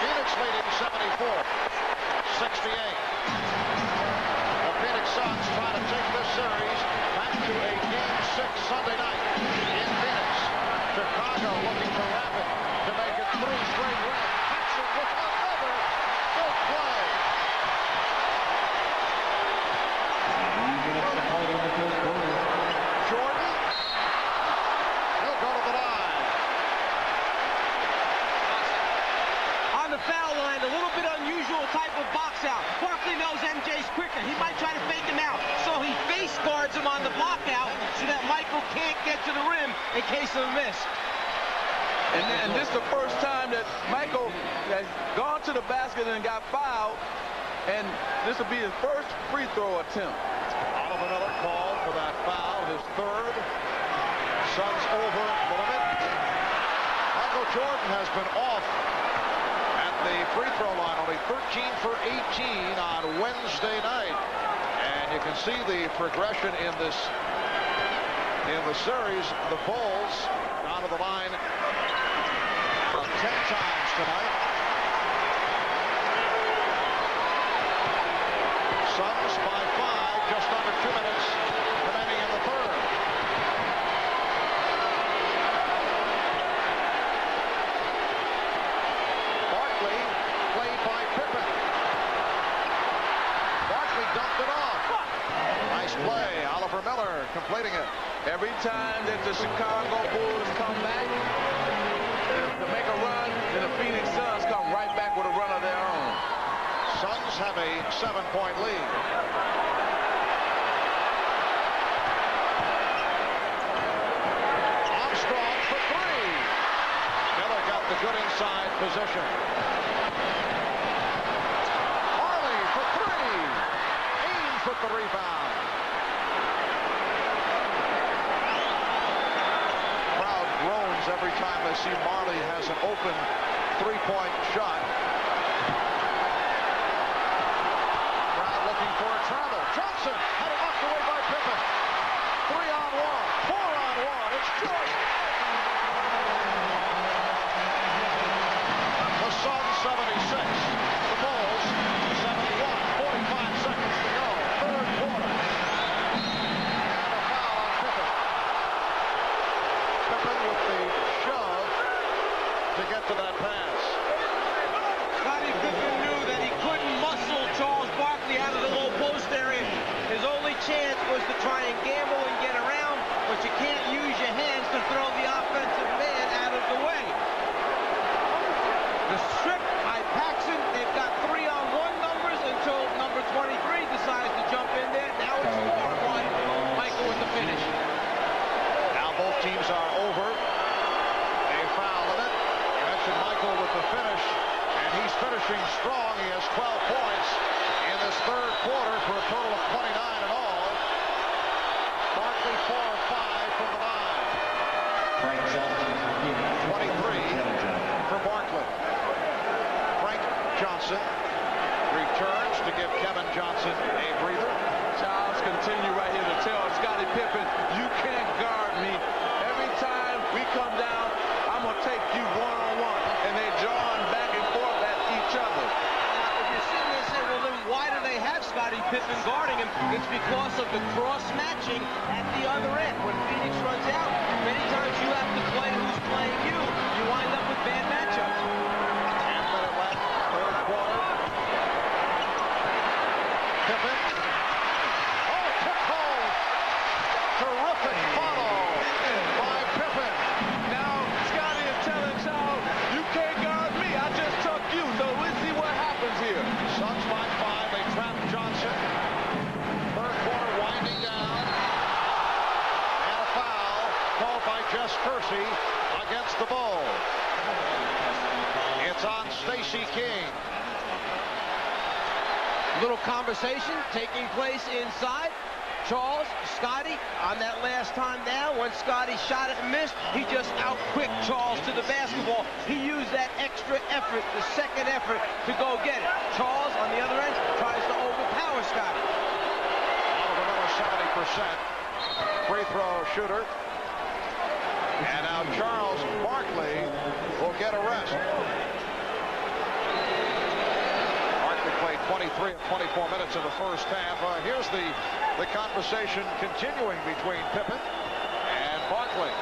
Phoenix leading 74-68. The Phoenix Suns try to take this series back to a Game 6 Sunday night in Phoenix. Chicago looking to wrap it to make it 3 straight wins. Paxson with another big play. Jordan, he'll go to the line. On the foul line, a little bit unusual type of box out. Barkley knows MJ's quicker. He might try to fake him out. So he face guards him on the block out so that Michael can't get to the rim in case of a miss. And this is the first time that Michael has gone to the basket and got fouled. And this will be his first free throw attempt. Oliver Miller called for that foul, his third. Suns over the limit. Michael Jordan has been off at the free throw line, only 13 for 18 on Wednesday night. And you can see the progression in the series. The Bulls down to the line 10 times tonight. Suns by 5, just under 2 minutes remaining in the third. Barkley played by Pippen. Barkley dumped it off. Nice play. Oliver Miller completing it. Every time that the Chicago Bulls come back to make a run, then the Phoenix Suns come right back with a run of their own. Suns have a 7-point lead. Armstrong for 3. Miller got the good inside position. Marley for 3. Ainge with the rebound. Crowd groans every time they see Marley has an open three-point shot. Looking for a travel. Johnson had it knocked away by Pippen. 3-on-1, 4-on-1. It's Jordan. The Suns 76. The Bulls 71. 45 seconds to go. Third quarter. And a foul on Pippen. Pippen with the shove to get to that pass. Pippen, you can't guard me. Every time we come down, I'm going to take you one-on-one. And they're drawing back and forth at each other. If you're sitting there saying, well, then why do they have Scottie Pippen guarding him? It's because of the cross-matching at the other end. When Phoenix runs out, many times you have to play who's playing you. You wind up with bad matchups. Half-minute left, third quarter. Pippen. Oh, tip home. Terrific follow by Pippen. Now, Scottie is telling Charles, you can't guard me. I just took you. So let's see what happens here. Suns by 5. They trap Johnson. Third quarter winding down. And a foul called by Jess Kersey against the Bulls. It's on Stacey King. Little conversation taking place inside. Charles, Scottie, on that last time down, when Scottie shot it and missed, he just out-quicked Charles to the basketball. He used that extra effort, the second effort, to go get it. Charles, on the other end, tries to overpower Scottie. Another 70% free throw shooter. And now Charles Barkley will get a rest. Barkley played 23 of 24 minutes in the first half. Here's the conversation continuing between Pippen and Barkley.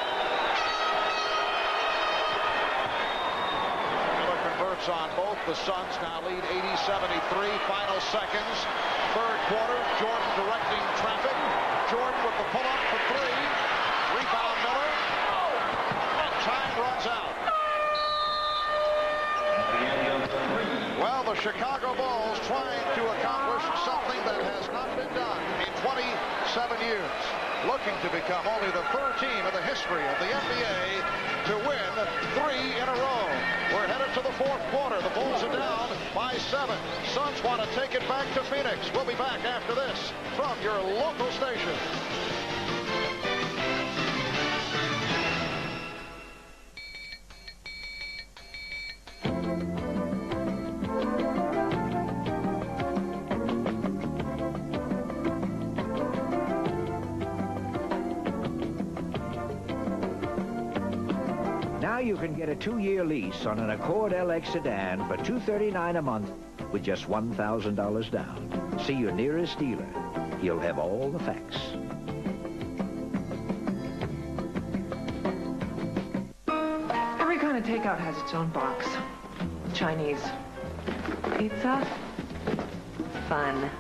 Miller converts on both. The Suns now lead 80-73. Final seconds. Third quarter. Jordan directing traffic. Jordan with the pull-up for three. Rebound Miller. And time runs out. Well, the Chicago Bulls trying to accomplish something that has not been done in 27 years. Looking to become only the third team in the history of the NBA to win 3 in a row. We're headed to the fourth quarter. The Bulls are down by 7. Suns want to take it back to Phoenix. We'll be back after this from your local station. Now you can get a 2-year lease on an Accord LX sedan for $239 a month with just $1,000 down. See your nearest dealer. He'll have all the facts. Every kind of takeout has its own box. Chinese. Pizza. Fun.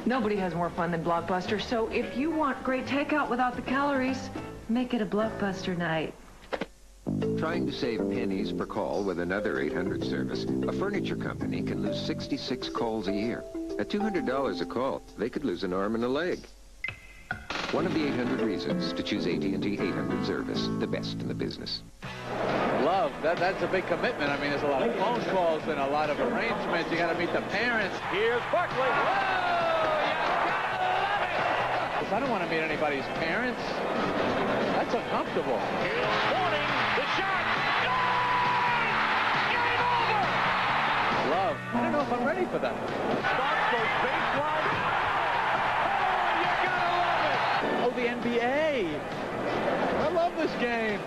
Nobody has more fun than Blockbuster, so if you want great takeout without the calories, make it a Blockbuster night. Trying to save pennies per call with another 800 service, a furniture company can lose 66 calls a year. At $200 a call, they could lose an arm and a leg. One of the 800 reasons to choose AT&T 800 service, the best in the business. Love, that's a big commitment. I mean, there's a lot of phone calls and a lot of arrangements. You got to meet the parents. Here's Barkley. Whoa! You gotta love it! I don't want to meet anybody's parents. That's uncomfortable. Warning, the shot. Game over. Love. I don't know if I'm ready for that. Starts those baseline. Oh, the NBA. I love this game.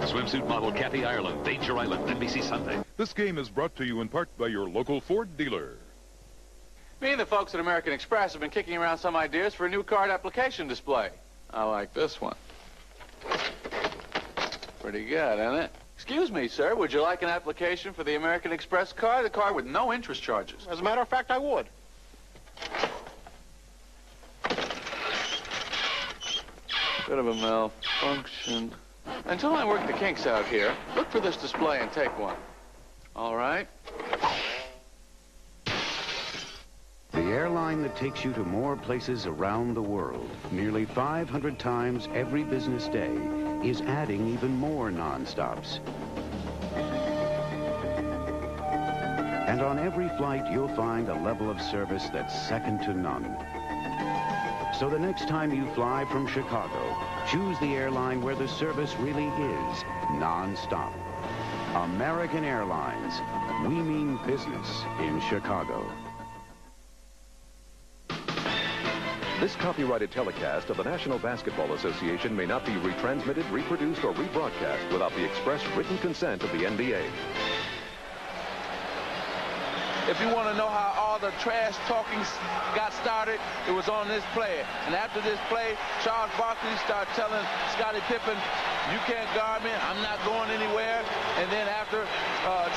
Swimsuit model Kathy Ireland, Danger Island, NBC Sunday. This game is brought to you in part by your local Ford dealer. Me and the folks at American Express have been kicking around some ideas for a new card application display. I like this one. Pretty good, isn't it? Excuse me, sir. Would you like an application for the American Express card? The card with no interest charges. As a matter of fact, I would. Bit of a malfunction. Until I work the kinks out here, look for this display and take one. All right? The airline that takes you to more places around the world, nearly 500 times every business day, is adding even more non-stops. And on every flight, you'll find a level of service that's second to none. So the next time you fly from Chicago, choose the airline where the service really is non-stop. American Airlines. We mean business in Chicago. This copyrighted telecast of the National Basketball Association may not be retransmitted, reproduced, or rebroadcast without the express written consent of the NBA. If you want to know how all the trash talking got started, it was on this play. And after this play, Charles Barkley started telling Scottie Pippen, you can't guard me, I'm not going anywhere. And then after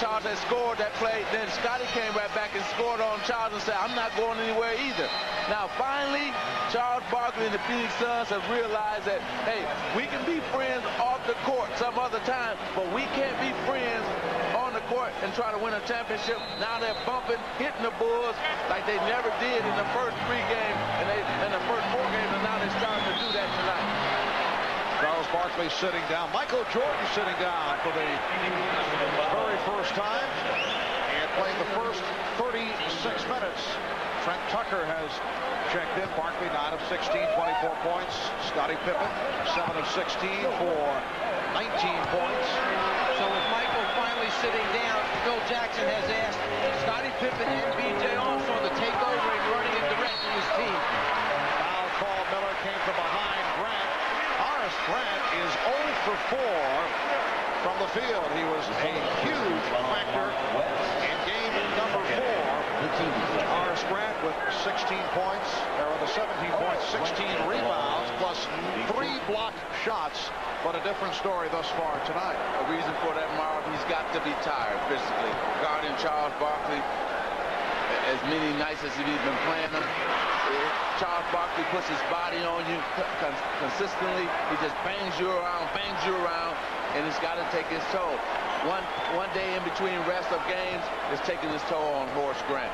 Charles had scored that play, then Scottie came right back and scored on Charles and said, I'm not going anywhere either. Now, finally, Charles Barkley and the Phoenix Suns have realized that, hey, we can be friends off the court some other time, but we can't be friends on the court and try to win a championship. Now they're bumping, hitting the Bulls like they never did in the first 3 games, and in the first 4 games, and now they're starting to do that tonight. Charles Barkley sitting down. Michael Jordan sitting down for the very first time and playing the first 36 minutes. Trent Tucker has checked in. Barkley 9 of 16, 24 points. Scottie Pippen 7 of 16 for 19 points. So with Michael finally sitting down, Phil Jackson has asked Scottie Pippen and B.J. Armstrong to take over and running and directing his team. Foul call. Miller came from behind Grant. Horace Grant is 0 for 4 from the field. He was a huge factor in game number 4. Horace Grant with 16 points, or the 17 points, 16 rebounds, plus 3 blocked shots. But a different story thus far tonight. A reason for that, Marv, he's got to be tired physically. Guarding Charles Barkley, as many nights as he's been playing him, Charles Barkley puts his body on you consistently. He just bangs you around, and it's got to take its toll. One day in between rest of games is taking its toll on Horace Grant.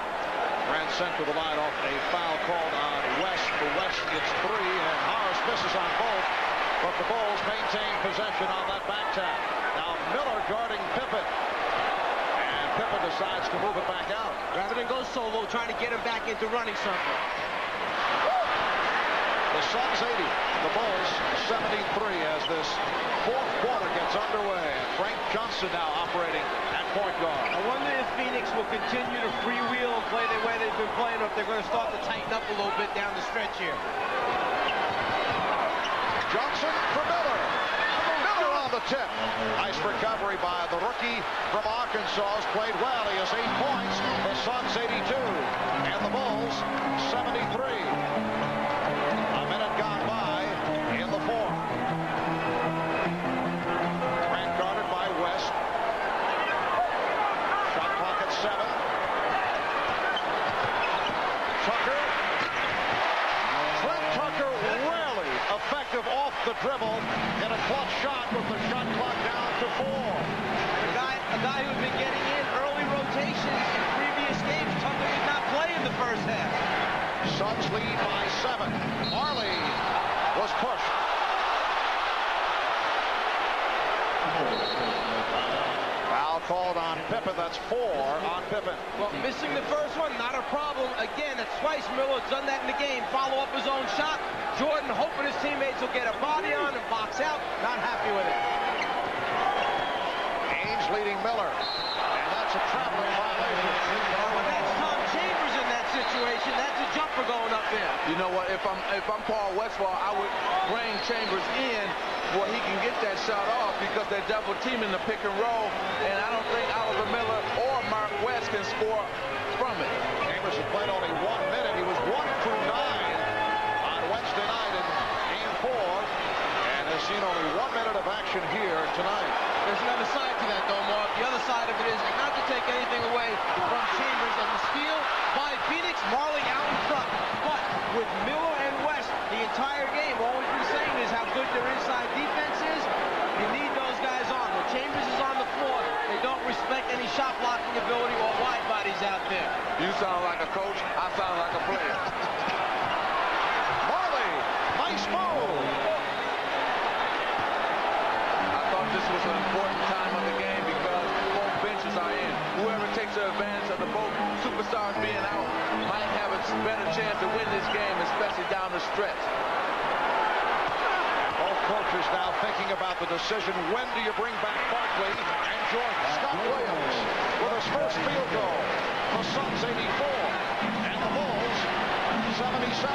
Grant sent to the line off a foul called on West. The West gets 3, and Horace misses on both. But the Bulls maintain possession on that back tap. Now Miller guarding Pippen. And Pippen decides to move it back out. Rather than go solo, trying to get him back into running something. The Suns 80, the Bulls 73 as this 4th quarter gets underway. And Frank Johnson now operating at point guard. I wonder if Phoenix will continue to freewheel and play the way they've been playing, or if they're going to start to tighten up a little bit down the stretch here. Johnson for Miller. Miller on the tip. Nice recovery by the rookie from Arkansas. Has played well. He has 8 points. The Suns 82. And the Bulls 73. A minute gone by in the 4th. Grant guarded by West. Shot clock at 7. Tucker. Trent Tucker rarely effective off the dribble in a clutch shot with the shot clock down to 4. A guy who's been getting in early rotations in previous games. Tucker did not play in the first half. Suns lead by 7. Marley was pushed. Foul called on Pippen. That's 4 on Pippen. Well, missing the first one, not a problem. Again, that's twice Miller's done that in the game. Follow up his own shot. Jordan hoping his teammates will get a body on and box out. Not happy with it. Ainge leading Miller. And that's a traveling violation. When that's Tom Chambers in that situation, that's a jumper going up there. You know what? If I'm Paul Westphal, I would bring Chambers in where he can get that shot off, because they're double teaming the pick and roll, and I don't think Oliver Miller or Mark West can score from it. Chambers has played only 1 minute. He was 1 through 9 on Wednesday night in game 4, and has seen only 1 minute of action here tonight. There's another side to that, though, Mark. The other side of it is not to take anything away from Chambers, and the steal by Phoenix, Marley out in front. But with Miller and West the entire game, all we've been saying is how good their inside defense is. You need those guys on. When Chambers is on the floor, they don't respect any shot blocking ability or wide bodies out there. You sound like a coach. I sound like a player. Marley, nice move. I thought this was an important time of the game because both benches are in. Whoever takes advantage of the both superstars being out might have a better chance to win this game, especially down the stretch. Both coaches now thinking about the decision. When do you bring back Barkley and Jordan? Scott Williams with his first field goal. The Suns 84 and the Bulls 77.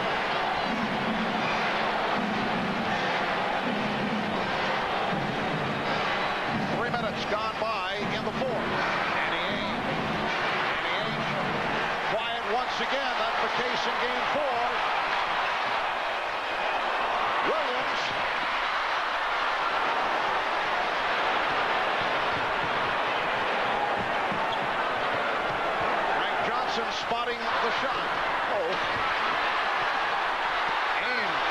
that's the case in game 4. Williams. Frank Johnson spotting the shot. Oh. Ainge.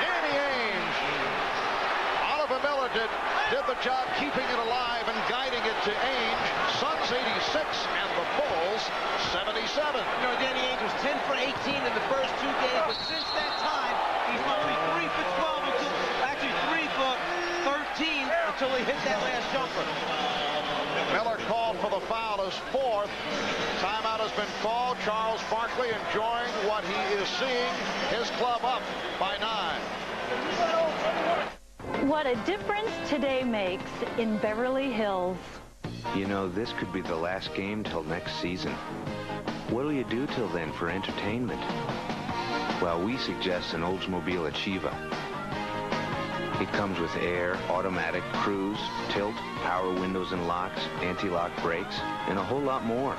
Danny Ainge. Oliver Miller did the job keeping it alive and guiding it to Ainge. Suns 86 and the Bulls 77. You know, Danny Ainge was 10 for 18 in the first 2 games, but since that time, he's only 3 for 12 until, actually 3 for 13 until he hit that last jumper. Miller called for the foul, his 4th. Timeout has been called. Charles Barkley enjoying what he is seeing. His club up by 9. What a difference today makes in Beverly Hills. You know, this could be the last game till next season. What'll you do till then for entertainment? Well, we suggest an Oldsmobile Achieva. It comes with air, automatic, cruise, tilt, power windows and locks, anti-lock brakes, and a whole lot more.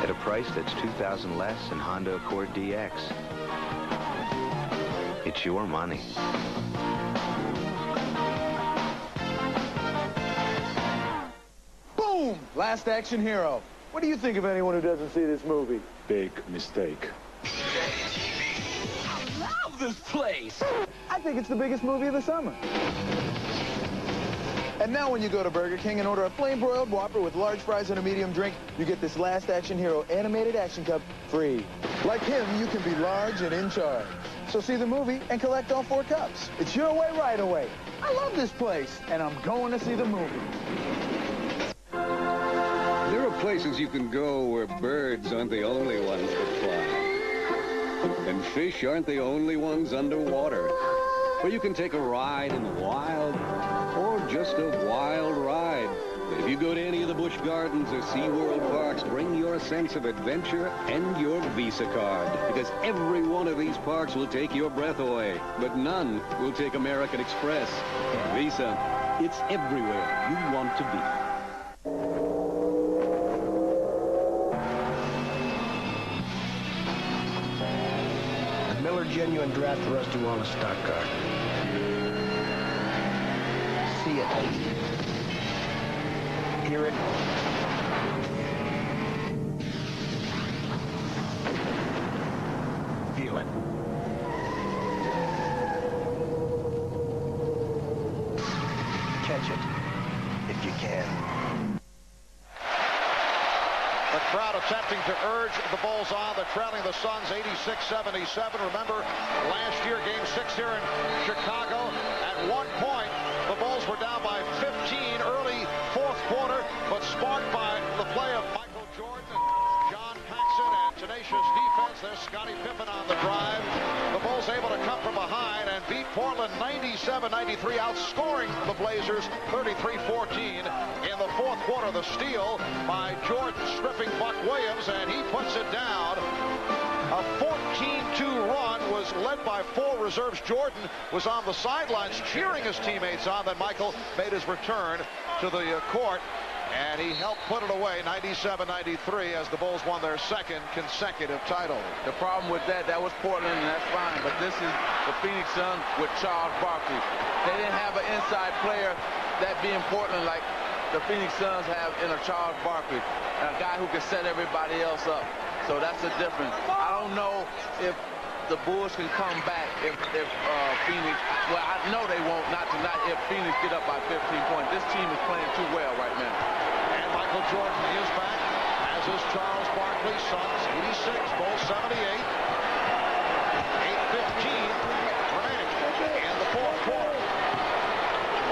At a price that's $2,000 less than Honda Accord DX. It's your money. Boom! Last Action Hero. What do you think of anyone who doesn't see this movie? Big mistake. I love this place! I think it's the biggest movie of the summer. And now when you go to Burger King and order a flame-broiled Whopper with large fries and a medium drink, you get this Last Action Hero animated action cup free. Like him, you can be large and in charge. So see the movie and collect all 4 cups. It's your way, right away. I love this place, and I'm going to see the movie. There are places you can go where birds aren't the only ones that fly. And fish aren't the only ones underwater. Where you can take a ride in the wild, or just a wild ride. If you go to any of the Busch Gardens or SeaWorld parks, bring your sense of adventure and your Visa card. Because every one of these parks will take your breath away, but none will take American Express. Visa, it's everywhere you want to be. Miller Genuine Draft Rusty Wallace stock car. See it. Hear it. Feel it. Catch it, if you can. The crowd attempting to urge the Bulls on. They're trailing the Suns 86-77. Remember, last year, Game 6 here in Chicago. At one point, the Bulls were down by 15 early 4th quarter, but sparked by the play of Michael Jordan and John Paxson and tenacious defense. There's Scottie Pippen on the drive. The Bulls able to come from behind and beat Portland 97-93, outscoring the Blazers 33-14 in the 4th quarter. The steal by Jordan, stripping Buck Williams, and he puts it down. A 14-2 run was led by 4 reserves. Jordan was on the sidelines cheering his teammates on. Then Michael made his return to the court, and he helped put it away 97-93 as the Bulls won their 2nd consecutive title. The problem with that was Portland, and that's fine. But this is the Phoenix Suns with Charles Barkley. They didn't have an inside player that being Portland like the Phoenix Suns have in a Charles Barkley, a guy who can set everybody else up. So that's the difference. I don't know if the Bulls can come back if Phoenix, well, I know they won't, not tonight, if Phoenix get up by 15 points. This team is playing too well right now. And Michael Jordan is back, as is Charles Barkley. Suns 86, Bulls 78. 8:15 remaining in the 4th quarter.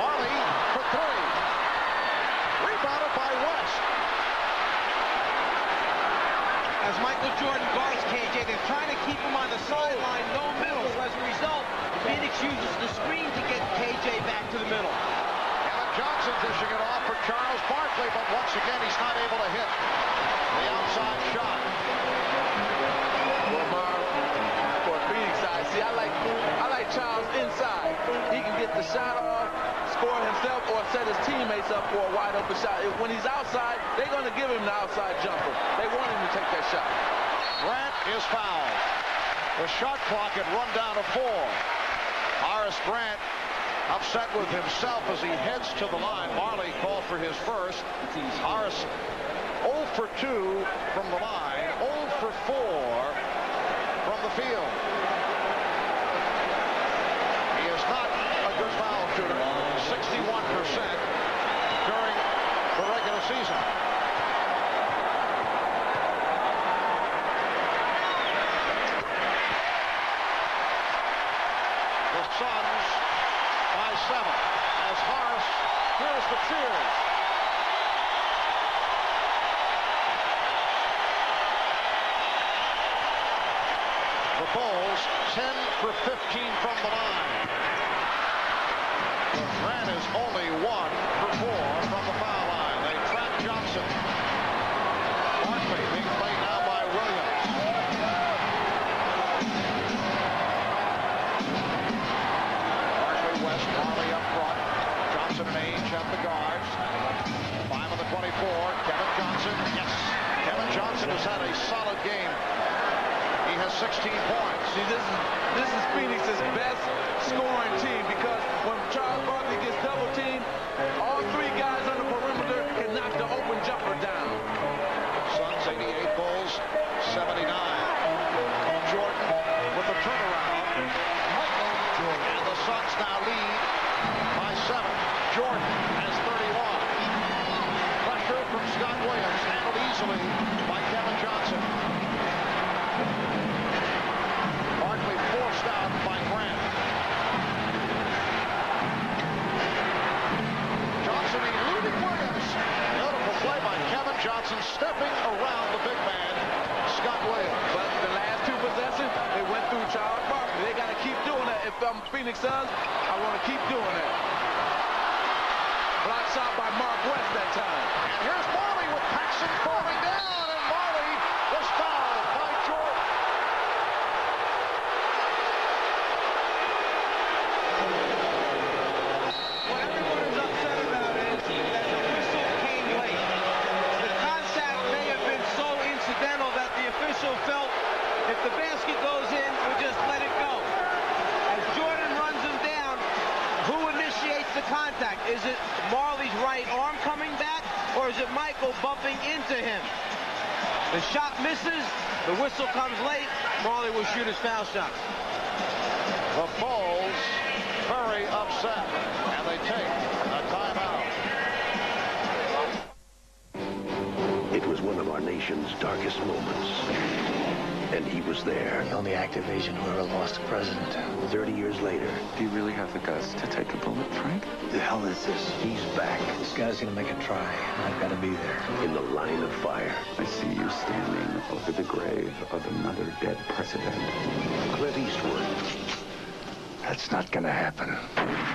Marley for 3. Rebounded by West. As Michael Jordan guards KJ, they're trying to keep him on the sideline, no middle. As a result, Phoenix uses the screen to get KJ back to the middle. Kevin Johnson dishing it off for Charles Barkley, but once again, he's not able to hit the outside shot. Well, Marv, for Phoenix side, see, I like Charles inside. He can get the shot off, score himself, or set his teammates up for a wide open shot. When he's outside, they're going to give him the outside jumper. They want him to take that shot. Grant is fouled. The shot clock had run down to 4. Horace Grant upset with himself as he heads to the line. Marley called for his first. Horace 0 for 2 from the line, 0 for 4 from the field. He is not a good foul shooter, 61% during the regular season. The Suns by 7 as Horace hears the cheers. The Bulls 10 for 15 from the line. Grant is only 1 for 4 from the foul line. They trap Johnson. Barkley being played now by Williams. Barkley, West, Marley up front. Johnson and Ainge at the guards. 5 on the 24. Kevin Johnson. Yes. Kevin Johnson has had a solid game. He has 16 points. See, this is Phoenix's best scoring team because when Charles Barkley gets double teamed, all 3 guys on the perimeter can knock the open jumper down. Suns 88, Bulls 79. Jordan with the turnaround. And the Suns now lead by 7. Jordan has 31. Pressure from Scott Williams, handled easily by Kevin Johnson. Barkley forced out by Grant. Johnson eluding Williams. Notable play by Kevin Johnson stepping around the big man, Scott Williams. But the last 2 possessions, they went through Charles Barkley. They got to keep doing that. If I'm Phoenix Suns, I want to keep doing that. Block shot by Mark West that time. And here's Marley with Paxson falling down, and Marley was fouled by Jordan. What everyone is upset about is that the whistle came late. The contact may have been so incidental that the official felt if the basket goes in, we just let it go. As Jordan runs him down, who initiates the contact? Is it Marley's right arm coming back, or is it Michael bumping into him? The shot misses, the whistle comes late, Marley will shoot his foul shot. The Bulls very upset, and they take a timeout. It was one of our nation's darkest moments. And he was there. The only active agent who ever lost a president. 30 years later. Do you really have the guts to take a bullet, Frank? The hell is this? He's back. This guy's gonna make a try, and I've got to be there. In the line of fire. I see you standing over the grave of another dead president. Clint Eastwood. That's not gonna happen.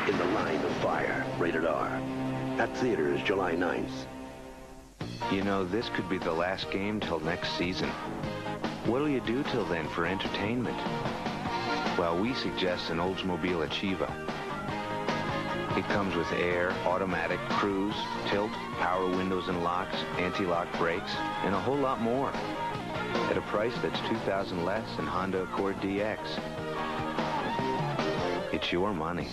In the line of fire. Rated R. At theaters July 9th. You know, this could be the last game till next season. What'll you do till then for entertainment? Well, we suggest an Oldsmobile Achieva. It comes with air, automatic, cruise, tilt, power windows and locks, anti-lock brakes, and a whole lot more. At a price that's $2,000 less than Honda Accord DX. It's your money.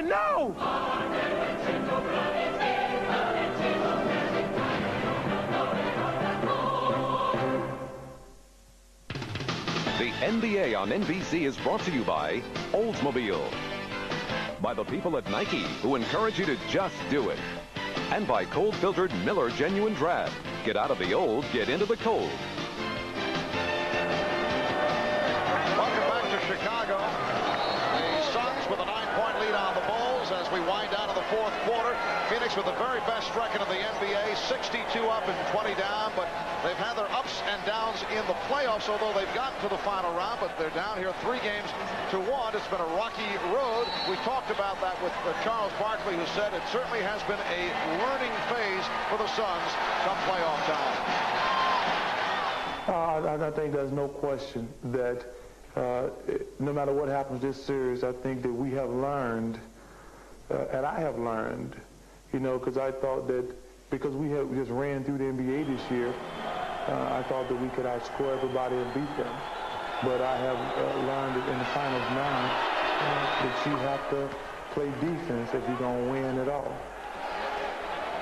No! The NBA on NBC is brought to you by Oldsmobile. By the people at Nike, who encourage you to just do it. And by cold-filtered Miller Genuine Draft. Get out of the old, get into the cold. Welcome back to Chicago. The Suns with a 9-point lead on the Bulls as we wind down to the fourth quarter. Phoenix with the very best record in the NBA, 62 up and 20 down, but they've had their ups and downs in the playoffs, although they've gotten to the final round, but they're down here 3 games to 1. It's been a rocky road. We talked about that with Charles Barkley, who said it certainly has been a learning phase for the Suns come playoff time. I think there's no question that no matter what happens this series, I think that we have learned, and I have learned, you know, because I thought that because we just ran through the NBA this year, I thought that we could outscore everybody and beat them. But I have learned in the finals now that you have to play defense if you're going to win at all.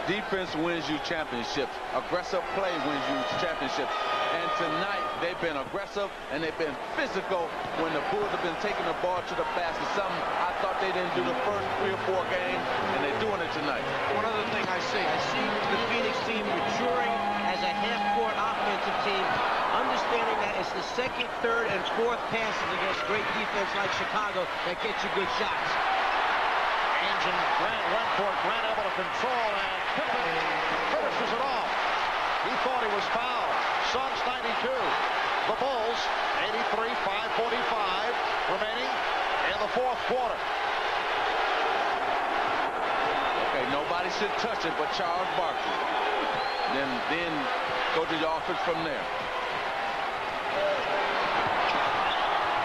Defense wins you championships. Aggressive play wins you championships. And tonight, they've been aggressive and they've been physical when the Bulls have been taking the ball to the basket. Something I thought they didn't do the first 3 or 4 games, and they're doing it tonight. One other thing I see the Phoenix team maturing as a half-court offensive team, understanding that it's the second, third, and fourth passes against great defense like Chicago that gets you good shots. Ainge and Grant went for it. Grant able to control, and Pippen finishes it off. He thought he was fouled. Suns 92. The Bulls 83, 5:45 remaining in the fourth quarter. Okay, nobody should touch it but Charles Barkley. Then go to the offense from there.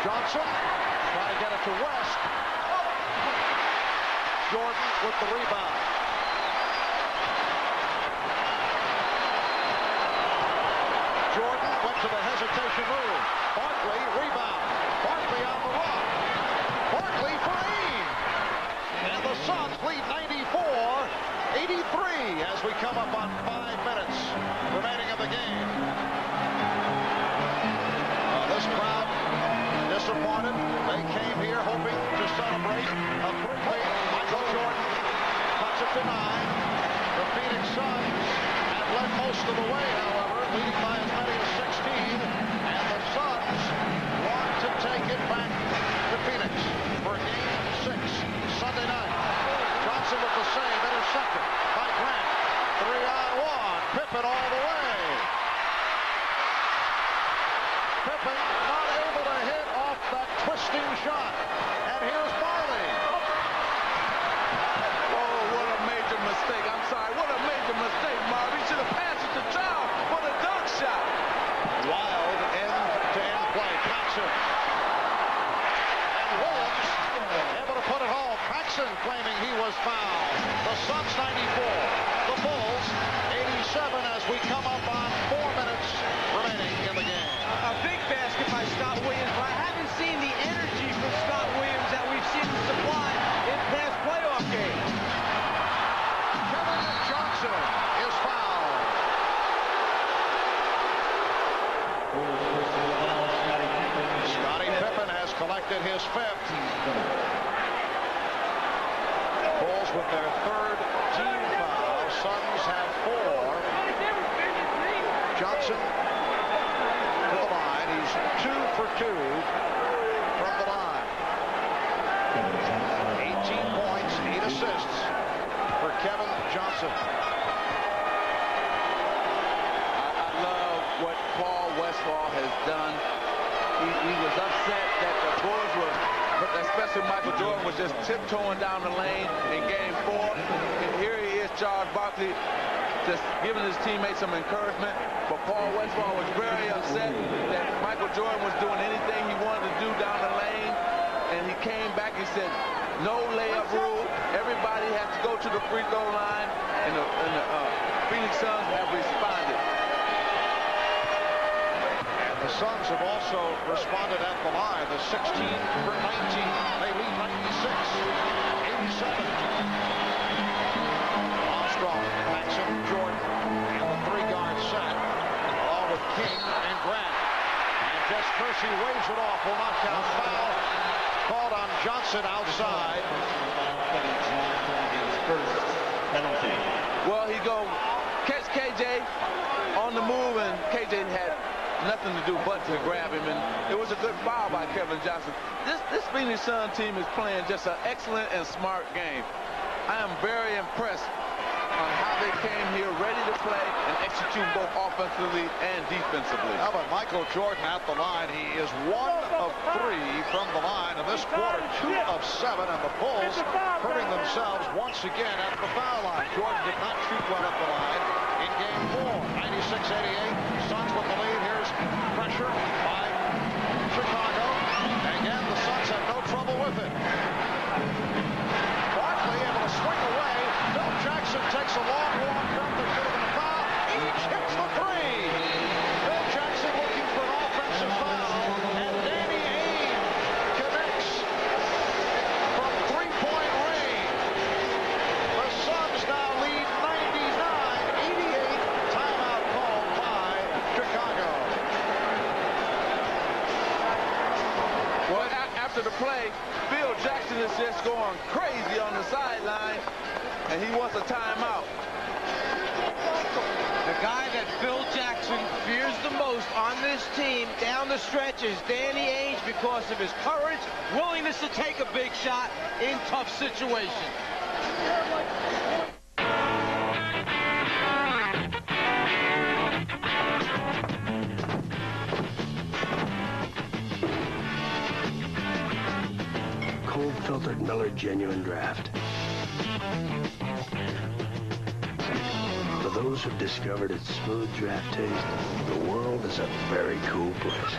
Johnson trying to get it to West. Jordan with the rebound. Jordan went to the hesitation move. Barkley rebound. Barkley on the run. Barkley for Ainge. And the Suns lead 94-83 as we come up on 5 minutes remaining of the game. This crowd disappointed. They came here hoping to celebrate a quickly. Michael Jordan cuts it to 9. The Phoenix Suns have led most of the way, however, leading by as many as 16. And the Suns want to take it back to Phoenix for Game 6 Sunday night. Johnson with the save, intercepted by Grant. 3-on-1. Pippen all the way. Pippen not able to hit off that twisting shot. And here's Marley. Oh, what a major mistake. I'm sorry. What a major mistake, Marley. Should have passed it to Charles for the dunk shot. Wild end-to-end play. Paxson. And Williams able to put it home. Paxson claiming he was fouled. The Suns 94. The Bulls 87 as we come up on 4 minutes remaining in the game. A big basket by Scott Williams, but I haven't seen the energy from Scott Williams that we've seen him supply in past playoff games. Kevin Johnson is fouled. Scottie Pippen has collected his 5th. Bulls with their 3rd team foul. Suns have 4. Johnson to the line. He's 2 for 2 from the line. 18 points, 8 assists for Kevin Johnson. I love what Paul Westphal has done. He was upset that the Bulls were, especially Michael Jordan, was just tiptoeing down the lane in Game 4. And here he is, Charles Barkley, just giving his teammates some encouragement. But Paul Westphal was very upset that Michael Jordan was doing anything he wanted to do down the lane. And he came back and said, no layup rule. Everybody has to go to the free throw line. And the Phoenix Suns have responded. And the Suns have also responded at the line. The 16 for 19. They lead 96-87. Armstrong, Paxson, Jordan, and the 3-guard set, along with King and Grant. And Jess Kersey waves it off. Will not count. Foul called on Johnson outside. Well, he go catch KJ on the move, and KJ had nothing to do but to grab him, and it was a good foul by Kevin Johnson. This Phoenix Sun team is playing just an excellent and smart game. I am very impressed on how they came here ready to play and execute both offensively and defensively. How about Michael Jordan at the line? He is 1 of 3 from the line in this quarter, 2 of 7, and the Bulls hurting themselves once again at the foul line. Jordan did not shoot well at the line in game 4. 96-88, Suns with the lead. Here's pressure by Chicago. Again, the Suns have no trouble with it. Barkley able to swing away. Phil Jackson takes a long walk up. There could have been a foul. Each hits the 3. Phil Jackson looking for an offensive foul. And Danny Ainge connects from three-point range. The Suns now lead 99-88. Timeout called by Chicago. Well, after the play, Phil Jackson is just going crazy on the sideline, and he wants a timeout. The guy that Phil Jackson fears the most on this team down the stretch is Danny Ainge because of his courage, willingness to take a big shot in tough situations. Cold-filtered Miller Genuine Draft. For those who've discovered its smooth draft taste, the world is a very cool place.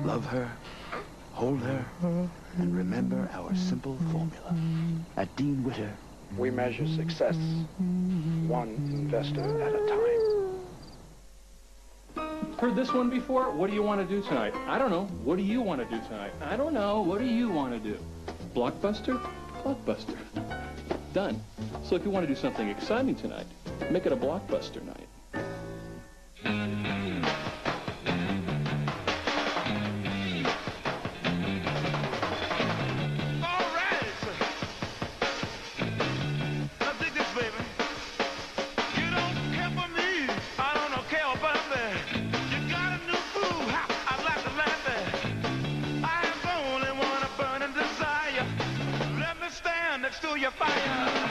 Love her, hold her, and remember our simple formula. At Dean Witter, We measure success one investor at a time. Heard this one before? What do you want to do tonight? I don't know. What do you want to do tonight? I don't know. What do you want to do? Blockbuster? Blockbuster. Done. So if you want to do something exciting tonight, make it a blockbuster night.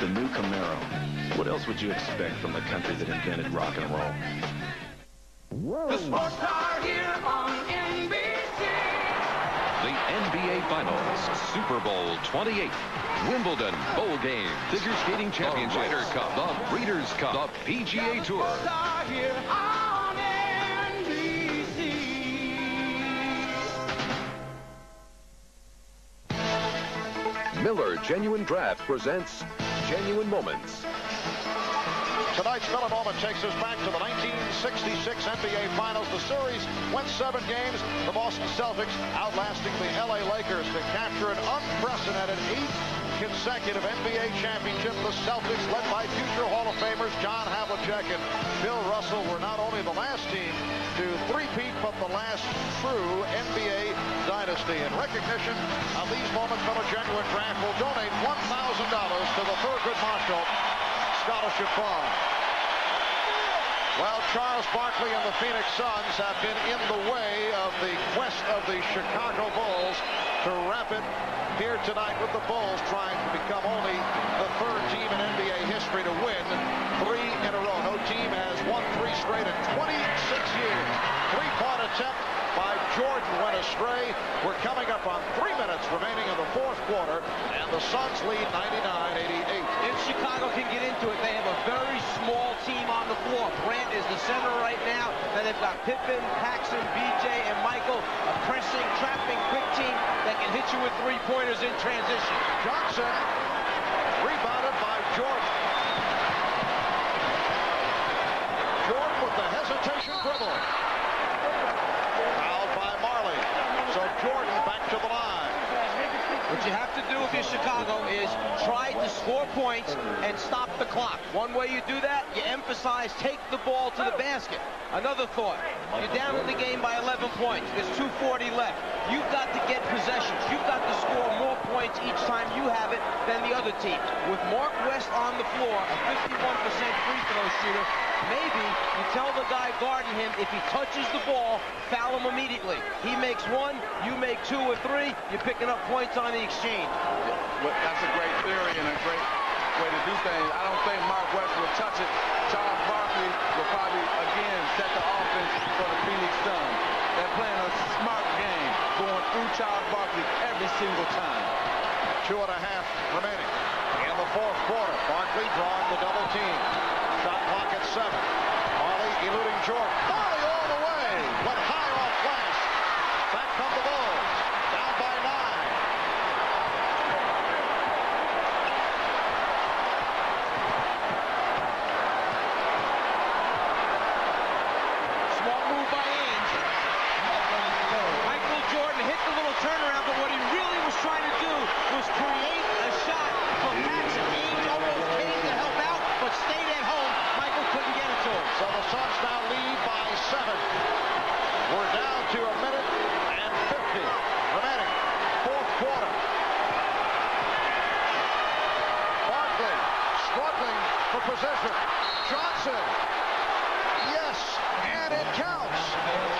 The new Camaro. What else would you expect from the country that invented rock and roll? The sports are here on NBC. The NBA Finals, Super Bowl 28, Wimbledon Bowl Game, Figure Skating Championship, the Ryder Cup, the Breeders' Cup, the PGA Tour. The sports are here on NBC. Miller Genuine Draft presents Genuine Moments. Tonight's Miller Moment takes us back to the 1966 NBA Finals. The series went 7 games. The Boston Celtics outlasting the LA Lakers to capture an unprecedented 8th consecutive NBA championship. The Celtics, led by future Hall of Famers John Havlicek and Bill Russell, were not only the last team to three-peat, but the last true NBA dynasty. In recognition of these moments, Miller Genuine Draft will donate $1,000 to the Thurgood Marshall Scholarship Fund. Well, Charles Barkley and the Phoenix Suns have been in the way of the quest of the Chicago Bulls to wrap it here tonight with the Bulls trying to become only the 3rd team in NBA history to win 3 in a row. No team has won 3 straight in 26 years. 3-point attempt by Jordan went astray. We're coming up on 3 minutes remaining in the 4th quarter, and the Suns lead 99-88. If Chicago can get into it, they have a very small team on the floor. Brant is the center right now. Then they've got Pippen, Paxson, BJ, and Michael, a pressing, trapping, quick team that can hit you with 3-pointers in transition. Johnson rebounded by Jordan. Jordan with the hesitation dribble. Fouled by Marley. So Jordan back to the line. The What you have to do if you're Chicago is try to score points and stop the clock. One way you do that, you emphasize take the ball to the basket. Another thought, you're down in the game by 11 points. There's 2:40 left. You've got to get possessions. You've got to score more points each time you have it than the other team. With Mark West on the floor, a 51% free throw shooter, maybe you tell the guy guarding him, if he touches the ball, foul him immediately. He makes one, you make 2 or 3, you're picking up points on the exchange. Well, that's a great theory and a great way to do things. I don't think Mark West will touch it. Charles Barkley will probably, again, set the offense for the Phoenix Suns. They're playing a smart game, going through Charles Barkley every single time. 2.5 remaining in the fourth quarter. Barkley drawing the double team. Shot clock at 7. Marley eluding Jordan. Marley all the way. Went high off glass. Back come the Bulls. Down by 9. Smart move by Ainge. Michael Jordan hit the little turnaround, but what he really was trying to do was create a shot for Paxson. Ainge almost came to help out, but stayed at home. Michael couldn't get it to him. So the Suns now lead by 7. We're down to 1 minute and 50 remaining. Fourth quarter. Barkley struggling for possession. Johnson. Yes, and it counts.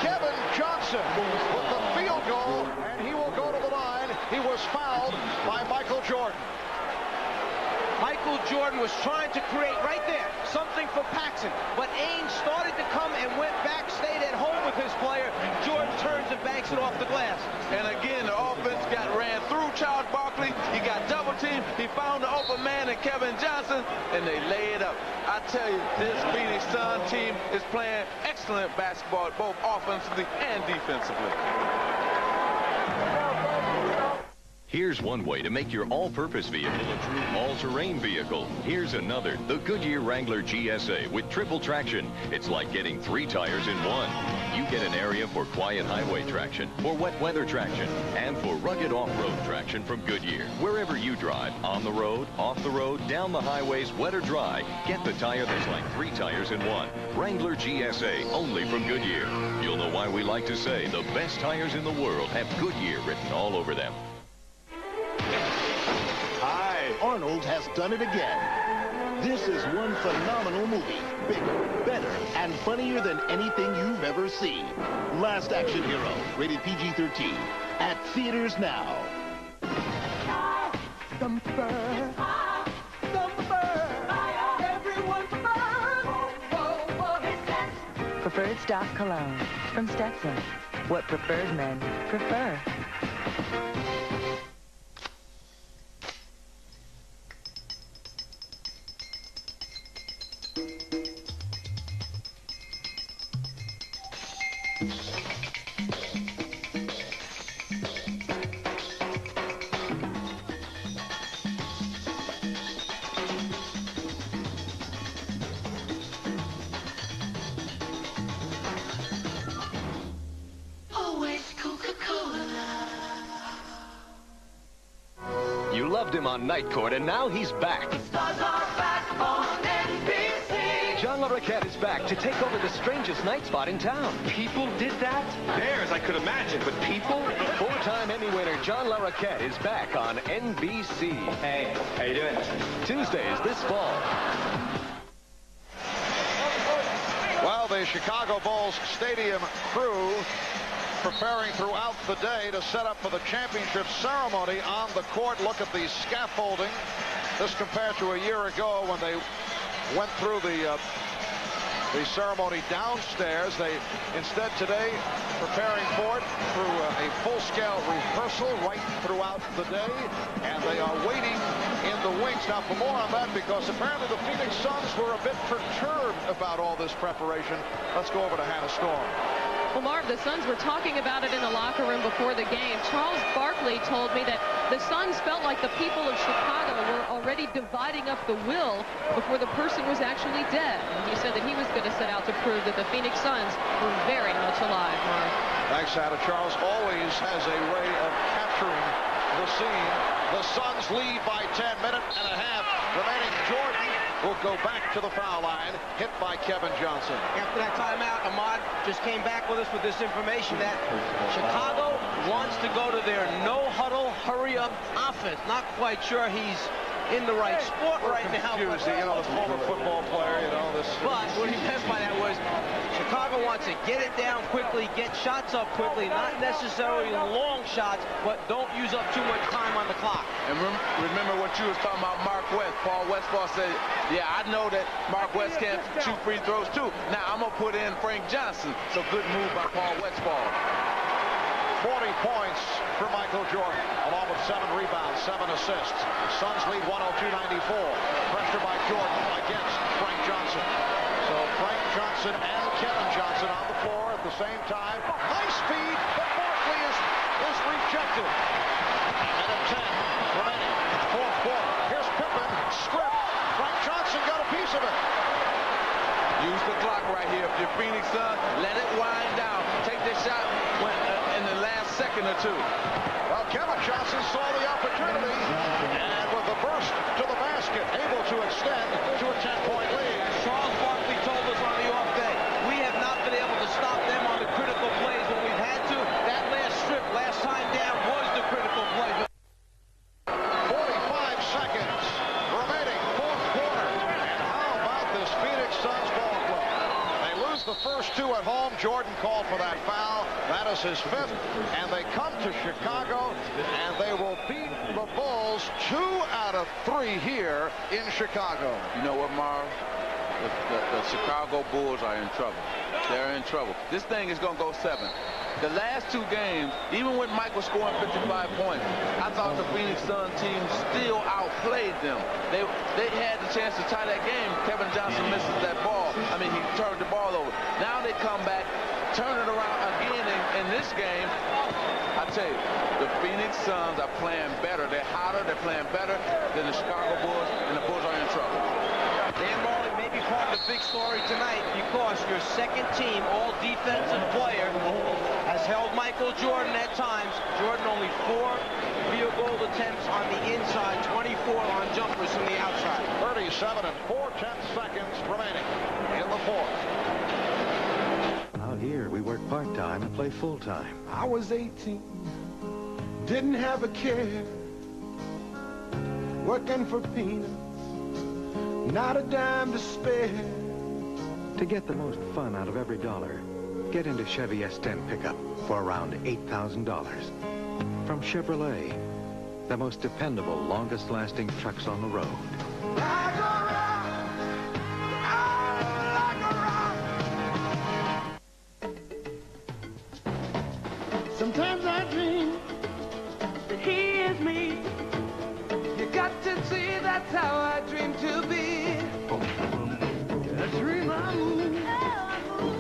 Kevin Johnson with the field goal, and he will go to the line. He was fouled by Michael Jordan. Michael Jordan was trying to create right there something for Paxson, but Ainge started to come and went back, stayed at home with his player. Jordan turns and banks it off the glass. And again, the offense ran through Charles Barkley. He got double teamed. He found the open man in Kevin Johnson, and they lay it up. I tell you, this Phoenix Sun team is playing excellent basketball, both offensively and defensively. Here's one way to make your all-purpose vehicle a true all-terrain vehicle. Here's another, the Goodyear Wrangler GSA with triple traction. It's like getting 3 tires in one. You get an area for quiet highway traction, for wet weather traction, and for rugged off-road traction from Goodyear. Wherever you drive, on the road, off the road, down the highways, wet or dry, get the tire that's like 3 tires in one. Wrangler GSA, only from Goodyear. You'll know why we like to say the best tires in the world have Goodyear written all over them. Hi, Arnold has done it again. This is one phenomenal movie. Bigger, better, and funnier than anything you've ever seen. Last Action Hero, rated PG-13. At theaters now. Preferred stock cologne from Stetson. What preferred men prefer. You loved him on Night Court, and now he's back. Stars are back on NBC. John Larroquette is back to take over the strangest night spot in town. People did that? Bears, I could imagine, but people? 4-time Emmy winner John Larroquette is back on NBC. Hey, how you doing? Tuesdays this fall. Well, the Chicago Bulls stadium crew preparing throughout the day to set up for the championship ceremony on the court. Look at the scaffolding. This compared to a year ago when they went through the ceremony downstairs. They instead today preparing for it through a full-scale rehearsal right throughout the day, and they are waiting in the wings. Now, for more on that, because apparently the Phoenix Suns were a bit perturbed about all this preparation, let's go over to Hannah Storm. Well, Marv, the Suns were talking about it in the locker room before the game. Charles Barkley told me that the Suns felt like the people of Chicago were already dividing up the will before the person was actually dead. And he said that he was going to set out to prove that the Phoenix Suns were very much alive, Marv. Thanks, Hannah. Charles always has a way of capturing the scene. The Suns lead by 10, minute and a half remaining. Jordan will go back to the foul line, hit by Kevin Johnson. After that timeout, Ahmad just came back with us with this information that Chicago wants to go to their no-huddle, hurry-up offense. Not quite sure he's in the right sport right now. Confused, you know, the former football player, you know, this. But what he meant by that was Chicago wants to get it down quickly, get shots up quickly, not necessarily long shots, but don't use up too much time on the clock. And remember what you was talking about, Mark West. Paul Westphal said, yeah, I know that Mark West can't shoot free throws too. Now I'm going to put in Frank Johnson. So good move by Paul Westphal. 40 points for Michael Jordan, along with 7 rebounds, 7 assists. Suns lead 102-94. Pressure by Jordan against Frank Johnson. So Frank Johnson and Kevin Johnson on the floor at the same time. Nice feed, but Barkley is rejected. Minute 10 remaining, fourth quarter. Here's Pippen, stripped. Frank Johnson got a piece of it. Use the clock right here. If you're Phoenix Suns, let it wind down. Take the shot in the last second or two. Well, Kevin Johnson saw the opportunity, and with a burst to the basket, able to extend to a 10-point lead. Charles Barkley told us on the off day, we have not been able to stop them on the critical plays when we've had to. That last strip, last time down, was the critical play. 45 seconds remaining, fourth quarter. And how about this Phoenix Suns ball club? They lose the first 2 at home. Jordan called for that foul. That is his 5th. And they come to Chicago, and they will beat the Bulls 2 out of 3 here in Chicago. You know what, Marv? The Chicago Bulls are in trouble. They're in trouble. This thing is going to go 7. The last 2 games, even with Michael scoring 55 points, I thought the Phoenix Suns team still outplayed them. They had the chance to tie that game. Kevin Johnson misses that ball. I mean, he turned the ball over. Now they come back, turn it around again in this game. I tell you, the Phoenix Suns are playing better. They're hotter. They're playing better than the Chicago Bulls, and the Bulls are in trouble. Dan Marley may be part of the big story tonight because your second team, all defensive player, has held Michael Jordan at times. Jordan only 4 field goal attempts on the inside, 24 on jumpers from the outside. 37 and 4/10 seconds remaining in the fourth. Out here, we work part-time and play full-time. I was 18, didn't have a care, working for peanuts, not a dime to spare. To get the most fun out of every dollar, get into Chevy S10 pickup for around $8,000. From Chevrolet, the most dependable, longest-lasting trucks on the road. Like a rock, like a rock. Sometimes I dream that he is me. You got to see that's how I dream to be. I dream I move.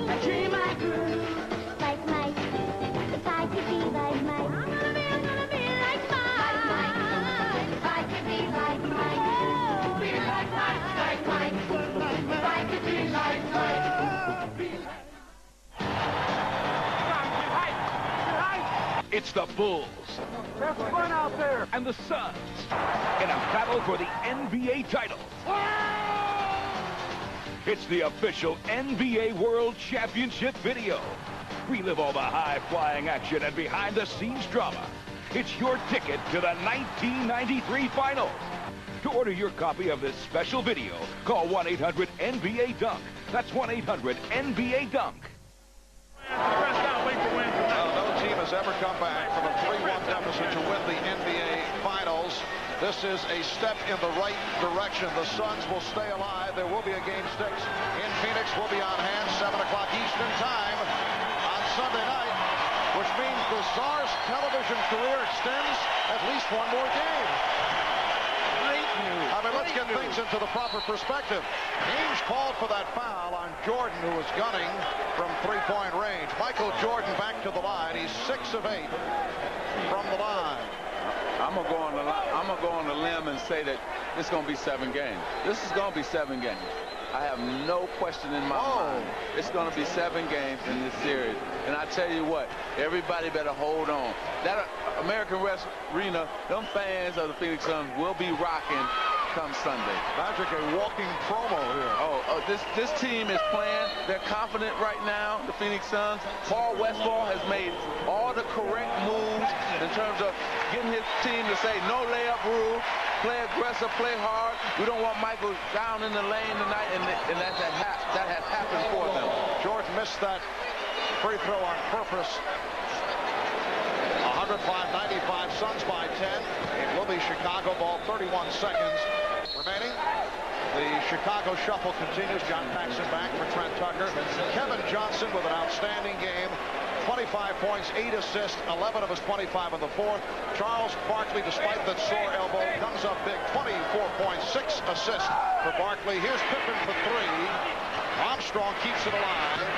I dream I groove. Like Mike. If I could be like Mike. I'm gonna be like Mike. If I could be like Mike. Be like Mike. Like Mike. If I could be like Mike. It's the Bulls. Have fun out there. And the Suns in a battle for the NBA title. It's the official NBA World Championship video. Relive all the high-flying action and behind-the-scenes drama. It's your ticket to the 1993 Finals. To order your copy of this special video, call 1-800-NBA-DUNK. That's 1-800-NBA-DUNK. No team has ever come back from a 3-1 deficit to win the NBA Finals. This is a step in the right direction. The Suns will stay alive. There will be a Game 6 in Phoenix. We'll be on hand 7 o'clock Eastern Time on Sunday night, which means the Czar's television career extends at least 1 more game. I mean, let's get things into the proper perspective. Ainge called for that foul on Jordan, who was gunning from 3-point range. Michael Jordan back to the line. He's 6 of 8 from the line. I'm gonna go on the limb and say that it's gonna be 7 games. This is gonna be 7 games. I have no question in my mind. It's going to be 7 games in this series. And I tell you what, everybody better hold on. That American West Arena, them fans of the Phoenix Suns will be rocking come Sunday. Magic, a walking promo here. This team is playing. They're confident right now, the Phoenix Suns. Paul Westphal has made all the correct moves in terms of getting his team to say no layup rule, play aggressive, play hard. We don't want Michael down in the lane tonight, and that has happened for them. George missed that free throw on purpose. 105-95, Suns by 10. It will be Chicago ball, 31 seconds remaining. The Chicago shuffle continues. John Paxson back for Trent Tucker. Kevin Johnson with an outstanding game. 25 points, 8 assists, 11 of his 25 in the fourth. Charles Barkley, despite that sore elbow, comes up big. 24 points, 6 assists for Barkley. Here's Pippen for 3. Armstrong keeps it alive.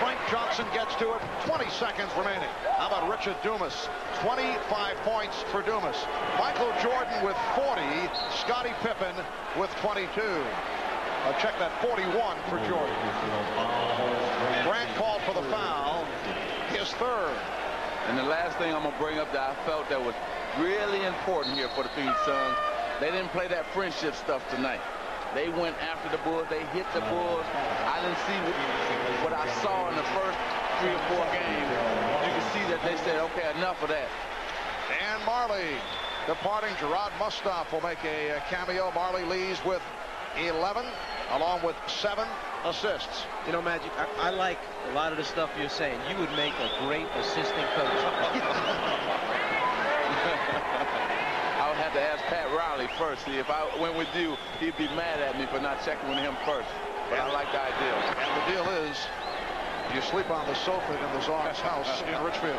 Frank Johnson gets to it. 20 seconds remaining. How about Richard Dumas? 25 points for Dumas. Michael Jordan with 40. Scottie Pippen with 22. Check that, 41 for Jordan. Grant called for the foul. His third. And the last thing I'm going to bring up that I felt that was really important here for the Phoenix Suns, they didn't play that friendship stuff tonight. They went after the Bulls. They hit the Bulls. I didn't see what I saw in the first 3 or 4 games. You can see that they said, okay, enough of that. And Marley departing. Gerard Mustaf will make a cameo. Marley leads with 11, along with 7 assists. You know, Magic, I like a lot of the stuff you're saying. You would make a great assistant coach. I would have to ask Pat Riley first. See, if I went with you, he'd be mad at me for not checking with him first. But I like the idea. And the deal is, you sleep on the sofa in the Czar's house in Richfield.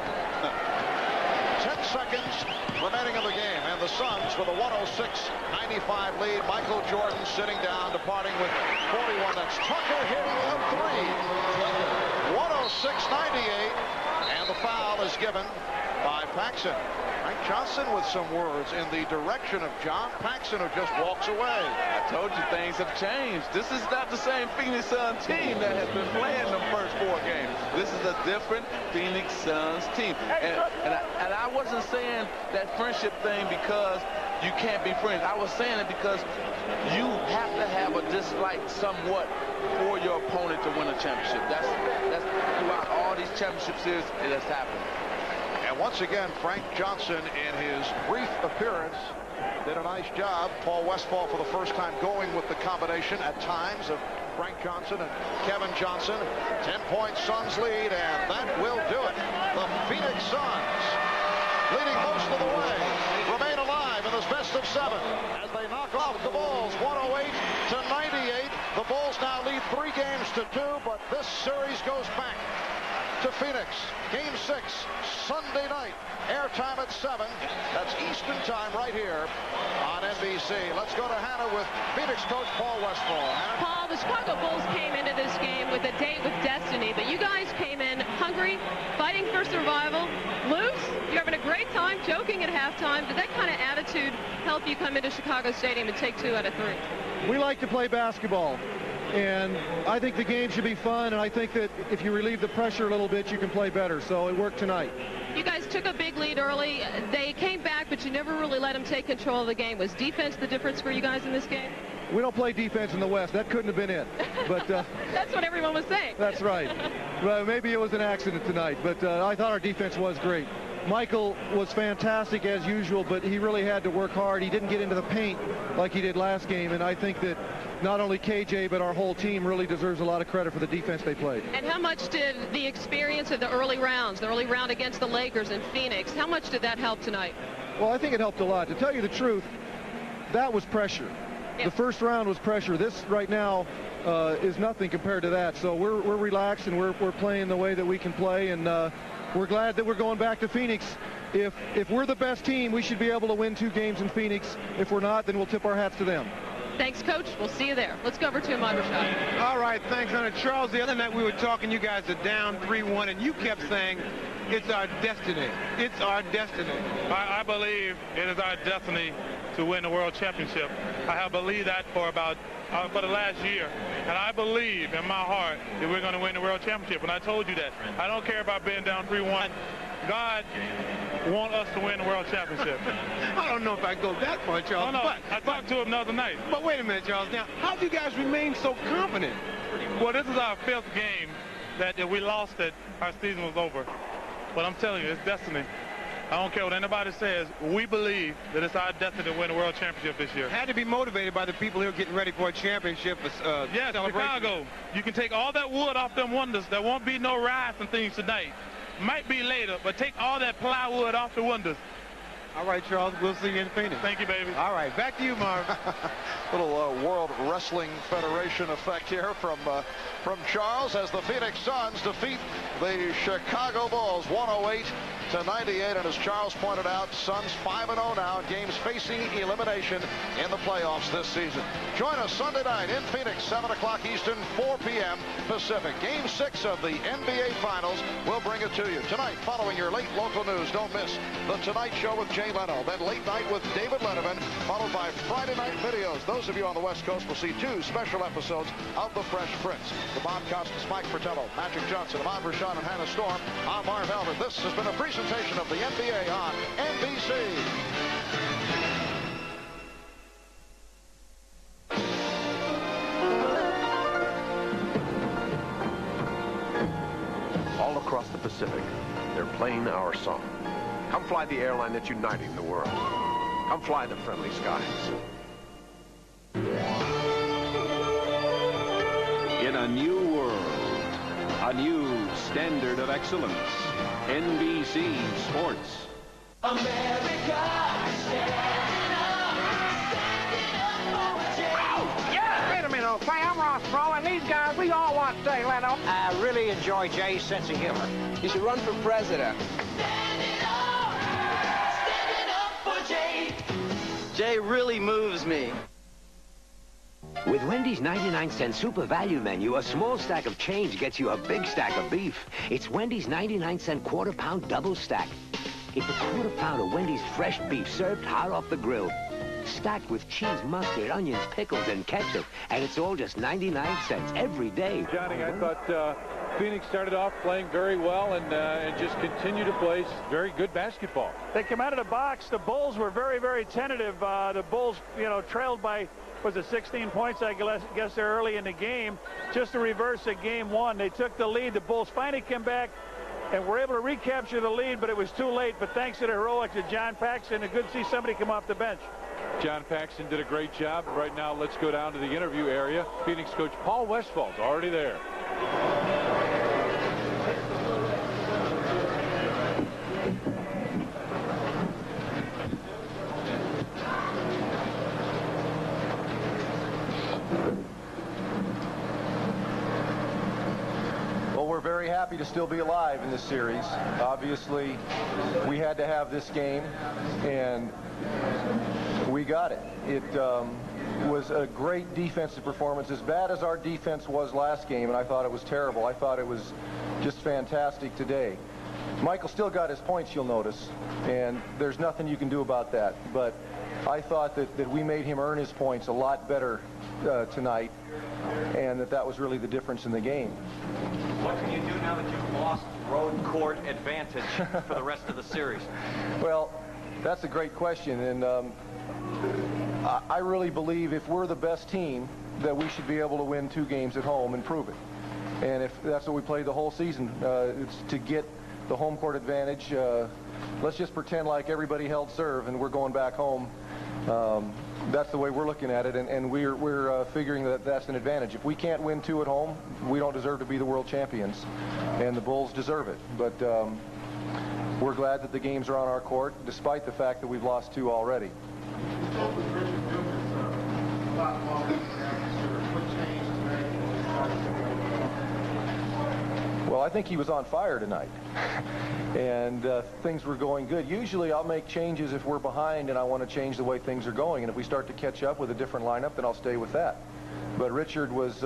10 seconds remaining in the game, and the Suns with a 106-95 lead. Michael Jordan sitting down, departing with 41. That's Tucker hitting a 3. 106-98, and the foul is given by Paxson. Frank Johnson with some words in the direction of John Paxson, who just walks away. I told you things have changed. This is not the same Phoenix Suns team that has been playing the first 4 games. This is a different Phoenix Suns team. And I wasn't saying that friendship thing because you can't be friends. I was saying it because you have to have a dislike somewhat for your opponent to win a championship. That's throughout all these championship series, it has happened. And once again, Frank Johnson, in his brief appearance, did a nice job. Paul Westphal for the first time going with the combination at times of Frank Johnson and Kevin Johnson. 10-point Suns lead, and that will do it. The Phoenix Suns, leading most of the way, remain alive in this best of 7 as they knock off the Bulls 108-98. The Bulls now lead 3 games to 2, but this series goes back to Phoenix. Game 6, Sunday night. Airtime at 7. That's Eastern time right here on NBC. Let's go to Hannah with Phoenix coach Paul Westphal. Hannah? Paul, the Chicago Bulls came into this game with a date with destiny, but you guys came in hungry, fighting for survival. Lose? You're having a great time, joking at halftime. Did that kind of attitude help you come into Chicago Stadium and take 2 out of 3? We like to play basketball. And I think the game should be fun, and I think that if you relieve the pressure a little bit, you can play better. So it worked tonight. You guys took a big lead early. They came back, but you never really let them take control of the game. Was defense the difference for you guys in this game? We don't play defense in the West. That couldn't have been it. But that's what everyone was saying. That's right. Well, maybe it was an accident tonight, but I thought our defense was great. Michael was fantastic as usual, but he really had to work hard. He didn't get into the paint like he did last game, and I think that not only KJ but our whole team really deserves a lot of credit for the defense they played. And how much did the experience of the early rounds, the early round against the Lakers in Phoenix, how much did that help tonight? Well, I think it helped a lot. To tell you the truth, that was pressure. The first round was pressure. This right now is nothing compared to that. So we're relaxed, and we're playing the way that we can play, and we're glad that we're going back to Phoenix. If we're the best team, we should be able to win 2 games in Phoenix. If we're not, then we'll tip our hats to them. Thanks, Coach. We'll see you there. Let's go over to Ahmad Rashad. All right, thanks, Hunter. Charles, the other night we were talking, you guys are down 3-1, and you kept saying, it's our destiny. It's our destiny. I believe it is our destiny to win the World Championship. I have believed that for about for the last year, and I believe in my heart that we're going to win the World Championship. And I told you that. I don't care about being down 3-1. God wants us to win the World Championship. I don't know if I go that far, Charles. No, I talked to him the other night. But wait a minute, Charles. Now, how do you guys remain so confident? Well, this is our 5th game that if we lost it, our season was over. But I'm telling you, it's destiny. I don't care what anybody says. We believe that it's our destiny to win the World Championship this year. Had to be motivated by the people who are getting ready for a championship. Yes, Chicago. You can take all that wood off them windows. There won't be no riots and things tonight. Might be later, but take all that plywood off the windows. All right, Charles, we'll see you in Phoenix. Thank you, baby. All right, back to you, Marv. Little World Wrestling Federation effect here from Charles as the Phoenix Suns defeat the Chicago Bulls 108-98. And as Charles pointed out, Suns 5-0 now in games facing elimination in the playoffs this season. Join us Sunday night in Phoenix, 7 o'clock Eastern, 4 p.m. Pacific. Game 6 of the NBA Finals. We'll bring it to you tonight following your late local news. Don't miss The Tonight Show with Jay Leno. Then late night with David Letterman, followed by Friday night videos. Those of you on the West Coast will see 2 special episodes of The Fresh Prince. The Bob Costas, Mike Fratello, Magic Johnson, Ahmad Rashan, and Hannah Storm. I'm Marv Albert. This has been a presentation of the NBA on NBC. All across the Pacific, they're playing our song. Come fly the airline that's uniting the world. Come fly the friendly skies. In a new world, a new standard of excellence. NBC Sports. America, standing up for Jay. Yeah! Wait a minute, okay? I'm Ross Perot, and these guys, we all want Jay Leno. I really enjoy Jay's sense of humor. You should run for president. Standing up for Jay. Jay really moves me. With Wendy's 99-cent super value menu, a small stack of change gets you a big stack of beef. It's Wendy's 99-cent quarter-pound double stack. It's a quarter-pound of Wendy's fresh beef served hot off the grill, stacked with cheese, mustard, onions, pickles, and ketchup. And it's all just 99 cents every day. Johnny, I thought Phoenix started off playing very well and just continued to play very good basketball. They come out of the box. The Bulls were very, very tentative. The Bulls, trailed by, was it 16 points, I guess, there early in the game. Just the reverse of game 1. They took the lead. The Bulls finally came back and were able to recapture the lead, but it was too late. But thanks to the heroics of John Paxson, it's good to see somebody come off the bench. John Paxson did a great job. Right now, let's go down to the interview area. Phoenix coach Paul Westphal's already there. We're very happy to still be alive in this series. Obviously, we had to have this game, and we got it. It was a great defensive performance, as bad as our defense was last game, and I thought it was terrible. I thought it was just fantastic today. Michael still got his points, you'll notice, and there's nothing you can do about that. But I thought that we made him earn his points a lot better tonight, and that was really the difference in the game. What can you do now that you've lost road court advantage for the rest of the series? Well, that's a great question, and I really believe if we're the best team, that we should be able to win 2 games at home and prove it. And if that's what we played the whole season, it's to get the home court advantage. Let's just pretend like everybody held serve and we're going back home. That's the way we're looking at it, and we're figuring that that's an advantage. If we can't win 2 at home, we don't deserve to be the world champions, and the Bulls deserve it. But we're glad that the games are on our court, despite the fact that we've lost 2 already. Well, I think he was on fire tonight, and things were going good. Usually I'll make changes if we're behind and I want to change the way things are going, and if we start to catch up with a different lineup, then I'll stay with that. But Richard was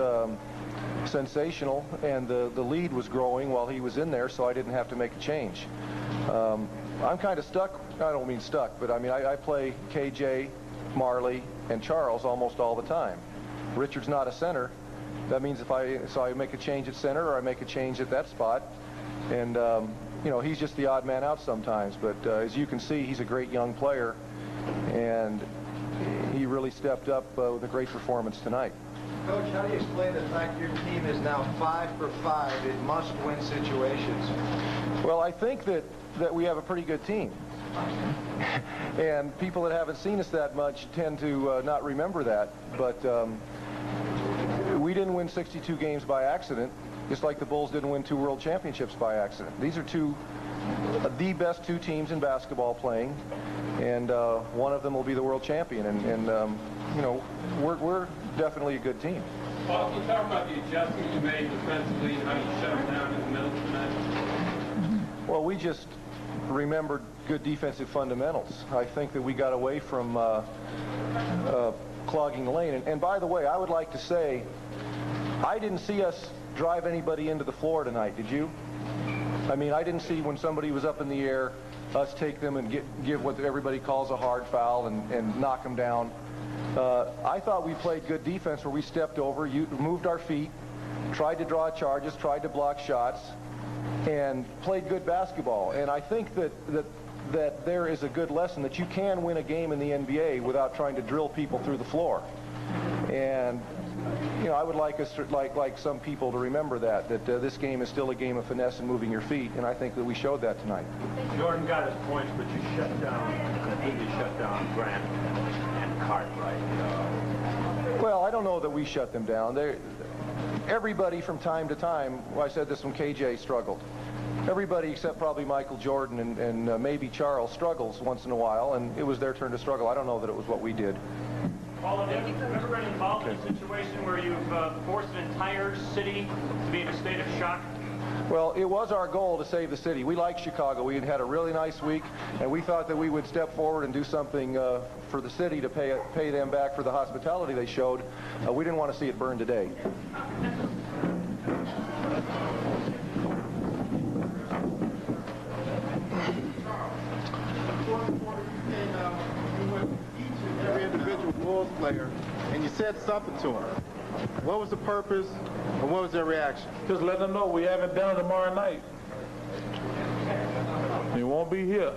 sensational, and the lead was growing while he was in there, so I didn't have to make a change. I'm kind of stuck. I don't mean stuck, but I mean I play KJ, Marley, and Charles almost all the time. Richard's not a center, that means if I make a change at center or I make a change at that spot. And, you know, he's just the odd man out sometimes. But as you can see, he's a great young player. And he really stepped up with a great performance tonight. Coach, how do you explain the fact your team is now 5 for 5 in must-win situations? Well, I think that we have a pretty good team. And people that haven't seen us that much tend to not remember that. But we didn't win 62 games by accident, just like the Bulls didn't win 2 world championships by accident. These are the best 2 teams in basketball playing, and one of them will be the world champion. And you know, we're definitely a good team. Paul, can you talk about the adjustment you made defensively, how you shut them down in the middle tonight? Well, we just remembered good defensive fundamentals. I think that we got away from clogging the lane. And by the way, I would like to say, I didn't see us drive anybody into the floor tonight, did you? I mean, I didn't see when somebody was up in the air, us take them and give what everybody calls a hard foul and knock them down. I thought we played good defense where we stepped over, moved our feet, tried to draw charges, tried to block shots, and played good basketball. And I think that there is a good lesson that you can win a game in the NBA without trying to drill people through the floor. And you know, I would like us, like some people, to remember that this game is still a game of finesse and moving your feet, and I think that we showed that tonight. Jordan got his points, but you completely shut down Grant and Cartwright. Well, I don't know that we shut them down. Everybody from time to time, well, I said this when KJ struggled. Everybody except probably Michael Jordan and maybe Charles struggles once in a while, and it was their turn to struggle. I don't know that it was what we did. Paul, have you ever been involved in a situation where you've forced an entire city to be in a state of shock? Well, it was our goal to save the city. We like Chicago. We had a really nice week, and we thought that we would step forward and do something for the city to pay them back for the hospitality they showed. We didn't want to see it burn today. Every individual Bulls player, and you said something to them. What was the purpose, and what was their reaction? Just let them know we have it done tomorrow night. You won't be here.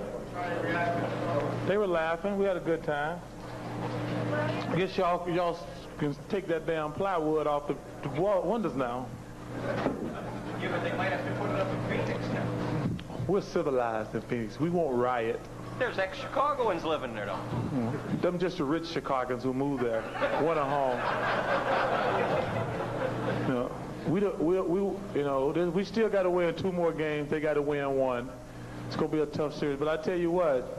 They were laughing. We had a good time. I guess y'all can take that damn plywood off the windows now. Yeah, but they might have to put it up in Phoenix now. We're civilized in Phoenix. We won't riot. There's ex-Chicagoans living there, though. Them just the rich Chicagoans who moved there, went home. You know, we still got to win 2 more games. They got to win 1. It's going to be a tough series. But I tell you what,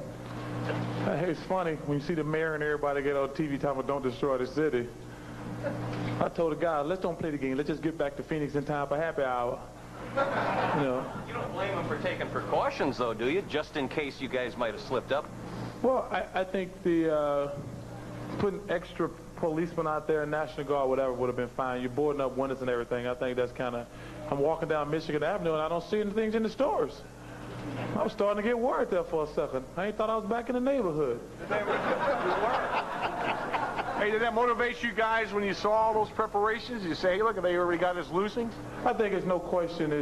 it's funny when you see the mayor and everybody get on TV talking about don't destroy the city. I told the guys, let's don't play the game. Let's just get back to Phoenix in time for happy hour. You know. You don't blame them for taking precautions, though, do you? Just in case you guys might have slipped up? Well, I think the putting extra policemen out there, National Guard, whatever, would have been fine. You're boarding up windows and everything. I think that's kind of... I'm walking down Michigan Avenue, and I don't see any things in the stores. I was starting to get worried there for a second. I ain't thought I was back in the neighborhood. Hey, did that motivate you guys when you saw all those preparations? You say, hey, look, they already got us losing? I think it's no question.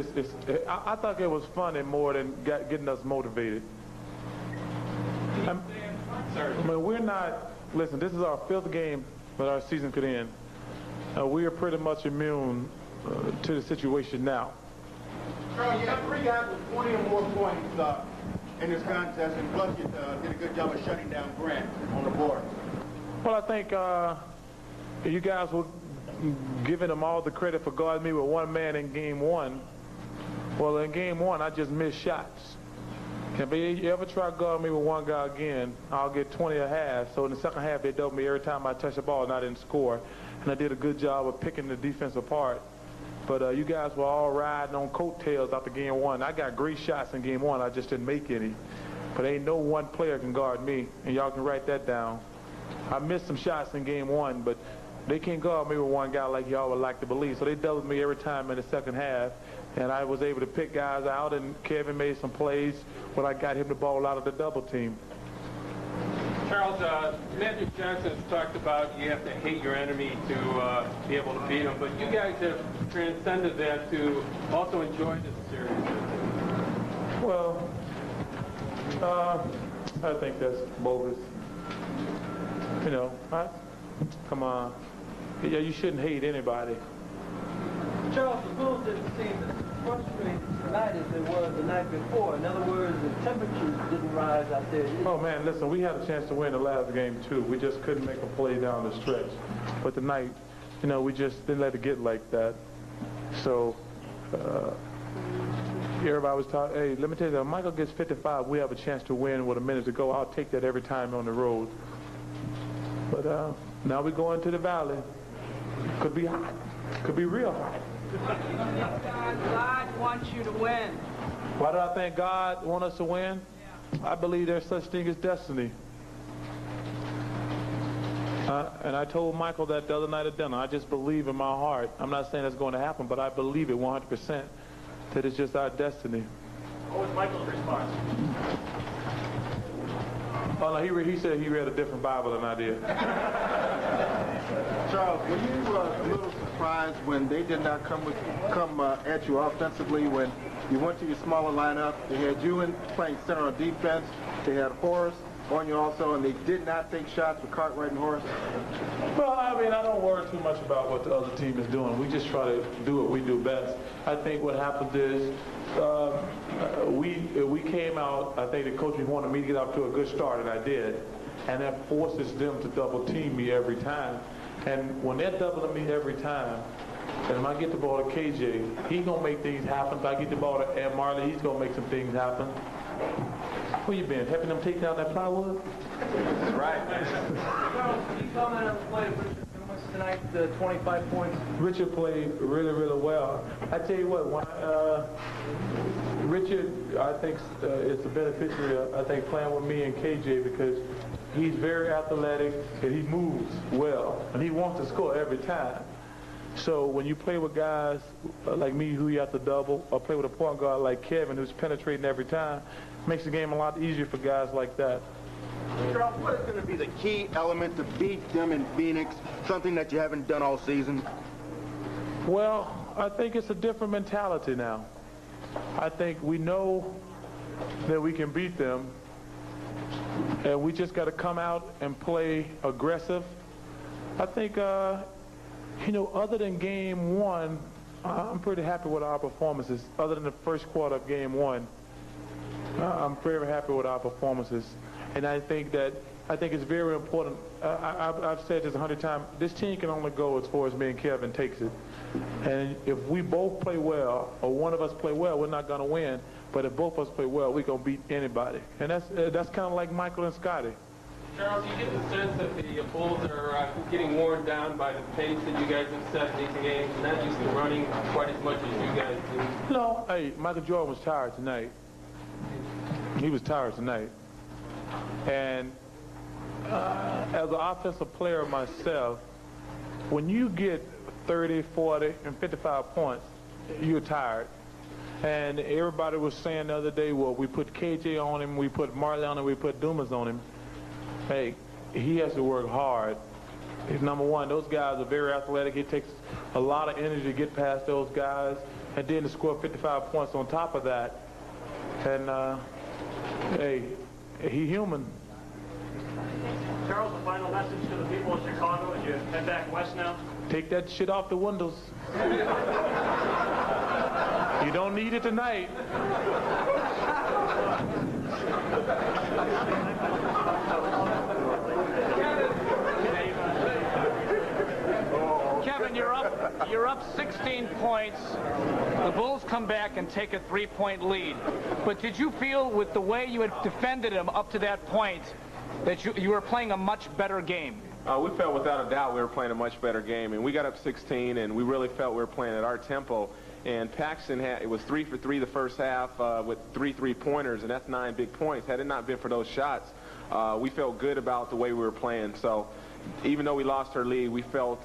I thought it was funny more than getting us motivated. I mean, we're not... Listen, this is our 5th game that our season could end. We are pretty much immune to the situation now. Charles, you have 3 guys with 20 or more points in this contest, and Bucket did a good job of shutting down Grant on the board. Well, I think you guys were giving them all the credit for guarding me with 1 man in game 1. Well, in game 1, I just missed shots. If you ever try to guard me with 1 guy again, I'll get 20 a half. So in the second half, they doubled me every time I touched the ball and I didn't score. And I did a good job of picking the defense apart. But you guys were all riding on coattails after game 1. I got great shots in game 1. I just didn't make any. But ain't no one player can guard me, and y'all can write that down. I missed some shots in game 1, but they can't guard me with 1 guy like y'all would like to believe. So they doubled me every time in the second half, and I was able to pick guys out, and Kevin made some plays when I got him the ball out of the double team. Charles, Magic Johnson has talked about you have to hate your enemy to be able to beat them, but you guys have transcended that to also enjoy this series. Well, I think that's bogus. You know, come on. Yeah, you shouldn't hate anybody. Charles, the Bulls didn't seem as frustrated tonight as they were the night before. In other words, the temperatures didn't rise out there. Oh, man, listen, we had a chance to win the last game, too. We just couldn't make a play down the stretch. But tonight, you know, we just didn't let it get like that. So, everybody was talking, hey, let me tell you, if Michael gets 55, we have a chance to win with a minute to go. I'll take that every time on the road. But now we're going to the Valley. Could be hot. Could be real hot. God wants you to win. Why do I think God wants us to win? I believe there's such thing as destiny. And I told Michael that the other night at dinner. I just believe in my heart. I'm not saying it's going to happen, but I believe it 100% that it's just our destiny. What was Michael's response? Oh, no, he said he read a different Bible than I did. Charles, were you a little surprised when they did not come at you offensively when you went to your smaller lineup? They had you in playing center on defense. They had Horace on you also, and they did not take shots with Cartwright and Horace? Well, I mean, I don't worry too much about what the other team is doing. We just try to do what we do best. I think what happens is we came out, I think the coaches wanted me to get off to a good start, and I did. And that forces them to double team me every time. And when they're doubling me every time, and when I get the ball to KJ, he's going to make things happen. If I get the ball to Ed Marley, he's going to make some things happen. Where you been? Helping them take down that plywood? That's right. Can you comment on the play of Richard Dumas tonight, the 25 points? Richard played really, really well. I tell you what, Richard, I think, is the beneficiary of, I think, playing with me and KJ because he's very athletic and he moves well. And he wants to score every time. So when you play with guys like me who you have to double, or play with a point guard like Kevin who's penetrating every time, it makes the game a lot easier for guys like that. Charles, what is going to be the key element to beat them in Phoenix, something that you haven't done all season? Well, I think it's a different mentality now. I think we know that we can beat them, and we just got to come out and play aggressive. I think, you know, other than game one, I'm pretty happy with our performances. Other than the first quarter of game one, I'm very happy with our performances. And I think it's very important. I've said this 100 times. This team can only go as far as me and Kevin takes it. And if we both play well, or one of us play well, we're not going to win. But if both of us play well, we're going to beat anybody. And that's kind of like Michael and Scotty. Charles, you get the sense that the Bulls are getting worn down by the pace that you guys have set in these games, not used to running quite as much as you guys do. No, hey, Michael Jordan was tired tonight. He was tired tonight. And as an offensive player myself, when you get 30, 40, and 55 points, you're tired. And everybody was saying the other day, well, we put KJ on him, we put Marley on him, we put Dumas on him. Hey, he has to work hard. Number one, those guys are very athletic. It takes a lot of energy to get past those guys. And then to score 55 points on top of that. And, hey, he's human. Charles, the final message to the people of Chicago as you head back west now? Take that shit off the windows. You don't need it tonight. Kevin, you're up 16 points. The Bulls come back and take a 3-point lead. But did you feel with the way you had defended him up to that point that you were playing a much better game? We felt without a doubt we were playing a much better game, and we got up 16, and we really felt we were playing at our tempo. And Paxson it was 3 for 3 the first half with 3 3-pointers, and that's 9 big points. Had it not been for those shots, we felt good about the way we were playing. So even though we lost our lead, we felt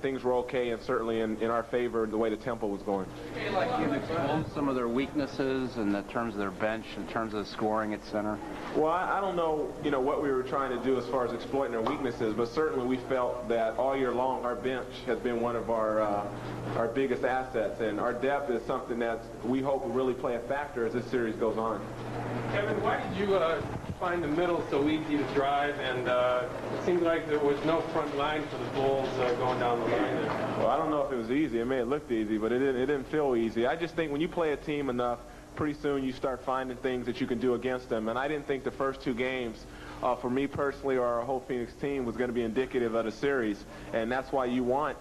things were okay and certainly in our favor the way the tempo was going. Do you feel like you've exposed some of their weaknesses in terms of their bench, in terms of scoring at center? Well, I don't know, what we were trying to do as far as exploiting their weaknesses, but certainly we felt that all year long our bench has been one of our biggest assets, and our depth is something that we hope will really play a factor as this series goes on. Kevin, why did you find the middle so easy to drive, and it seemed like there was no front line for the Bulls going down the line there? Well, I don't know if it was easy. It may have looked easy, but it didn't feel easy. I just think when you play a team enough, pretty soon you start finding things that you can do against them, and I didn't think the first two games for me personally or our whole Phoenix team was going to be indicative of the series, and that's why you want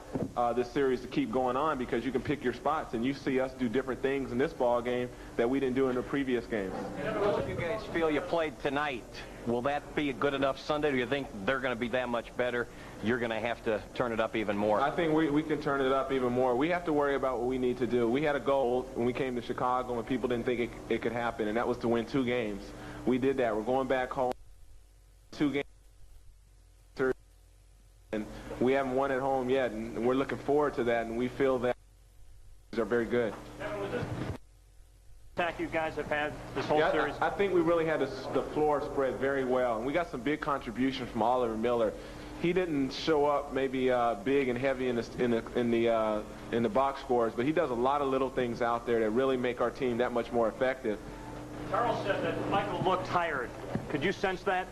this series to keep going on, because you can pick your spots, and you see us do different things in this ball game that we didn't do in the previous games. How do you guys feel you played tonight? Will that be a good enough Sunday? Do you think they're going to be that much better? You're going to have to turn it up even more. I think we can turn it up even more. We have to worry about what we need to do. We had a goal when we came to Chicago when people didn't think it could happen, and that was to win 2 games. We did that. We're going back home. 2 games, and we haven't won at home yet, and we're looking forward to that, and we feel that are very good. Attack you guys have had this whole series? I think we really had the floor spread very well, and we got some big contributions from Oliver Miller. He didn't show up maybe big and heavy in the box scores, but he does a lot of little things out there that really make our team that much more effective. Charles said that Michael looked tired. Could you sense that?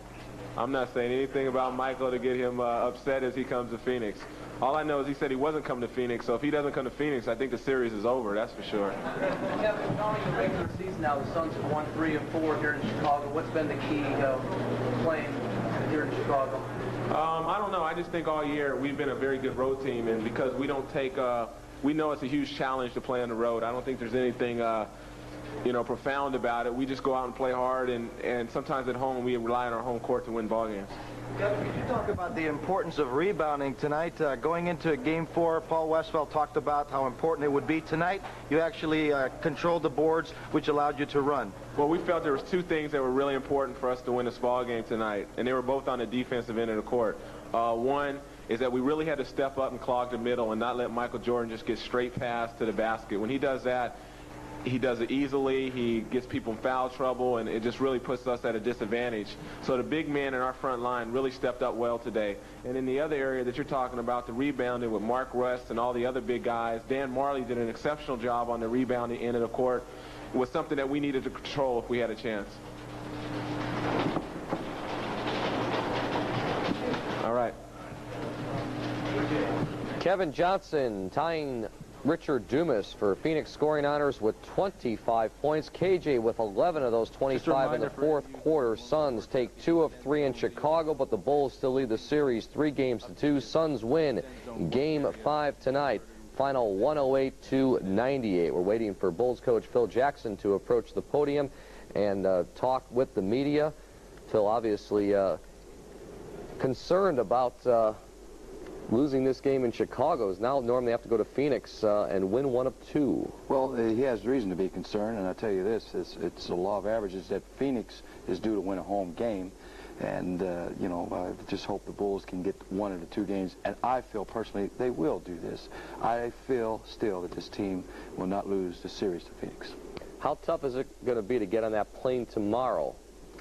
I'm not saying anything about Michael to get him upset as he comes to Phoenix. All I know is he said he wasn't coming to Phoenix, so if he doesn't come to Phoenix, I think the series is over, that's for sure. Kevin, following the regular season now, the Suns have won 3 of 4 here in Chicago. What's been the key playing here in Chicago? I don't know. I just think all year we've been a very good road team, and because we don't take, we know it's a huge challenge to play on the road. I don't think there's anything profound about it. We just go out and play hard, and sometimes at home we rely on our home court to win ball games. Kevin, could you talk about the importance of rebounding tonight? Going into Game 4, Paul Westphal talked about how important it would be. Tonight, you actually controlled the boards, which allowed you to run. Well, we felt there was 2 things that were really important for us to win this ball game tonight, and they were both on the defensive end of the court. One is that we really had to step up and clog the middle and not let Michael Jordan just get straight past to the basket. When he does that, he does it easily, he gets people in foul trouble, and it just really puts us at a disadvantage. So the big man in our front line really stepped up well today. And in the other area that you're talking about, the rebounding with Mark Rust and all the other big guys, Dan Marley did an exceptional job on the rebounding end of the court. It was something that we needed to control if we had a chance. All right. Kevin Johnson tying Richard Dumas for Phoenix scoring honors with 25 points. KJ with 11 of those 25 in the 4th quarter. Suns take 2 of 3 in Chicago, but the Bulls still lead the series 3-2. Suns win Game 5 tonight. Final 108-98. We're waiting for Bulls coach Phil Jackson to approach the podium and talk with the media. Phil obviously concerned about losing this game in Chicago. Is now normally have to go to Phoenix and win 1 of 2. Well, he has reason to be concerned, and I'll tell you this, it's the law of averages that Phoenix is due to win a home game. And, I just hope the Bulls can get 1 of the 2 games. And I feel personally they will do this. I feel still that this team will not lose the series to Phoenix. How tough is it going to be to get on that plane tomorrow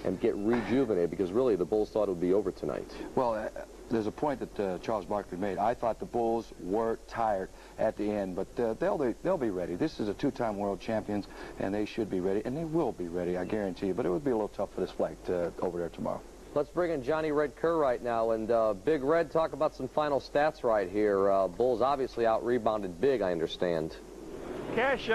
and get rejuvenated? Because really the Bulls thought it would be over tonight. Well, there's a point that Charles Barkley made. I thought the Bulls were tired at the end, but they'll be ready. This is a 2-time world champions, and they should be ready, and they will be ready, I guarantee you. But it would be a little tough for this flight over there tomorrow. Let's bring in Johnny Red Kerr right now. And Big Red, talk about some final stats right here. Bulls obviously out-rebounded big, I understand. Cash,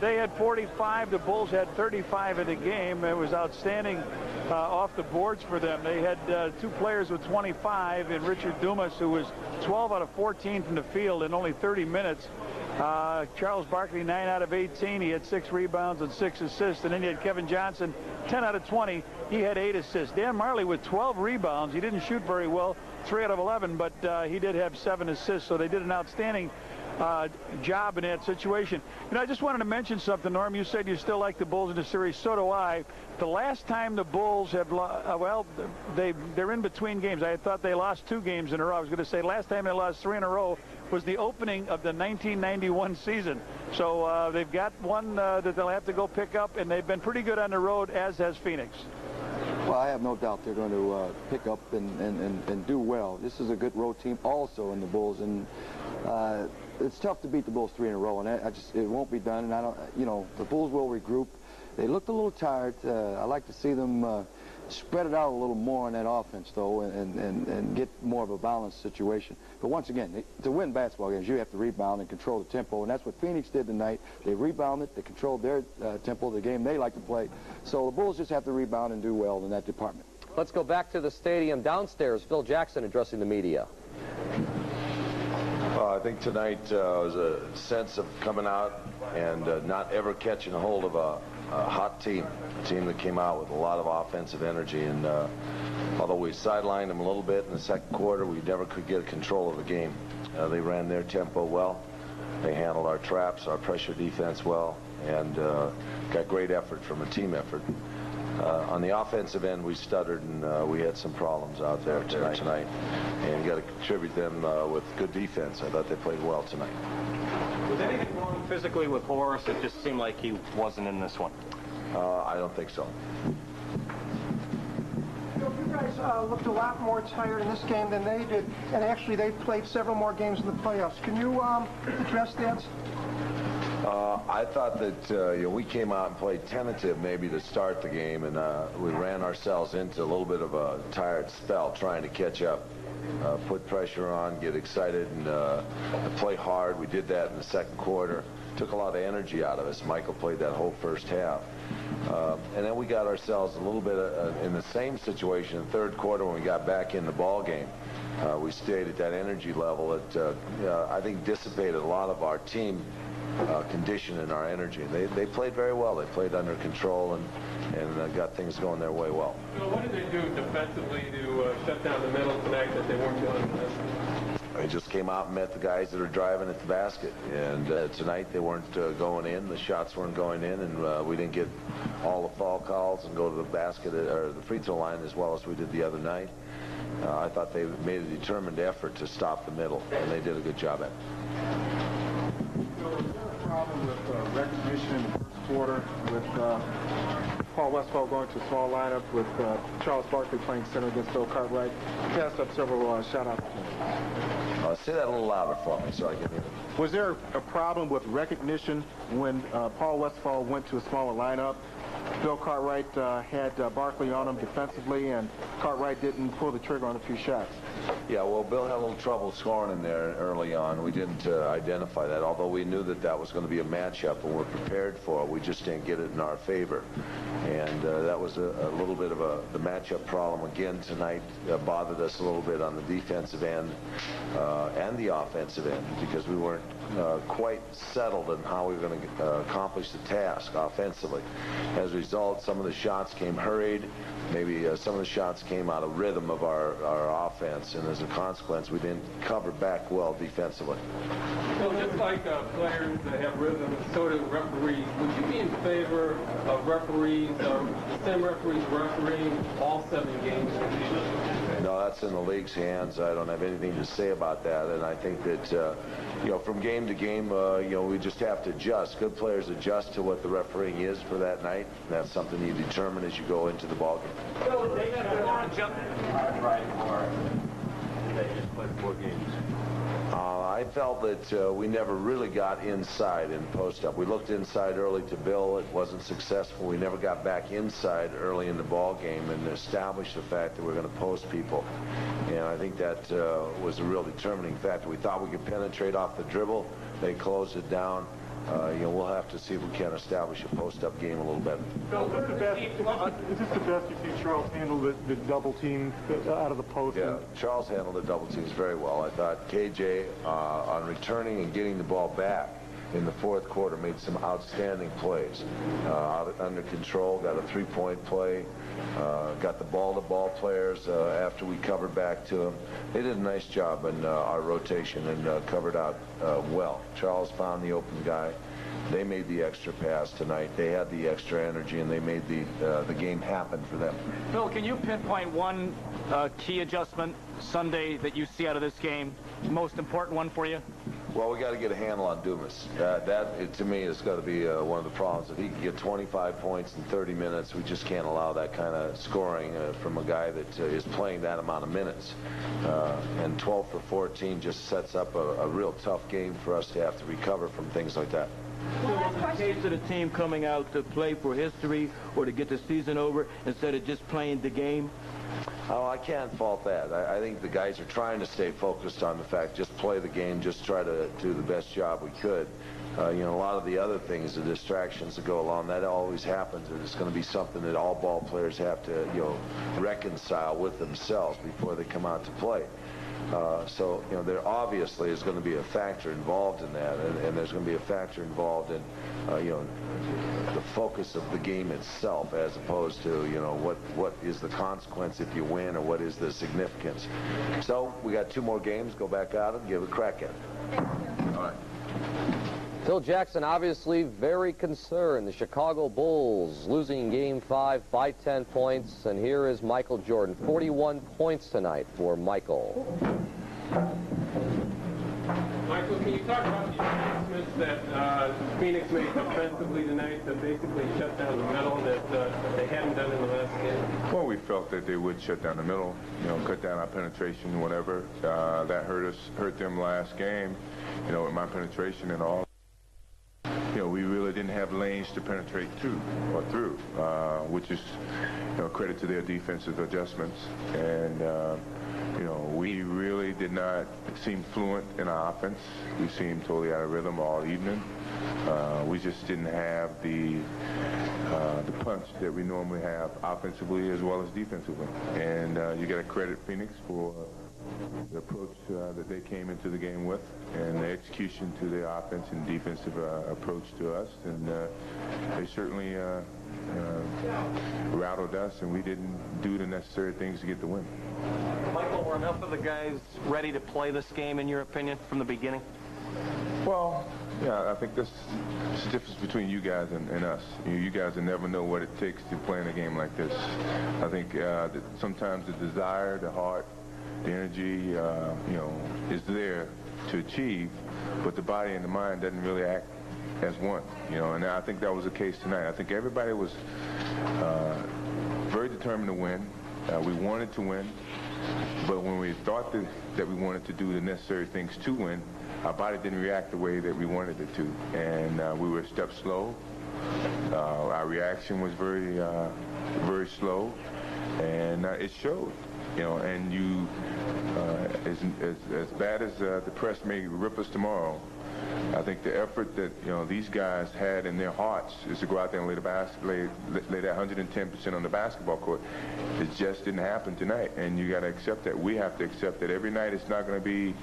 they had 45. The Bulls had 35 in the game. It was outstanding off the boards for them. They had 2 players with 25, and Richard Dumas, who was 12 out of 14 from the field in only 30 minutes. Charles Barkley, 9 out of 18. He had 6 rebounds and 6 assists. And then you had Kevin Johnson, 10 out of 20. He had 8 assists. Dan Marley with 12 rebounds. He didn't shoot very well, 3 out of 11, but he did have 7 assists. So they did an outstanding job in that situation. You know, I just wanted to mention something, Norm. You said you still like the Bulls in the series. So do I. The last time the Bulls have, they're in between games. I thought they lost 2 games in a row. I was going to say last time they lost 3 in a row was the opening of the 1991 season. So they've got one that they'll have to go pick up, and they've been pretty good on the road, as has Phoenix. Well, I have no doubt they're going to pick up and do well. This is a good road team also in the Bulls, and it's tough to beat the Bulls 3 in a row, and it won't be done. And I don't, you know, the Bulls will regroup. They looked a little tired. I like to see them spread it out a little more on that offense, though, and get more of a balanced situation. But once again, to win basketball games, you have to rebound and control the tempo, and that's what Phoenix did tonight. They rebounded, they controlled their tempo, the game they like to play. So the Bulls just have to rebound and do well in that department. Let's go back to the stadium downstairs. Phil Jackson addressing the media. I think tonight was a sense of coming out and not ever catching a hold of a hot team, a team that came out with a lot of offensive energy. And although we sidelined them a little bit in the second quarter, we never could get control of the game. They ran their tempo well. They handled our traps, our pressure defense well, and got great effort from a team effort. On the offensive end, we stuttered, and we had some problems out there tonight. And you got to contribute them with good defense. I thought they played well tonight. Was anything wrong physically with Horace? It just seemed like he wasn't in this one. I don't think so. You guys looked a lot more tired in this game than they did, and actually they played several more games in the playoffs. Can you address that? I thought that we came out and played tentative maybe to start the game, and we ran ourselves into a little bit of a tired spell trying to catch up, put pressure on, get excited, and play hard. We did that in the second quarter. Took a lot of energy out of us. Michael played that whole first half. And then we got ourselves a little bit in the same situation in the third quarter when we got back in the ball game. We stayed at that energy level that I think dissipated a lot of our team condition and our energy. They played very well. They played under control and got things going their way well. So what did they do defensively to shut down the middle tonight that they weren't doing? They just came out and met the guys that are driving at the basket. And tonight they weren't going in. The shots weren't going in, and we didn't get all the foul calls and go to the basket or the free throw line as well as we did the other night. I thought they made a determined effort to stop the middle, and they did a good job at it. So was there a problem with recognition in the first quarter with Paul Westphal going to a small lineup with Charles Barkley playing center against Bill Cartwright? He passed up several shot opportunities. Say that a little louder for me so I can hear. Was there a problem with recognition when Paul Westphal went to a smaller lineup? Bill Cartwright had Barkley on him defensively, and Cartwright didn't pull the trigger on a few shots. Yeah, well, Bill had a little trouble scoring in there early on. We didn't identify that, although we knew that that was going to be a matchup and we're prepared for it. We just didn't get it in our favor. And that was a little bit of the matchup problem again tonight. Bothered us a little bit on the defensive end and the offensive end because we weren't quite settled in how we were going to accomplish the task offensively. As a result, some of the shots came hurried. Maybe some of the shots came out of rhythm of our offense, and as a consequence, we didn't cover back well defensively. Well, just like players that have rhythm, so do referees. Would you be in favor of referees, the same referees refereeing all 7 games? No, that's in the league's hands. I don't have anything to say about that, and I think that from game to game, we just have to adjust. Good players adjust to what the refereeing is for that night. And that's something you determine as you go into the ball game. So they got to jump. They just played 4 games. I felt that we never really got inside in post-up. We looked inside early to Bill. It wasn't successful. We never got back inside early in the ball game and established the fact that we're going to post people. And I think that was a real determining factor. We thought we could penetrate off the dribble. They closed it down. We'll have to see if we can establish a post-up game a little better. Is this the best you see Charles handle the double team out of the post? Yeah, Charles handled the double teams very well. I thought KJ, on returning and getting the ball back, in the fourth quarter, made some outstanding plays. Under control, got a three-point play, got the ball-to-ball players after we covered back to them. They did a nice job in our rotation and covered out well. Charles found the open guy. They made the extra pass tonight. They had the extra energy, and they made the game happen for them. Phil, can you pinpoint one key adjustment Sunday that you see out of this game, most important one for you? Well, we got to get a handle on Dumas. To me, is got to be one of the problems. If he can get 25 points in 30 minutes, we just can't allow that kind of scoring from a guy that is playing that amount of minutes. And 12 for 14 just sets up a real tough game for us to have to recover from things like that. Was it the case of the team coming out to play for history or to get the season over instead of just playing the game? Oh, I can't fault that. I think the guys are trying to stay focused on the fact, just play the game, just try to do the best job we could. A lot of the other things, the distractions that go along, that always happens, and it's going to be something that all ball players have to, reconcile with themselves before they come out to play. So there obviously is going to be a factor involved in that, and there's going to be a factor involved in, the focus of the game itself, as opposed to, what is the consequence if you win, or what is the significance. So we got 2 more games. Go back out and give a crack at it. All right. Phil Jackson obviously very concerned. The Chicago Bulls losing Game 5 by 10 points. And here is Michael Jordan. 41 points tonight for Michael. Michael, can you talk about the adjustments that Phoenix made defensively tonight to basically shut down the middle that they hadn't done in the last game? Well, we felt that they would shut down the middle, cut down our penetration, whatever. That hurt them last game, with my penetration and all. We really didn't have lanes to penetrate through, which is, credit to their defensive adjustments. And, we really did not seem fluent in our offense. We seemed totally out of rhythm all evening. We just didn't have the punch that we normally have offensively as well as defensively. And you got to credit Phoenix for the approach that they came into the game with, and the execution to their offense and defensive approach to us. And they certainly rattled us, and we didn't do the necessary things to get the win. Michael, were enough of the guys ready to play this game, in your opinion, from the beginning? Well, yeah, I think that's the difference between you guys and us. You guys will never know what it takes to play in a game like this. I think that sometimes the desire, the heart, the energy, is there to achieve, but the body and the mind doesn't really act as one, and I think that was the case tonight. I think everybody was very determined to win. We wanted to win, but when we thought that we wanted to do the necessary things to win, our body didn't react the way that we wanted it to, and we were a step slow. Our reaction was very, very slow, and it showed. And as bad as the press may rip us tomorrow, I think the effort that these guys had in their hearts is to go out there and lay that 110% on the basketball court. It just didn't happen tonight, and you got to accept that. We have to accept that every night it's not going to be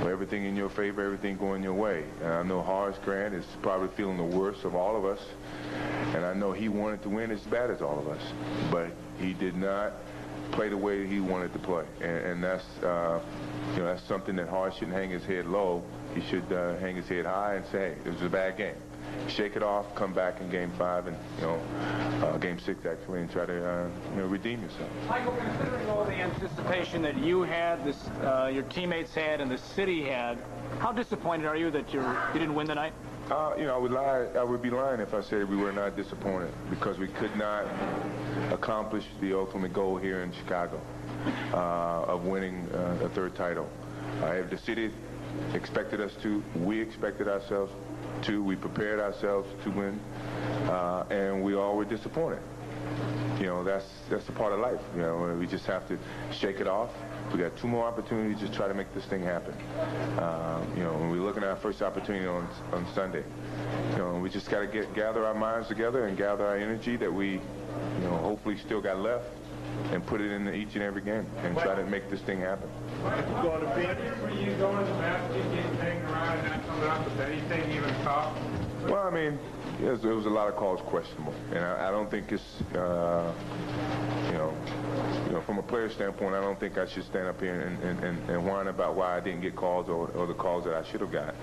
everything in your favor, everything going your way. And I know Horace Grant is probably feeling the worst of all of us, and I know he wanted to win as bad as all of us, but he did not play the way he wanted to play, and that's that's something that Horace shouldn't hang his head low. He should hang his head high and say, hey, it was a bad game. Shake it off, come back in Game 5 and Game 6 actually, and try to redeem yourself. Michael, considering all the anticipation that you had, your teammates had, and the city had, how disappointed are you that you didn't win tonight? I would be lying if I said we were not disappointed, because we could not accomplish the ultimate goal here in Chicago of winning a third title. If the city expected us to, we expected ourselves to, we prepared ourselves to win, and we all were disappointed. That's a part of life. We just have to shake it off. We got 2 more opportunities to try to make this thing happen. When we look at our first opportunity on Sunday, we just got to gather our minds together and gather our energy that we, hopefully still got left, put it in each and every game and try to make this thing happen. Going to Phoenix? Were you going to the basket, getting hanging around and not coming up with anything even tough? Well, I mean, yes, there was a lot of calls questionable, and I don't think it's, from a player standpoint, I don't think I should stand up here and whine about why I didn't get calls or the calls that I should have got.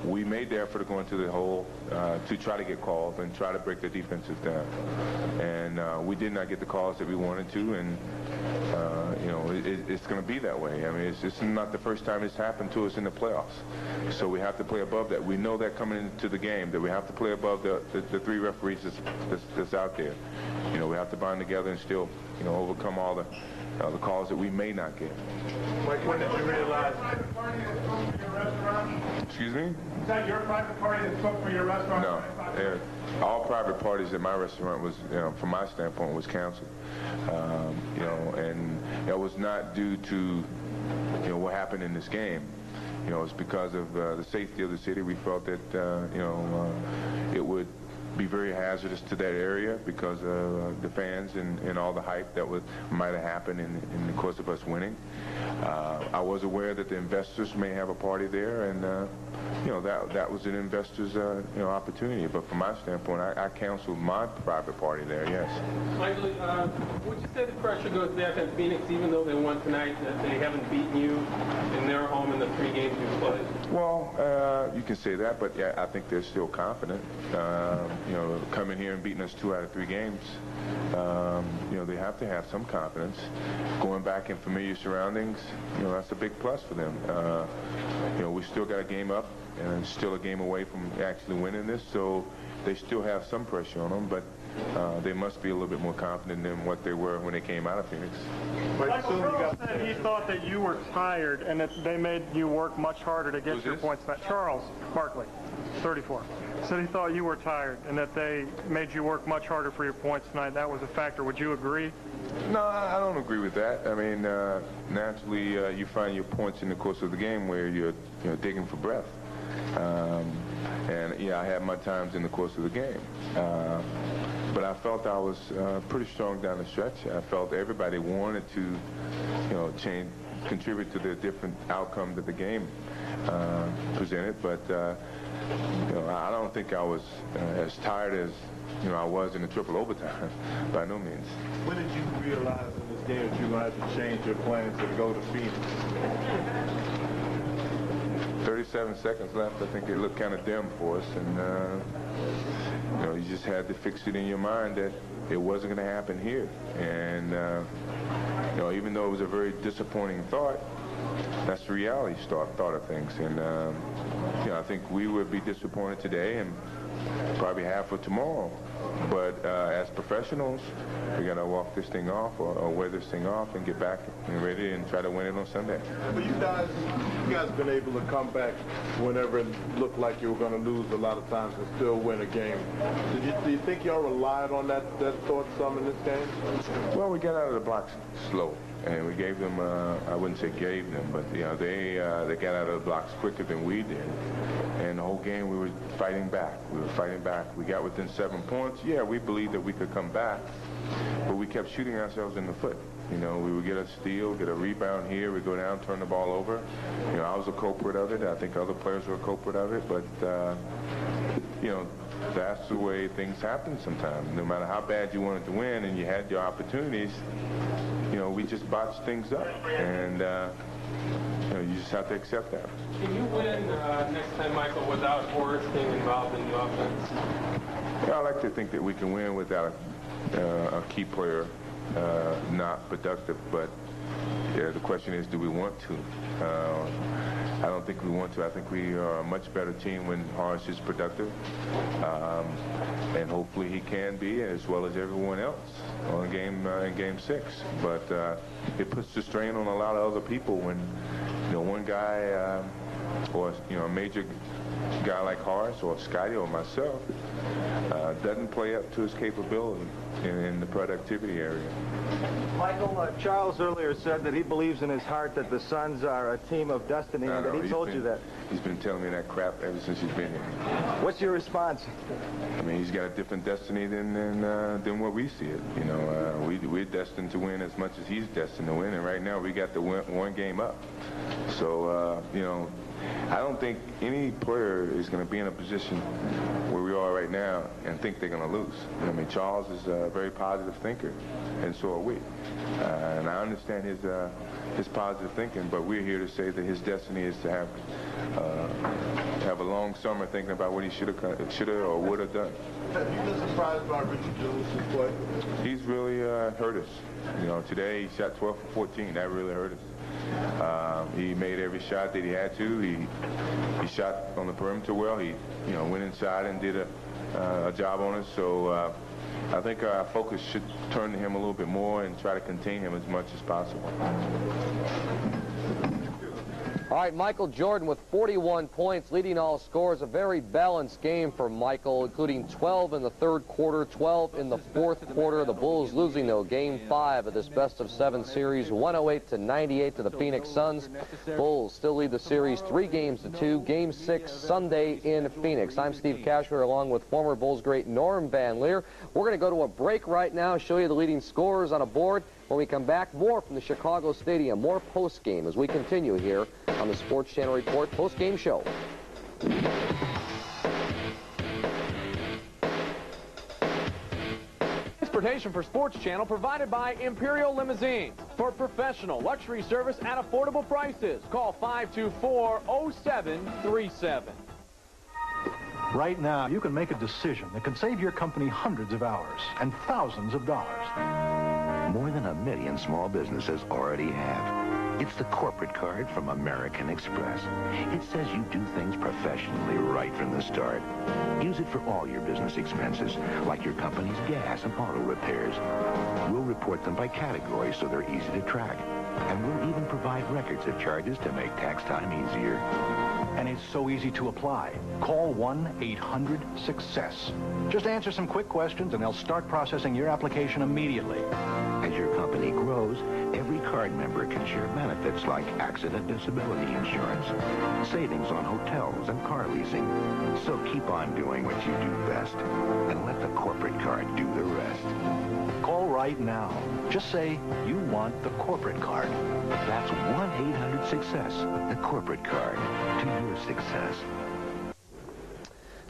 We made the effort to go into the hole to try to get calls and try to break the defenses down, and we did not get the calls that we wanted to, and it's going to be that way. I mean, it's not the first time it's happened to us in the playoffs, so we have to play above that. We know that coming into the game, that we have to play above the three referees that's out there. We have to bond together and still, overcome all the calls that we may not get. Mike, when did you realize? Excuse me? Is that your private party that cooked for your restaurant? No. All private parties at my restaurant was, from my standpoint, was canceled. And that was not due to, what happened in this game. It's because of the safety of the city. We felt that, it would be very hazardous to that area because of the fans and all the hype that might have happened in the course of us winning. I was aware that the investors may have a party there, and that was an investor's opportunity. But from my standpoint, I canceled my private party there. Yes. Michael, would you say the pressure goes back on Phoenix, even though they won tonight, that they haven't beaten you in their home in the 3 games you've played? Well, you can say that, but yeah, I think they're still confident. Coming here and beating us 2 out of 3 games, they have to have some confidence. Going back in familiar surroundings, that's a big plus for them. We still got a game up and still a game away from actually winning this, so they still have some pressure on them, but they must be a little bit more confident than what they were when they came out of Phoenix. Michael Charles said he thought that you were tired and that they made you work much harder to get your points. Charles Barkley, 34, said he thought you were tired and that they made you work much harder for your points tonight. That was a factor. Would you agree? No, I don't agree with that. I mean, naturally, you find your points in the course of the game where you're digging for breath. And yeah, I had my times in the course of the game. But I felt I was pretty strong down the stretch. I felt everybody wanted to, contribute to the different outcome that the game presented. But, I don't think I was as tired as, I was in the triple overtime, by no means. When did you realize in this game that you were going to have to change your plans to go to Phoenix? 37 seconds left. I think it looked kind of dim for us, and you just had to fix it in your mind that it wasn't going to happen here. And even though it was a very disappointing thought, that's the reality thought of things. And I think we would be disappointed today and probably half for tomorrow. But as professionals, we got to walk this thing off or wear this thing off and get back and ready and try to win it on Sunday. Well, you guys have been able to come back whenever it looked like you were going to lose a lot of times and still win a game. Do you think y'all relied on that thought some in this game? Well, we got out of the blocks slow. And we gave them, I wouldn't say gave them, but they got out of the blocks quicker than we did. And the whole game we were fighting back. We got within 7 points. Yeah, we believed that we could come back, but we kept shooting ourselves in the foot. We would get a steal, get a rebound here, we go down, turn the ball over. I was a culprit of it. I think other players were a culprit of it, but that's the way things happen sometimes. No matter how bad you wanted to win and you had your opportunities, we just botched things up, and you just have to accept that. Can you win next time, Michael, without Horace being involved in the offense? Yeah, I like to think that we can win without a key player not productive, but the question is, do we want to? I don't think we want to. I think we are a much better team when Horace is productive, and hopefully he can be, as well as everyone else in Game 6. But it puts the strain on a lot of other people when one guy or a major guy like Horace or Scotty or myself doesn't play up to his capability in the productivity area. Michael, Charles earlier said that he believes in his heart that the Suns are a team of destiny, and that he told you that. He's been telling me that crap ever since he's been here. What's your response? I mean, he's got a different destiny than what we see it. We're destined to win as much as he's destined to win, and right now we got the one game up. So, I don't think any player is going to be in a position where we are right now and think they're going to lose. I mean, Charles is a very positive thinker, and so are we. And I understand his positive thinking, but we're here to say that his destiny is to have a long summer thinking about what he should have or would have done. Have you been surprised by Richard Dumas' play? He's really hurt us. Today he shot 12 for 14. That really hurt us. He made every shot that he had to. He shot on the perimeter well. He went inside and did a job on us. So I think our focus should turn to him a little bit more and try to contain him as much as possible. All right, Michael Jordan with 41 points, leading all scorers. A very balanced game for Michael, including 12 in the third quarter, 12 in the fourth quarter. The Bulls losing, though, Game 5 of this best-of-7 series, 108-98 to the Phoenix Suns. Bulls still lead the series 3-2. Game 6 Sunday in Phoenix. I'm Steve Kashmer, along with former Bulls great Norm Van Leer. We're going to go to a break right now, show you the leading scorers on a board. When we come back, more from the Chicago Stadium, more post-game as we continue here on the Sports Channel Report post-game show. Transportation for Sports Channel provided by Imperial Limousine. For professional luxury service at affordable prices, call 524-0737. Right now, you can make a decision that can save your company hundreds of hours and thousands of dollars. More than 1 million small businesses already have. It's the corporate card from American Express. It says you do things professionally right from the start. Use it for all your business expenses, like your company's gas and auto repairs. We'll report them by category so they're easy to track. And we'll even provide records of charges to make tax time easier. And it's so easy to apply. Call 1-800-SUCCESS. Just answer some quick questions and they'll start processing your application immediately. As your company grows, every card member can share benefits like accident disability insurance, savings on hotels and car leasing. So keep on doing what you do best and let the corporate card do the rest. Call right now. Just say you want the corporate card. That's 1-800-SUCCESS, the corporate card to your success.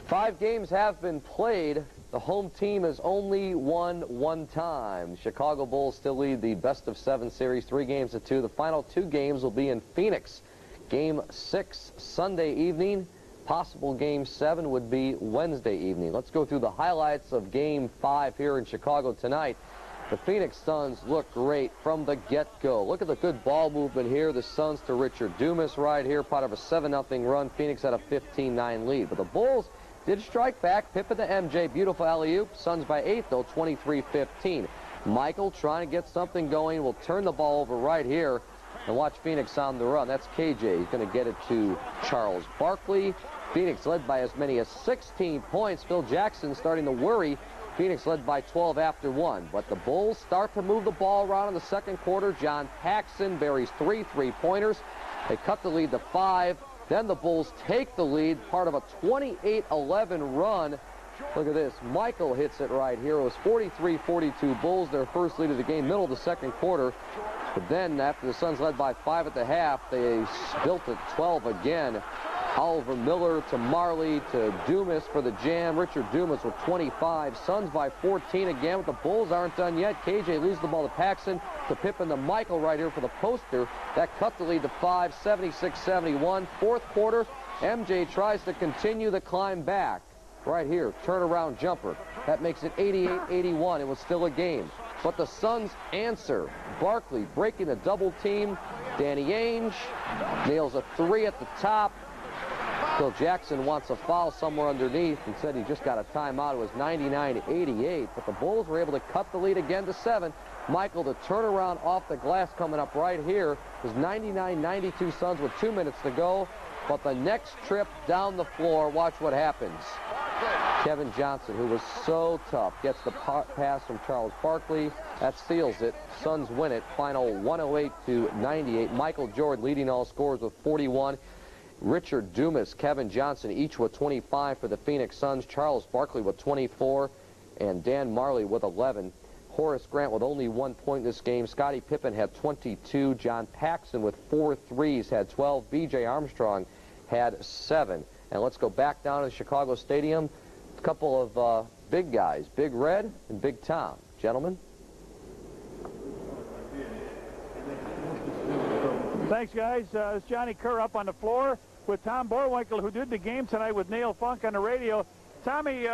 5 games have been played. The home team has only won 1 time. Chicago Bulls still lead the best-of-7 series 3-2. The final 2 games will be in Phoenix. Game 6 Sunday evening. Possible Game 7 would be Wednesday evening. Let's go through the highlights of Game 5 here in Chicago tonight. The Phoenix Suns look great from the get-go. Look at the good ball movement here. The Suns to Richard Dumas right here, part of a 7-0 run. Phoenix had a 15-9 lead. But the Bulls did strike back. Pippen to MJ. Beautiful alley-oop. Suns by 8, though, 23-15. Michael trying to get something going. Will turn the ball over right here. And watch Phoenix on the run. That's KJ. He's going to get it to Charles Barkley. Phoenix led by as many as 16 points. Phil Jackson starting to worry. Phoenix led by 12 after 1. But the Bulls start to move the ball around in the second quarter. John Paxson buries 3 3-pointers. They cut the lead to 5. Then the Bulls take the lead, part of a 28-11 run. Look at this. Michael hits it right here. It was 43-42 Bulls, their first lead of the game, middle of the second quarter. But then after the Suns led by 5 at the half, they built at 12 again. Oliver Miller to Marley to Dumas for the jam. Richard Dumas with 25. Suns by 14 again, but the Bulls aren't done yet. KJ loses the ball to Paxson, to Pippen to Michael right here for the poster. That cut the lead to 5, 76-71. Fourth quarter, MJ tries to continue the climb back. Right here, turnaround jumper. That makes it 88-81. It was still a game. But the Suns answer. Barkley breaking the double team. Danny Ainge nails a 3 at the top. Phil Jackson wants a foul somewhere underneath and said he just got a timeout. It was 99-88, but the Bulls were able to cut the lead again to 7. Michael, the turnaround off the glass coming up right here. It was 99-92 Suns with 2 minutes to go. But the next trip down the floor, watch what happens. Kevin Johnson, who was so tough, gets the pass from Charles Barkley. That seals it. Suns win it. Final 108-98. Michael Jordan leading all scorers with 41. Richard Dumas, Kevin Johnson, each with 25 for the Phoenix Suns. Charles Barkley with 24, and Dan Marley with 11. Horace Grant with only 1 point in this game. Scottie Pippen had 22. John Paxson with 4 threes had 12. B.J. Armstrong had 7. And let's go back down to the Chicago Stadium. A couple of big guys, Big Red and Big Tom. Gentlemen. Thanks, guys. It's Johnny Kerr up on the floor with Tom Borwinkle, who did the game tonight with Neil Funk on the radio. Tommy,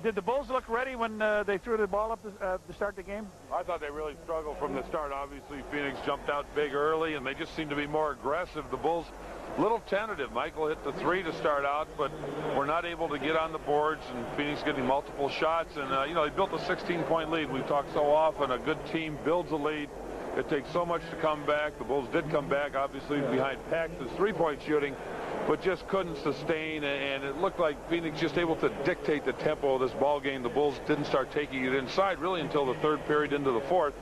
did the Bulls look ready when they threw the ball up to start the game? I thought they really struggled from the start. Obviously, Phoenix jumped out big early, and they just seemed to be more aggressive. The Bulls, a little tentative. Michael hit the 3 to start out, but we're not able to get on the boards, and Phoenix getting multiple shots. And, you know, they built a 16-point lead. We've talked so often, a good team builds a lead. It takes so much to come back. The Bulls did come back, obviously, behind Paxton's three-point shooting, but just couldn't sustain, and it looked like Phoenix just able to dictate the tempo of this ball game. The Bulls didn't start taking it inside really until the third period into the fourth.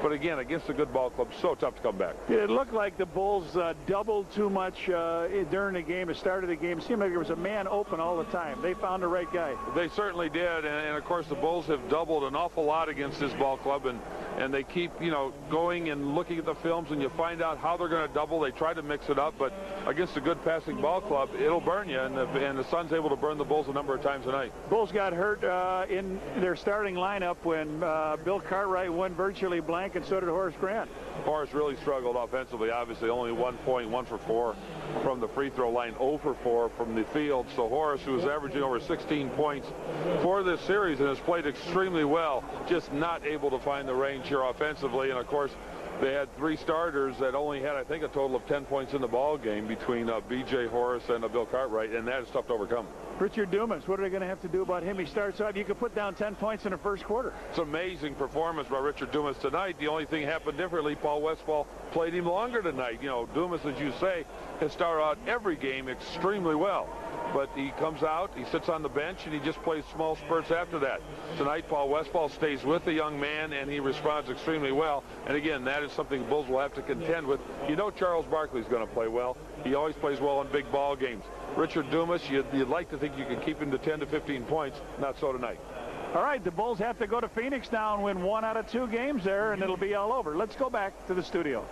But again, against a good ball club, so tough to come back. It looked like the Bulls doubled too much during the game. It started the game. It seemed like there was a man open all the time. They found the right guy. They certainly did, and of course the Bulls have doubled an awful lot against this ball club, and they keep, you know, going and looking at the films, and you find out how they're going to double. They try to mix it up, but against a good passing ball club, it'll burn you, and the Suns able to burn the Bulls a number of times tonight. Bulls got hurt in their starting lineup when Bill Cartwright went virtually blank, and so did Horace Grant. Horace really struggled offensively. Obviously, only 1 point, 1 for 4 from the free throw line, 0 for 4 from the field. So Horace, who is averaging over 16 points for this series and has played extremely well, just not able to find the range here offensively. And of course, they had 3 starters that only had, I think, a total of 10 points in the ball game between B.J. Horace and Bill Cartwright, and that is tough to overcome. Richard Dumas, what are they going to have to do about him? He starts off, you could put down 10 points in the first quarter. It's an amazing performance by Richard Dumas tonight. The only thing happened differently, Paul Westphal played him longer tonight. You know, Dumas, as you say, has started out every game extremely well. But he comes out, he sits on the bench, and he just plays small spurts after that. Tonight, Paul Westphal stays with the young man, and he responds extremely well. And again, that is something the Bulls will have to contend with. You know Charles Barkley's going to play well. He always plays well in big ball games. Richard Dumas, you'd like to think you can keep him to 10 to 15 points. Not so tonight. All right, the Bulls have to go to Phoenix now and win 1 out of 2 games there, and it'll be all over. Let's go back to the studio.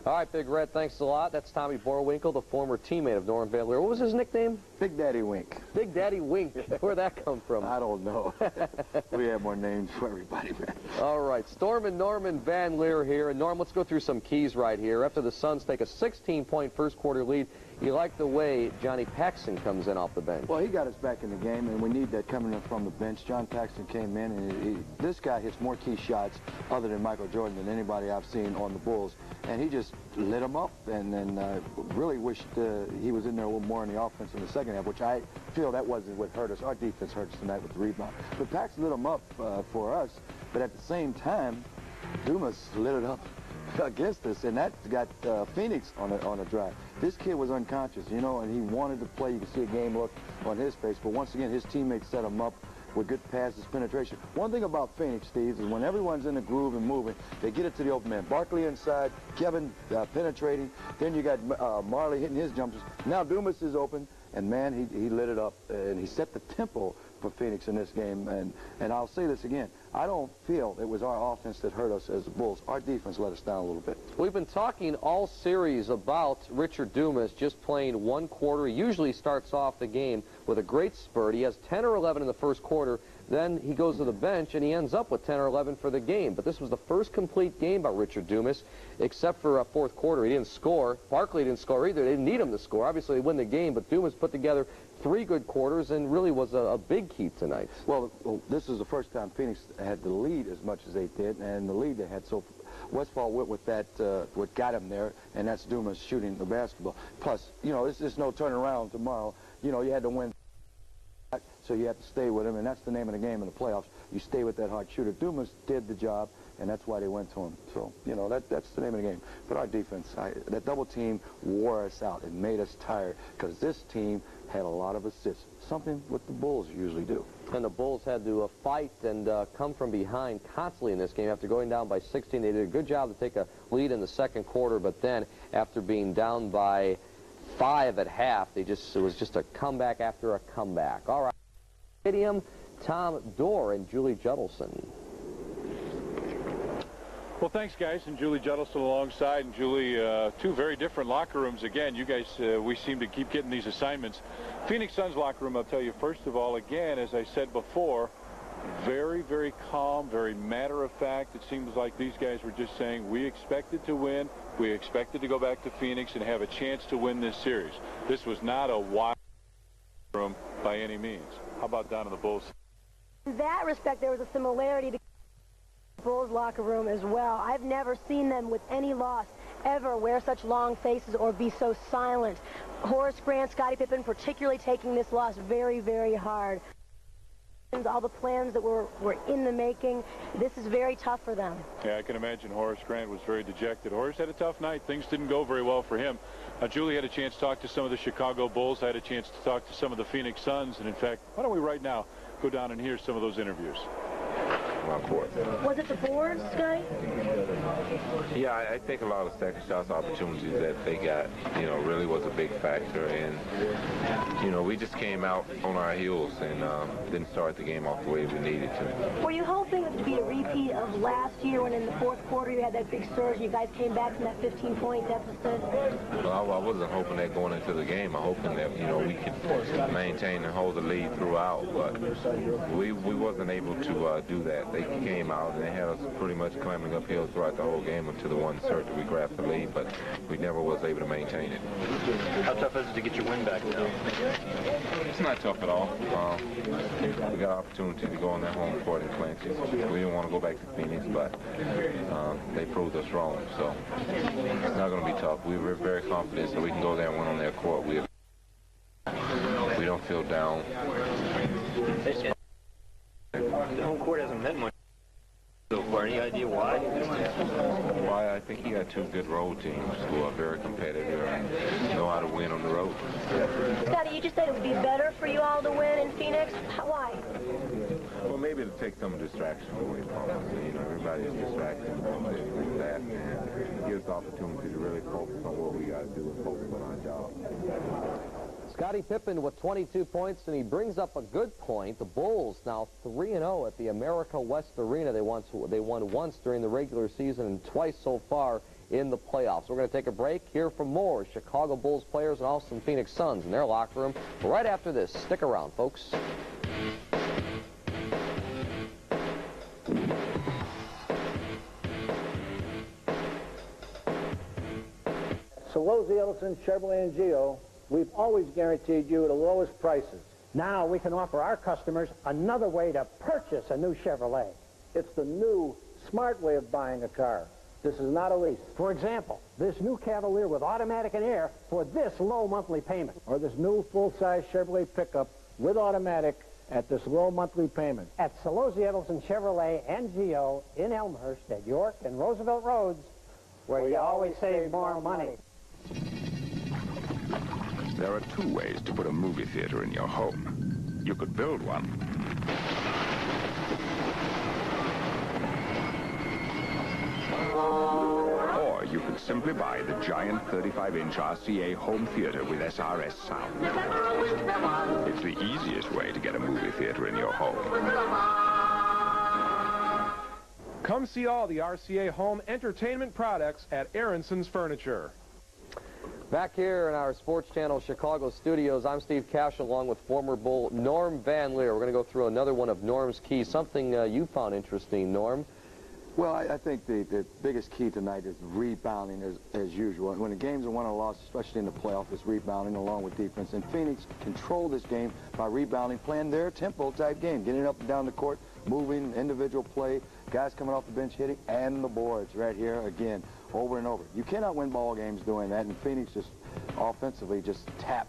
All right, Big Red, thanks a lot. That's Tommy Borwinkle, the former teammate of Norman Van Leer. What was his nickname? Big Daddy Wink. Big Daddy Wink. Where'd that come from? I don't know. We have more names for everybody, man. All right, Storm and Norman Van Leer here. And Norm, let's go through some keys right here. After the Suns take a 16-point first quarter lead, you like the way Johnny Paxson comes in off the bench. Well, he got us back in the game, and we need that coming in from the bench. John Paxson came in, and this guy hits more key shots other than Michael Jordan than anybody I've seen on the Bulls. And he just lit them up, and really wished he was in there a little more in the offense in the second half, which I feel that wasn't what hurt us. Our defense hurt us tonight with the rebound. But Paxson lit them up for us, but at the same time, Dumas lit it up against us, and that got Phoenix on a drive. This kid was unconscious, you know, and he wanted to play. You can see a game look on his face, but once again, his teammates set him up with good passes, penetration. One thing about Phoenix, Steve, is when everyone's in the groove and moving, they get it to the open man. Barkley inside, Kevin penetrating, then you got Marley hitting his jumpers. Now Dumas is open, and man, he lit it up, and he set the tempo for Phoenix in this game. And I'll say this again, I don't feel it was our offense that hurt us as the Bulls. Our defense let us down a little bit. We've been talking all series about Richard Dumas just playing 1 quarter. He usually starts off the game with a great spurt. He has 10 or 11 in the first quarter. Then he goes to the bench, and he ends up with 10 or 11 for the game. But this was the first complete game by Richard Dumas, except for a fourth quarter. He didn't score. Barkley didn't score either. They didn't need him to score. Obviously, they win the game, but Dumas put together 3 good quarters and really was a big key tonight. Well, this is the first time Phoenix had the lead as much as they did, and the lead they had. So Westphal went with that, what got him there, and that's Dumas shooting the basketball. Plus, you know, there's no turning around tomorrow. You know, you had to win, so you have to stay with him, and that's the name of the game in the playoffs. You stay with that hard shooter. Dumas did the job, and that's why they went to him. So, you know, that's the name of the game. But our defense, that double team wore us out. It made us tired because this team had a lot of assists, something what the Bulls usually do. And the Bulls had to fight and come from behind constantly in this game. After going down by 16, they did a good job to take a lead in the second quarter, but then after being down by 5 at half, it was just a comeback after a comeback. All right. Stadium, Tom Dorr and Julie Judelson. Well, thanks, guys, and Julie Judelson alongside. And Julie, two very different locker rooms. Again, you guys, we seem to keep getting these assignments. Phoenix Suns locker room, I'll tell you, first of all, again, as I said before, very, very calm, very matter-of-fact. It seems like these guys were just saying, we expected to win. We expected to go back to Phoenix and have a chance to win this series. This was not a wild room by any means. How about down in the Bulls? In that respect, there was a similarity to the Bulls locker room as well. I've never seen them with any loss ever wear such long faces or be so silent. Horace Grant, Scottie Pippen particularly taking this loss very, very hard. All the plans that were in the making, this is very tough for them. Yeah, I can imagine Horace Grant was very dejected. Horace had a tough night. Things didn't go very well for him. Julie had a chance to talk to some of the Chicago Bulls. I had a chance to talk to some of the Phoenix Suns. And in fact, why don't we right now go down and hear some of those interviews. Was it the boards, Scotty? Yeah, I think a lot of second shots opportunities that they got, you know, really was a big factor. And, you know, we just came out on our heels and didn't start the game off the way we needed to. Were you hoping it to be a repeat of last year when in the fourth quarter you had that big surge and you guys came back from that 15-point deficit? Well, I wasn't hoping that going into the game. I'm hoping that, you know, we could maintain and hold the lead throughout. But we wasn't able to do that. They came out and they had us pretty much climbing uphill throughout the whole game until the one surge that we grabbed the lead, but we never was able to maintain it. How tough is it to get your win back now? It's not tough at all. We got an opportunity to go on that home court in Clancy. We didn't want to go back to Phoenix, but they proved us wrong, so it's not going to be tough. We were very confident that we can go there and win on their court. We don't feel down. The home court hasn't meant much so far. Any idea why? Why? I think he got two good road teams who are very competitive and know how to win on the road. Scotty, you just said it would be better for you all to win in Phoenix. Why? Well, maybe to take some distraction away from us. You know, everybody's distracted with that, and it gives the opportunity to really focus on what we got to do and focus on our job. Scottie Pippen with 22 points, and he brings up a good point. The Bulls now 3-0 at the America West Arena. They won once during the regular season and twice so far in the playoffs. We're going to take a break, hear from more Chicago Bulls players and also some Phoenix Suns in their locker room right after this. Stick around, folks. Solozzi, Ellison, Chevrolet, and Geo, we've always guaranteed you the lowest prices. Now we can offer our customers another way to purchase a new Chevrolet. It's the new, smart way of buying a car. This is not a lease. For example, this new Cavalier with automatic and air for this low monthly payment. Or this new full-size Chevrolet pickup with automatic at this low monthly payment. At Solozzi, Edelson, Chevrolet, and Geo in Elmhurst at York and Roosevelt Roads, where you always save more money. There are two ways to put a movie theater in your home. You could build one. Or you could simply buy the giant 35-inch RCA home theater with SRS sound. It's the easiest way to get a movie theater in your home. Come see all the RCA home entertainment products at Aaronson's Furniture. Back here in our Sports Channel Chicago studios, I'm Steve Cash along with former Bull Norm Van Leer. We're going to go through another one of Norm's keys, something you found interesting, Norm. Well, I think the biggest key tonight is rebounding as usual. When the games are won or lost, especially in the playoffs, it's rebounding along with defense. And Phoenix controlled this game by rebounding, playing their tempo-type game, getting up and down the court, moving, individual play, guys coming off the bench hitting, and the boards right here again, over and over. You cannot win ball games doing that, and Phoenix just offensively just tap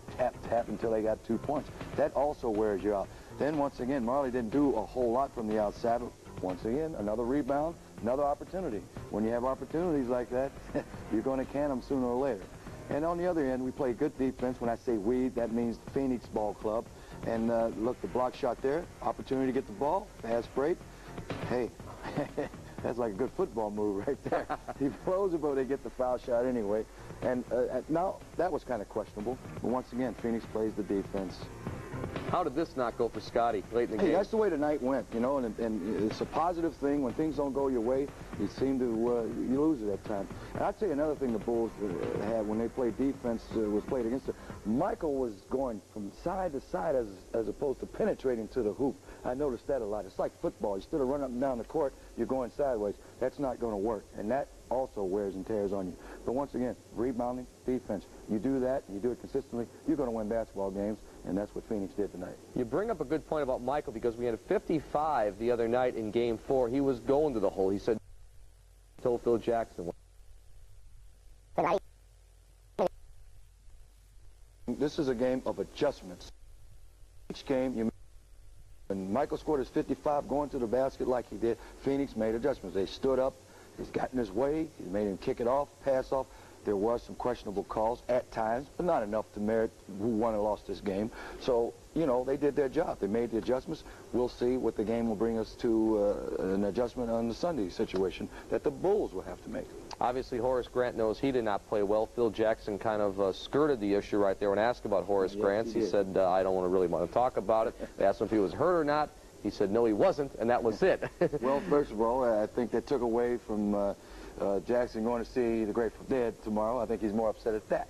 until they got 2 points. That also wears you out. Then once again, Marley didn't do a whole lot from the outside. Once again, another rebound. another opportunity. When you have opportunities like that, you're going to can them sooner or later. And on the other end, we play good defense. When I say we, that means the Phoenix Ball Club. And look, the block shot there, opportunity to get the ball, fast break. Hey, that's like a good football move right there. He throws it, but they get the foul shot anyway. And now, that was kind of questionable. But once again, Phoenix plays the defense. How did this not go for Scotty late in the game? That's the way the night went, you know, and it's a positive thing. When things don't go your way, you seem to you lose it at times. And I'll tell you another thing the Bulls had when they played defense was played against it. Michael was going from side to side as opposed to penetrating to the hoop. I noticed that a lot. It's like football. Instead of running up and down the court, you're going sideways. That's not going to work, and that also wears and tears on you. But once again, rebounding, defense. You do that, you do it consistently, you're going to win basketball games, and that's what Phoenix did tonight. You bring up a good point about Michael because we had a 55 the other night in Game 4. He was going to the hole. He said, told Phil Jackson. This is a game of adjustments. Each game, when Michael scored his 55 going to the basket like he did, Phoenix made adjustments. They stood up. He's got in his way. He made him kick it off, pass off. There was some questionable calls at times, but not enough to merit who won or lost this game. So, you know, they did their job. They made the adjustments. We'll see what the game will bring us to an adjustment on the Sunday situation that the Bulls will have to make. Obviously, Horace Grant knows he did not play well. Phil Jackson kind of skirted the issue right there when asked about Horace Grant. He said, I don't really want to talk about it. They asked him if he was hurt or not. He said, no, he wasn't, and that was it. Well, first of all, I think they took away from Jackson going to see the Grateful Dead tomorrow. I think he's more upset at that.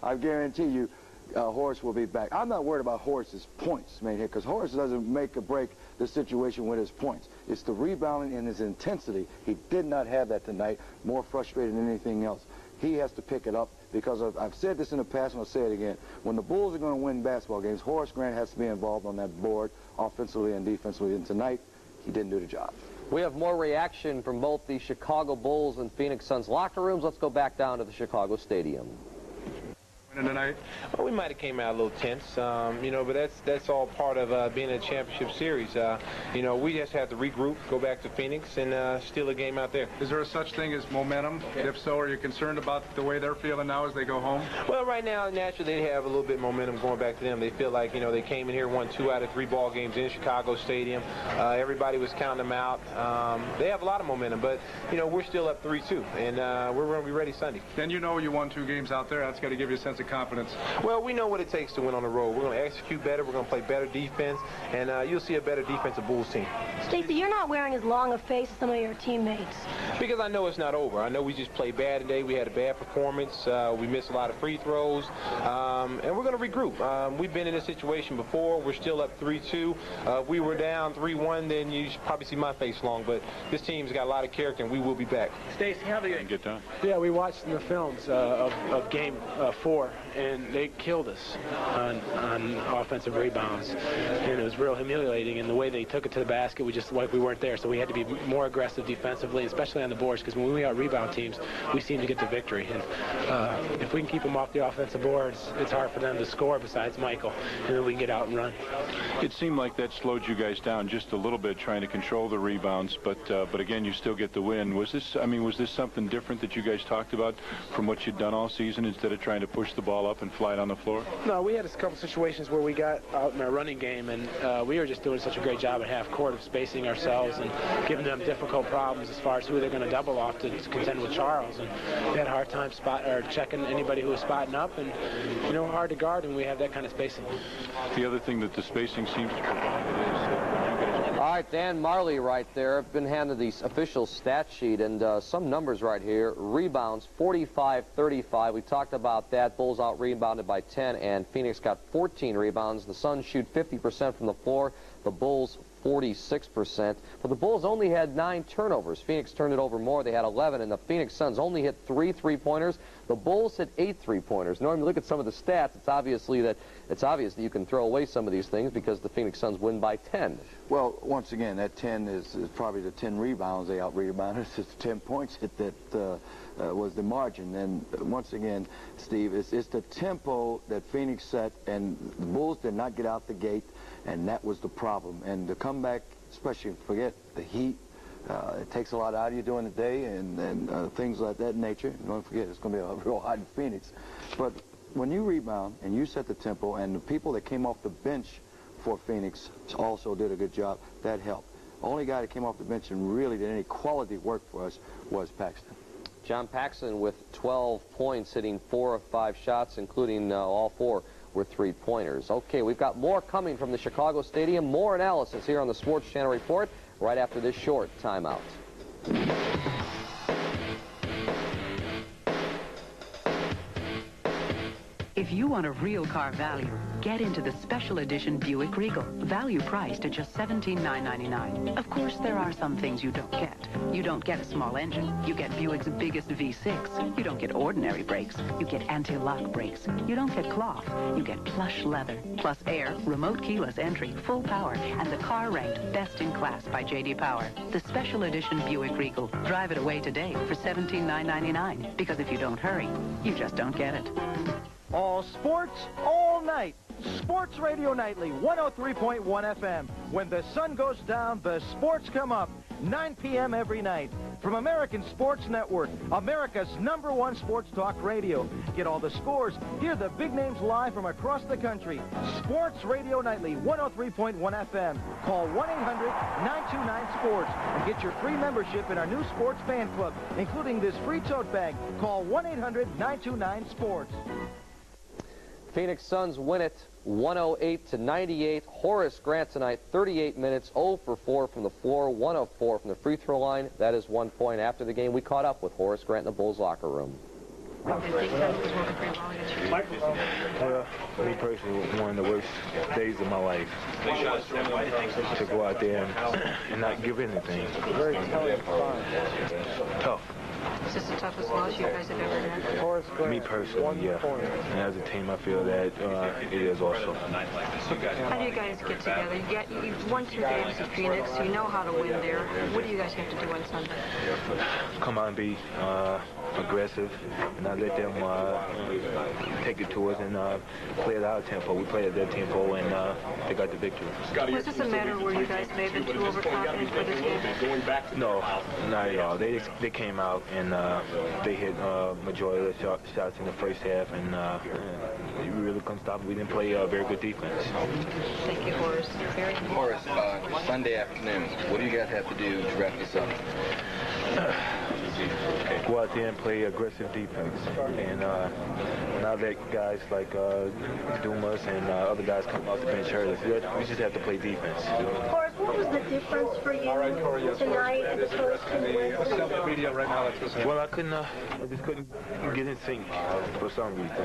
I guarantee you Horace will be back. I'm not worried about Horace's points made here because Horace doesn't make or break the situation with his points. It's the rebounding and his intensity. He did not have that tonight, more frustrated than anything else. He has to pick it up because I've said this in the past and I'll say it again. When the Bulls are going to win basketball games, Horace Grant has to be involved on that board offensively and defensively. And tonight, he didn't do the job. We have more reaction from both the Chicago Bulls and Phoenix Suns locker rooms. Let's go back down to the Chicago Stadium. Tonight? Well, we might have came out a little tense, you know, but that's all part of being in a championship series. You know, we just have to regroup, go back to Phoenix, and steal a game out there. Is there such thing as momentum? Yeah. If so, are you concerned about the way they're feeling now as they go home? Well, right now, naturally, they have a little bit of momentum going back to them. They feel like, you know, they came in here, won 2 out of 3 ball games in Chicago Stadium. Everybody was counting them out. They have a lot of momentum, but, you know, we're still up 3-2, and we're going to be ready Sunday. Then you know you won 2 games out there. That's got to give you a sense of confidence. Well, we know what it takes to win on the road. We're going to execute better. We're going to play better defense, and you'll see a better defensive Bulls team. Stacey, you're not wearing as long a face as some of your teammates. Because I know it's not over. I know we just played bad today. We had a bad performance. We missed a lot of free throws, and we're going to regroup. We've been in this situation before. We're still up 3-2. If we were down 3-1, then you should probably see my face long, but this team's got a lot of character, and we will be back. Stacey, how do you get done? Yeah, we watched the films of Game 4, and they killed us on offensive rebounds, and it was real humiliating. And the way they took it to the basket, we just like we weren't there, so we had to be more aggressive defensively, especially on the boards, because when we got rebound teams, we seem to get the victory. And if we can keep them off the offensive boards, it's hard for them to score besides Michael, and then we can get out and run. It seemed like that slowed you guys down just a little bit, trying to control the rebounds, but again, you still get the win. Was this something different that you guys talked about from what you'd done all season, instead of trying to push the ball up and fly it on the floor? No, we had a couple situations where we got out in our running game, and we were just doing such a great job at half court of spacing ourselves and giving them difficult problems as far as who they're going to double off to contend with Charles. And we had a hard time checking anybody who was spotting up, and, you know, hard to guard when we have that kind of spacing. The other thing that the spacing seems to provide is... All right, Dan Marley right there. I've been handed the official stat sheet, and some numbers right here. Rebounds, 45-35. We talked about that. Bulls out-rebounded by 10, and Phoenix got 14 rebounds. The Suns shoot 50% from the floor. The Bulls 46%. But the Bulls only had 9 turnovers. Phoenix turned it over more. They had 11, and the Phoenix Suns only hit 3 3-pointers. The Bulls hit 8 3-pointers. Normally, look at some of the stats. It's obvious that you can throw away some of these things because the Phoenix Suns win by 10. Well, once again, that 10 is probably the 10 rebounds they out-rebounded. It's the 10 points hit that was the margin. And once again, Steve, it's the tempo that Phoenix set, and the Bulls did not get out the gate, and that was the problem. And the comeback, especially, forget the heat, It takes a lot out of you during the day and things like that nature. Don't forget, it's going to be a real hot in Phoenix. But when you rebound and you set the tempo, and the people that came off the bench for Phoenix also did a good job, that helped. Only guy that came off the bench and really did any quality work for us was Paxton. John Paxson with 12 points, hitting 4 of 5 shots, including all 4 were 3-pointers. Okay, we've got more coming from the Chicago Stadium. More analysis here on the Sports Channel Report right after this short timeout. If you want a real car value, get into the special edition Buick Regal. Value priced at just $17,999. Of course, there are some things you don't get. You don't get a small engine. You get Buick's biggest V6. You don't get ordinary brakes. You get anti-lock brakes. You don't get cloth. You get plush leather, plus air, remote keyless entry, full power, and the car ranked best in class by J.D. Power. The special edition Buick Regal. Drive it away today for $17,999. Because if you don't hurry, you just don't get it. All sports, all night. Sports Radio Nightly, 103.1 FM. When the sun goes down, the sports come up. 9 p.m. every night. From American Sports Network, America's #1 sports talk radio. Get all the scores, hear the big names live from across the country. Sports Radio Nightly, 103.1 FM. Call 1-800-929-SPORTS and get your free membership in our new sports fan club, including this free tote bag. Call 1-800-929-SPORTS. Phoenix Suns win it 108-98. Horace Grant tonight, 38 minutes, 0 for 4 from the floor, 1 of 4 from the free throw line. That is 1 point. After the game, we caught up with Horace Grant in the Bulls locker room. Well, me personally, one of the worst days of my life. To go out there and not give anything. Very Tough. Is this the toughest loss you guys have ever had? Me personally, yeah. And as a team, I feel that it is also. How do you guys get together? You've won 2 games in Phoenix. You know how to win there. What do you guys have to do on Sunday? Come out and be aggressive and not let them take it to us and play at our tempo. We played at their tempo and they got the victory. Was this a matter where you guys may have been too overconfident for this game? No, not at all. They came out and they hit majority of the shots in the first half, and we really couldn't stop it. We didn't play very good defense. Thank you, Horace. Horace, Sunday afternoon, what do you guys have to do to wrap this up? Go out there and play aggressive defense, and not let guys like Dumas and other guys come off the bench hurt us. We just have to play defense. Horace, what was the difference for you tonight as opposed to Wednesday? Well, I just couldn't get in sync for some reason.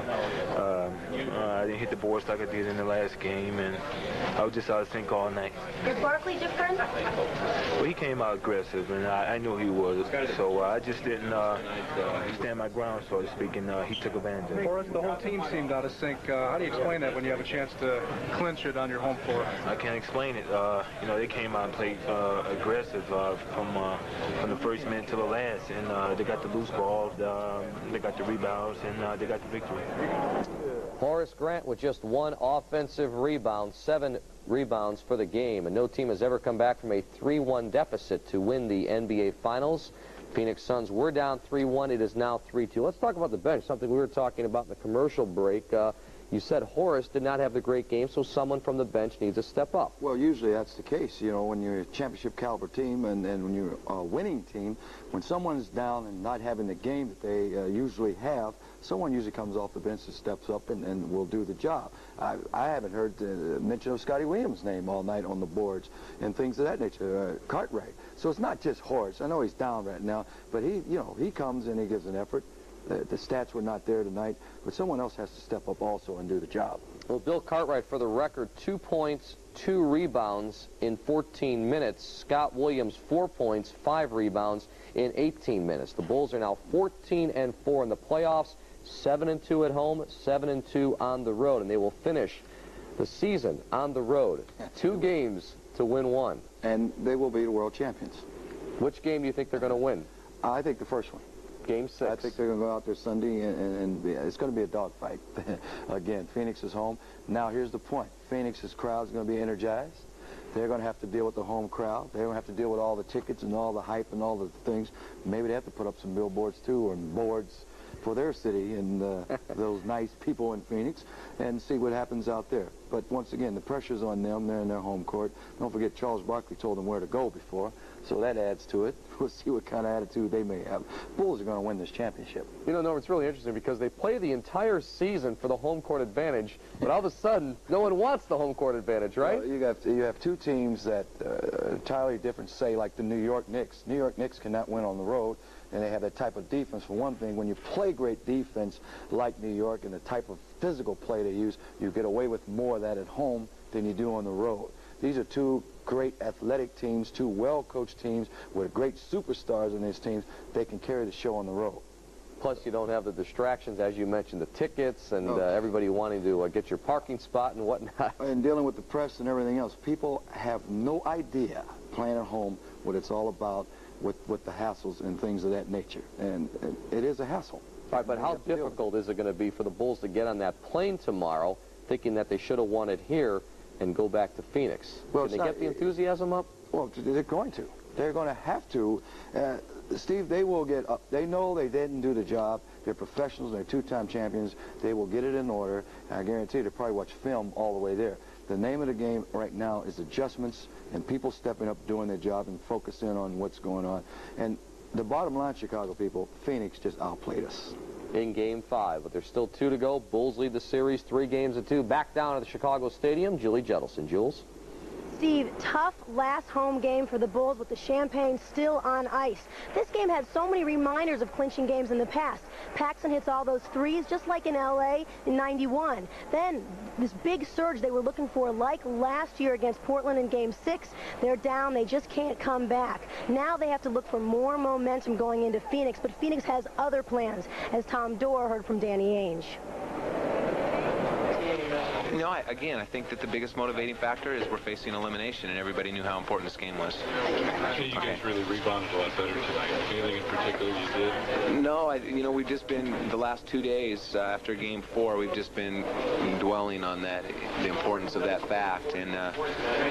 I didn't hit the boards like I did in the last game, and I was just out of sync all night. Is Barkley different? Well, he came out aggressive, and I knew he was, so I just didn't stand my ground, so to speak, and he took advantage of it. Horace, the whole team seemed out of sync. How do you explain that when you have a chance to clinch it on your home floor? I can't explain it. You know, they came out and played aggressive from the first minute to the last, and they got the loose balls, they got the rebounds, and they got the victory. Horace Grant with just 1 offensive rebound, 7 rebounds for the game, and no team has ever come back from a 3-1 deficit to win the NBA Finals. Phoenix Suns were down 3-1. It is now 3-2. Let's talk about the bench, something we were talking about in the commercial break. You said Horace did not have the great game, so someone from the bench needs to step up. Well, usually that's the case. You know, when you're a championship caliber team and when you're a winning team, when someone's down and not having the game that they usually have, someone usually comes off the bench and steps up and will do the job. I haven't heard the mention of Scotty Williams' name all night on the boards and things of that nature, Cartwright. So it's not just Horace. I know he's down right now, but he comes and he gives an effort. The stats were not there tonight, but someone else has to step up also and do the job. Well, Bill Cartwright, for the record, 2 points, 2 rebounds in 14 minutes. Scott Williams, 4 points, 5 rebounds in 18 minutes. The Bulls are now 14-4 in the playoffs, 7-2 at home, 7-2 on the road, and they will finish the season on the road. 2 games to win 1. And they will be the world champions. Which game do you think they're going to win? I think the first one. Game 6. I think they're going to go out there Sunday, and it's going to be a dogfight. Again, Phoenix is home. Now, here's the point. Phoenix's crowd is going to be energized. They're going to have to deal with the home crowd. They're going to have to deal with all the tickets and all the hype and all the things. Maybe they have to put up some billboards too, or boards for their city and those nice people in Phoenix, and see what happens out there. But once again, the pressure's on them. They're in their home court. Don't forget, Charles Barkley told them where to go before, so that adds to it. We'll see what kind of attitude they may have. Bulls are going to win this championship. You know, Norm, it's really interesting because they play the entire season for the home court advantage, but all of a sudden, no one wants the home court advantage, right? Well, you have two teams that are entirely different, say, like the New York Knicks. New York Knicks cannot win on the road, and they have that type of defense. For one thing, when you play great defense like New York and the type of physical play they use, you get away with more of that at home than you do on the road. These are two great athletic teams, two well-coached teams with great superstars in these teams. They can carry the show on the road. Plus, you don't have the distractions, as you mentioned, the tickets and everybody wanting to get your parking spot and whatnot. And dealing with the press and everything else. People have no idea playing at home what it's all about with the hassles and things of that nature. And it is a hassle. All right, but how difficult is it going to be for the Bulls to get on that plane tomorrow thinking that they should have won it here and go back to Phoenix? Well, Can they get the enthusiasm up? Well, they're going to. They're going to have to. Steve, they will get up. They know they didn't do the job. They're professionals. They're two-time champions. They will get it in order. And I guarantee you they'll probably watch film all the way there. The name of the game right now is adjustments and people stepping up, doing their job, and focusing on what's going on. And the bottom line, Chicago people, Phoenix just outplayed us. In Game 5, but there's still 2 to go. Bulls lead the series 3-2. Back down at the Chicago Stadium, Julie Jettleson. Jules? Steve, tough last home game for the Bulls with the champagne still on ice. This game had so many reminders of clinching games in the past. Paxson hits all those threes just like in L.A. in '91. Then this big surge they were looking for like last year against Portland in Game 6. They're down. They just can't come back. Now they have to look for more momentum going into Phoenix, but Phoenix has other plans, as Tom Dorr heard from Danny Ainge. You know, I think that the biggest motivating factor is we're facing elimination, and everybody knew how important this game was. You guys really rebounded a lot better tonight. Anything in particular you did? No, you know, we've just been, the last 2 days after Game 4, we've just been dwelling on that, the importance of that fact. And,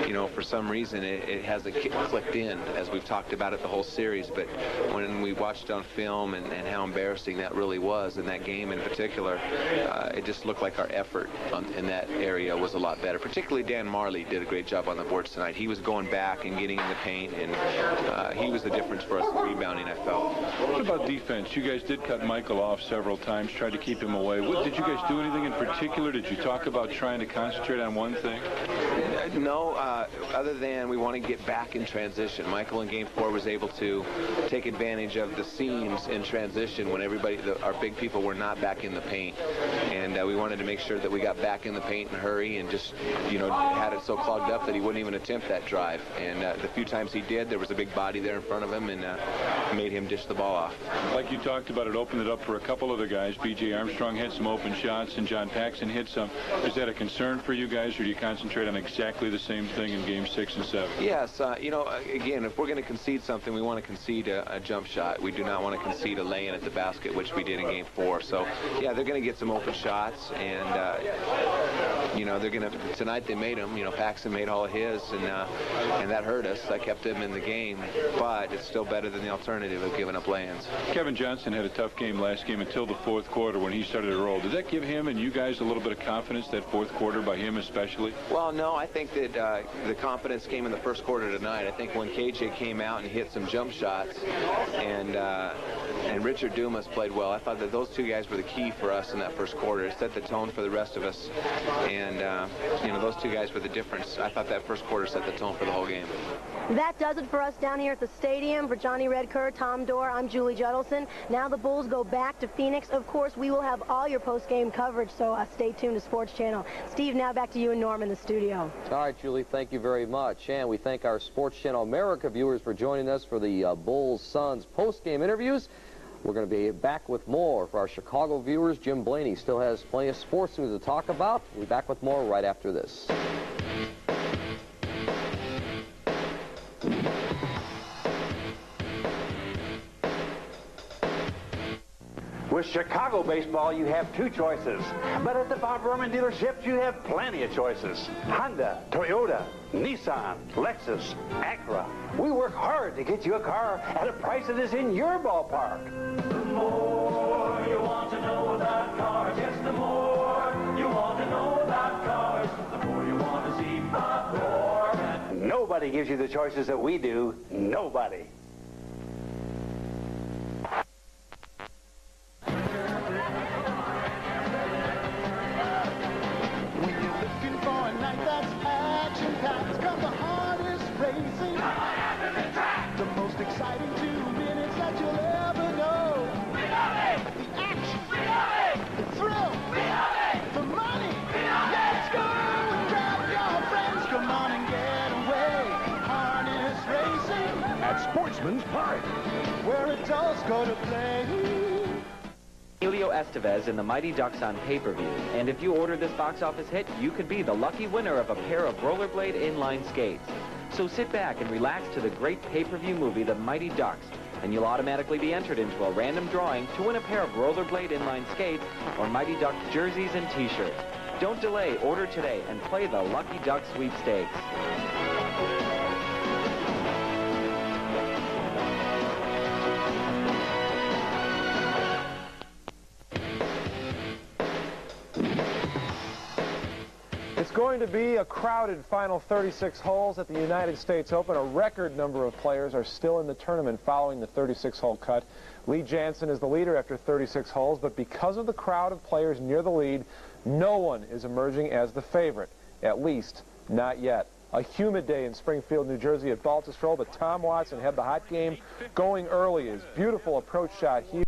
you know, for some reason, it hasn't clicked in, as we've talked about it the whole series. But when we watched on film and how embarrassing that really was in that game in particular, it just looked like our effort in that area was a lot better. Particularly Dan Marley did a great job on the boards tonight. He was going back and getting in the paint, and he was the difference for us in rebounding, I felt. What about defense? You guys did cut Michael off several times, tried to keep him away. Did you guys do anything in particular? Did you talk about trying to concentrate on one thing? No, other than we want to get back in transition. Michael in Game 4 was able to take advantage of the seams in transition when our big people were not back in the paint. And we wanted to make sure that we got back in the paint and hurry, and just, you know, had it so clogged up that he wouldn't even attempt that drive. And the few times he did, there was a big body there in front of him, and made him dish the ball off. Like you talked about, it opened it up for a couple other guys. B.J. Armstrong hit some open shots, and John Paxson hit some. Is that a concern for you guys, or do you concentrate on exactly the same thing in Games 6 and 7? Yes, you know, again, if we're going to concede something, we want to concede a jump shot. We do not want to concede a lay-in at the basket, which we did in Game 4. So, yeah, they're going to get some open shots, and you know, they're going to, tonight they made them. You know, Paxson made all of his, and that hurt us. That kept him in the game, but it's still better than the alternative of giving up lay-ins. Kevin Johnson had a tough game last game until the fourth quarter when he started to roll. Did that give him and you guys a little bit of confidence, that fourth quarter, by him especially? Well, no, I think that the confidence came in the first quarter tonight. I think when KJ came out and hit some jump shots, and Richard Dumas played well, I thought that those two guys were the key for us in that first quarter. It set the tone for the rest of us, and you know, those two guys were the difference. I thought that first quarter set the tone for the whole game. That does it for us down here at the stadium. For Johnny Redker, Tom Dorr, I'm Julie Juddleson. Now the Bulls go back to Phoenix. Of course, we will have all your post-game coverage, so stay tuned to Sports Channel. Steve, now back to you and Norm in the studio. All right, Julie, thank you very much. And we thank our Sports Channel America viewers for joining us for the Bulls-Suns post-game interviews. We're going to be back with more for our Chicago viewers. Jim Blaney still has plenty of sports news to talk about. We'll be back with more right after this. We're With Chicago baseball, you have two choices. But at the Bob Berman dealerships, you have plenty of choices. Honda, Toyota, Nissan, Lexus, Acura. We work hard to get you a car at a price that is in your ballpark. The more you want to know about cars, yes, the more you want to know about cars, the more you want to see Bob Berman. Nobody gives you the choices that we do. Nobody. The most exciting 2 minutes that you'll ever know. The action. The thrill. The money. Let's go and grab your friends. Come on and get away. Harness racing. At Sportsman's Park, where adults go to play. Emilio Estevez in the Mighty Ducks on pay-per-view. And if you order this box office hit, you could be the lucky winner of a pair of rollerblade inline skates. So sit back and relax to the great pay-per-view movie, The Mighty Ducks, and you'll automatically be entered into a random drawing to win a pair of rollerblade inline skates or Mighty Ducks jerseys and t-shirts. Don't delay, order today, and play the Lucky Duck sweepstakes. It's going to be a crowded final 36 holes at the United States Open. A record number of players are still in the tournament following the 36-hole cut. Lee Janzen is the leader after 36 holes, but because of the crowd of players near the lead, no one is emerging as the favorite, at least not yet. A humid day in Springfield, New Jersey at Baltusrol, but Tom Watson had the hot game going early. His beautiful approach shot here.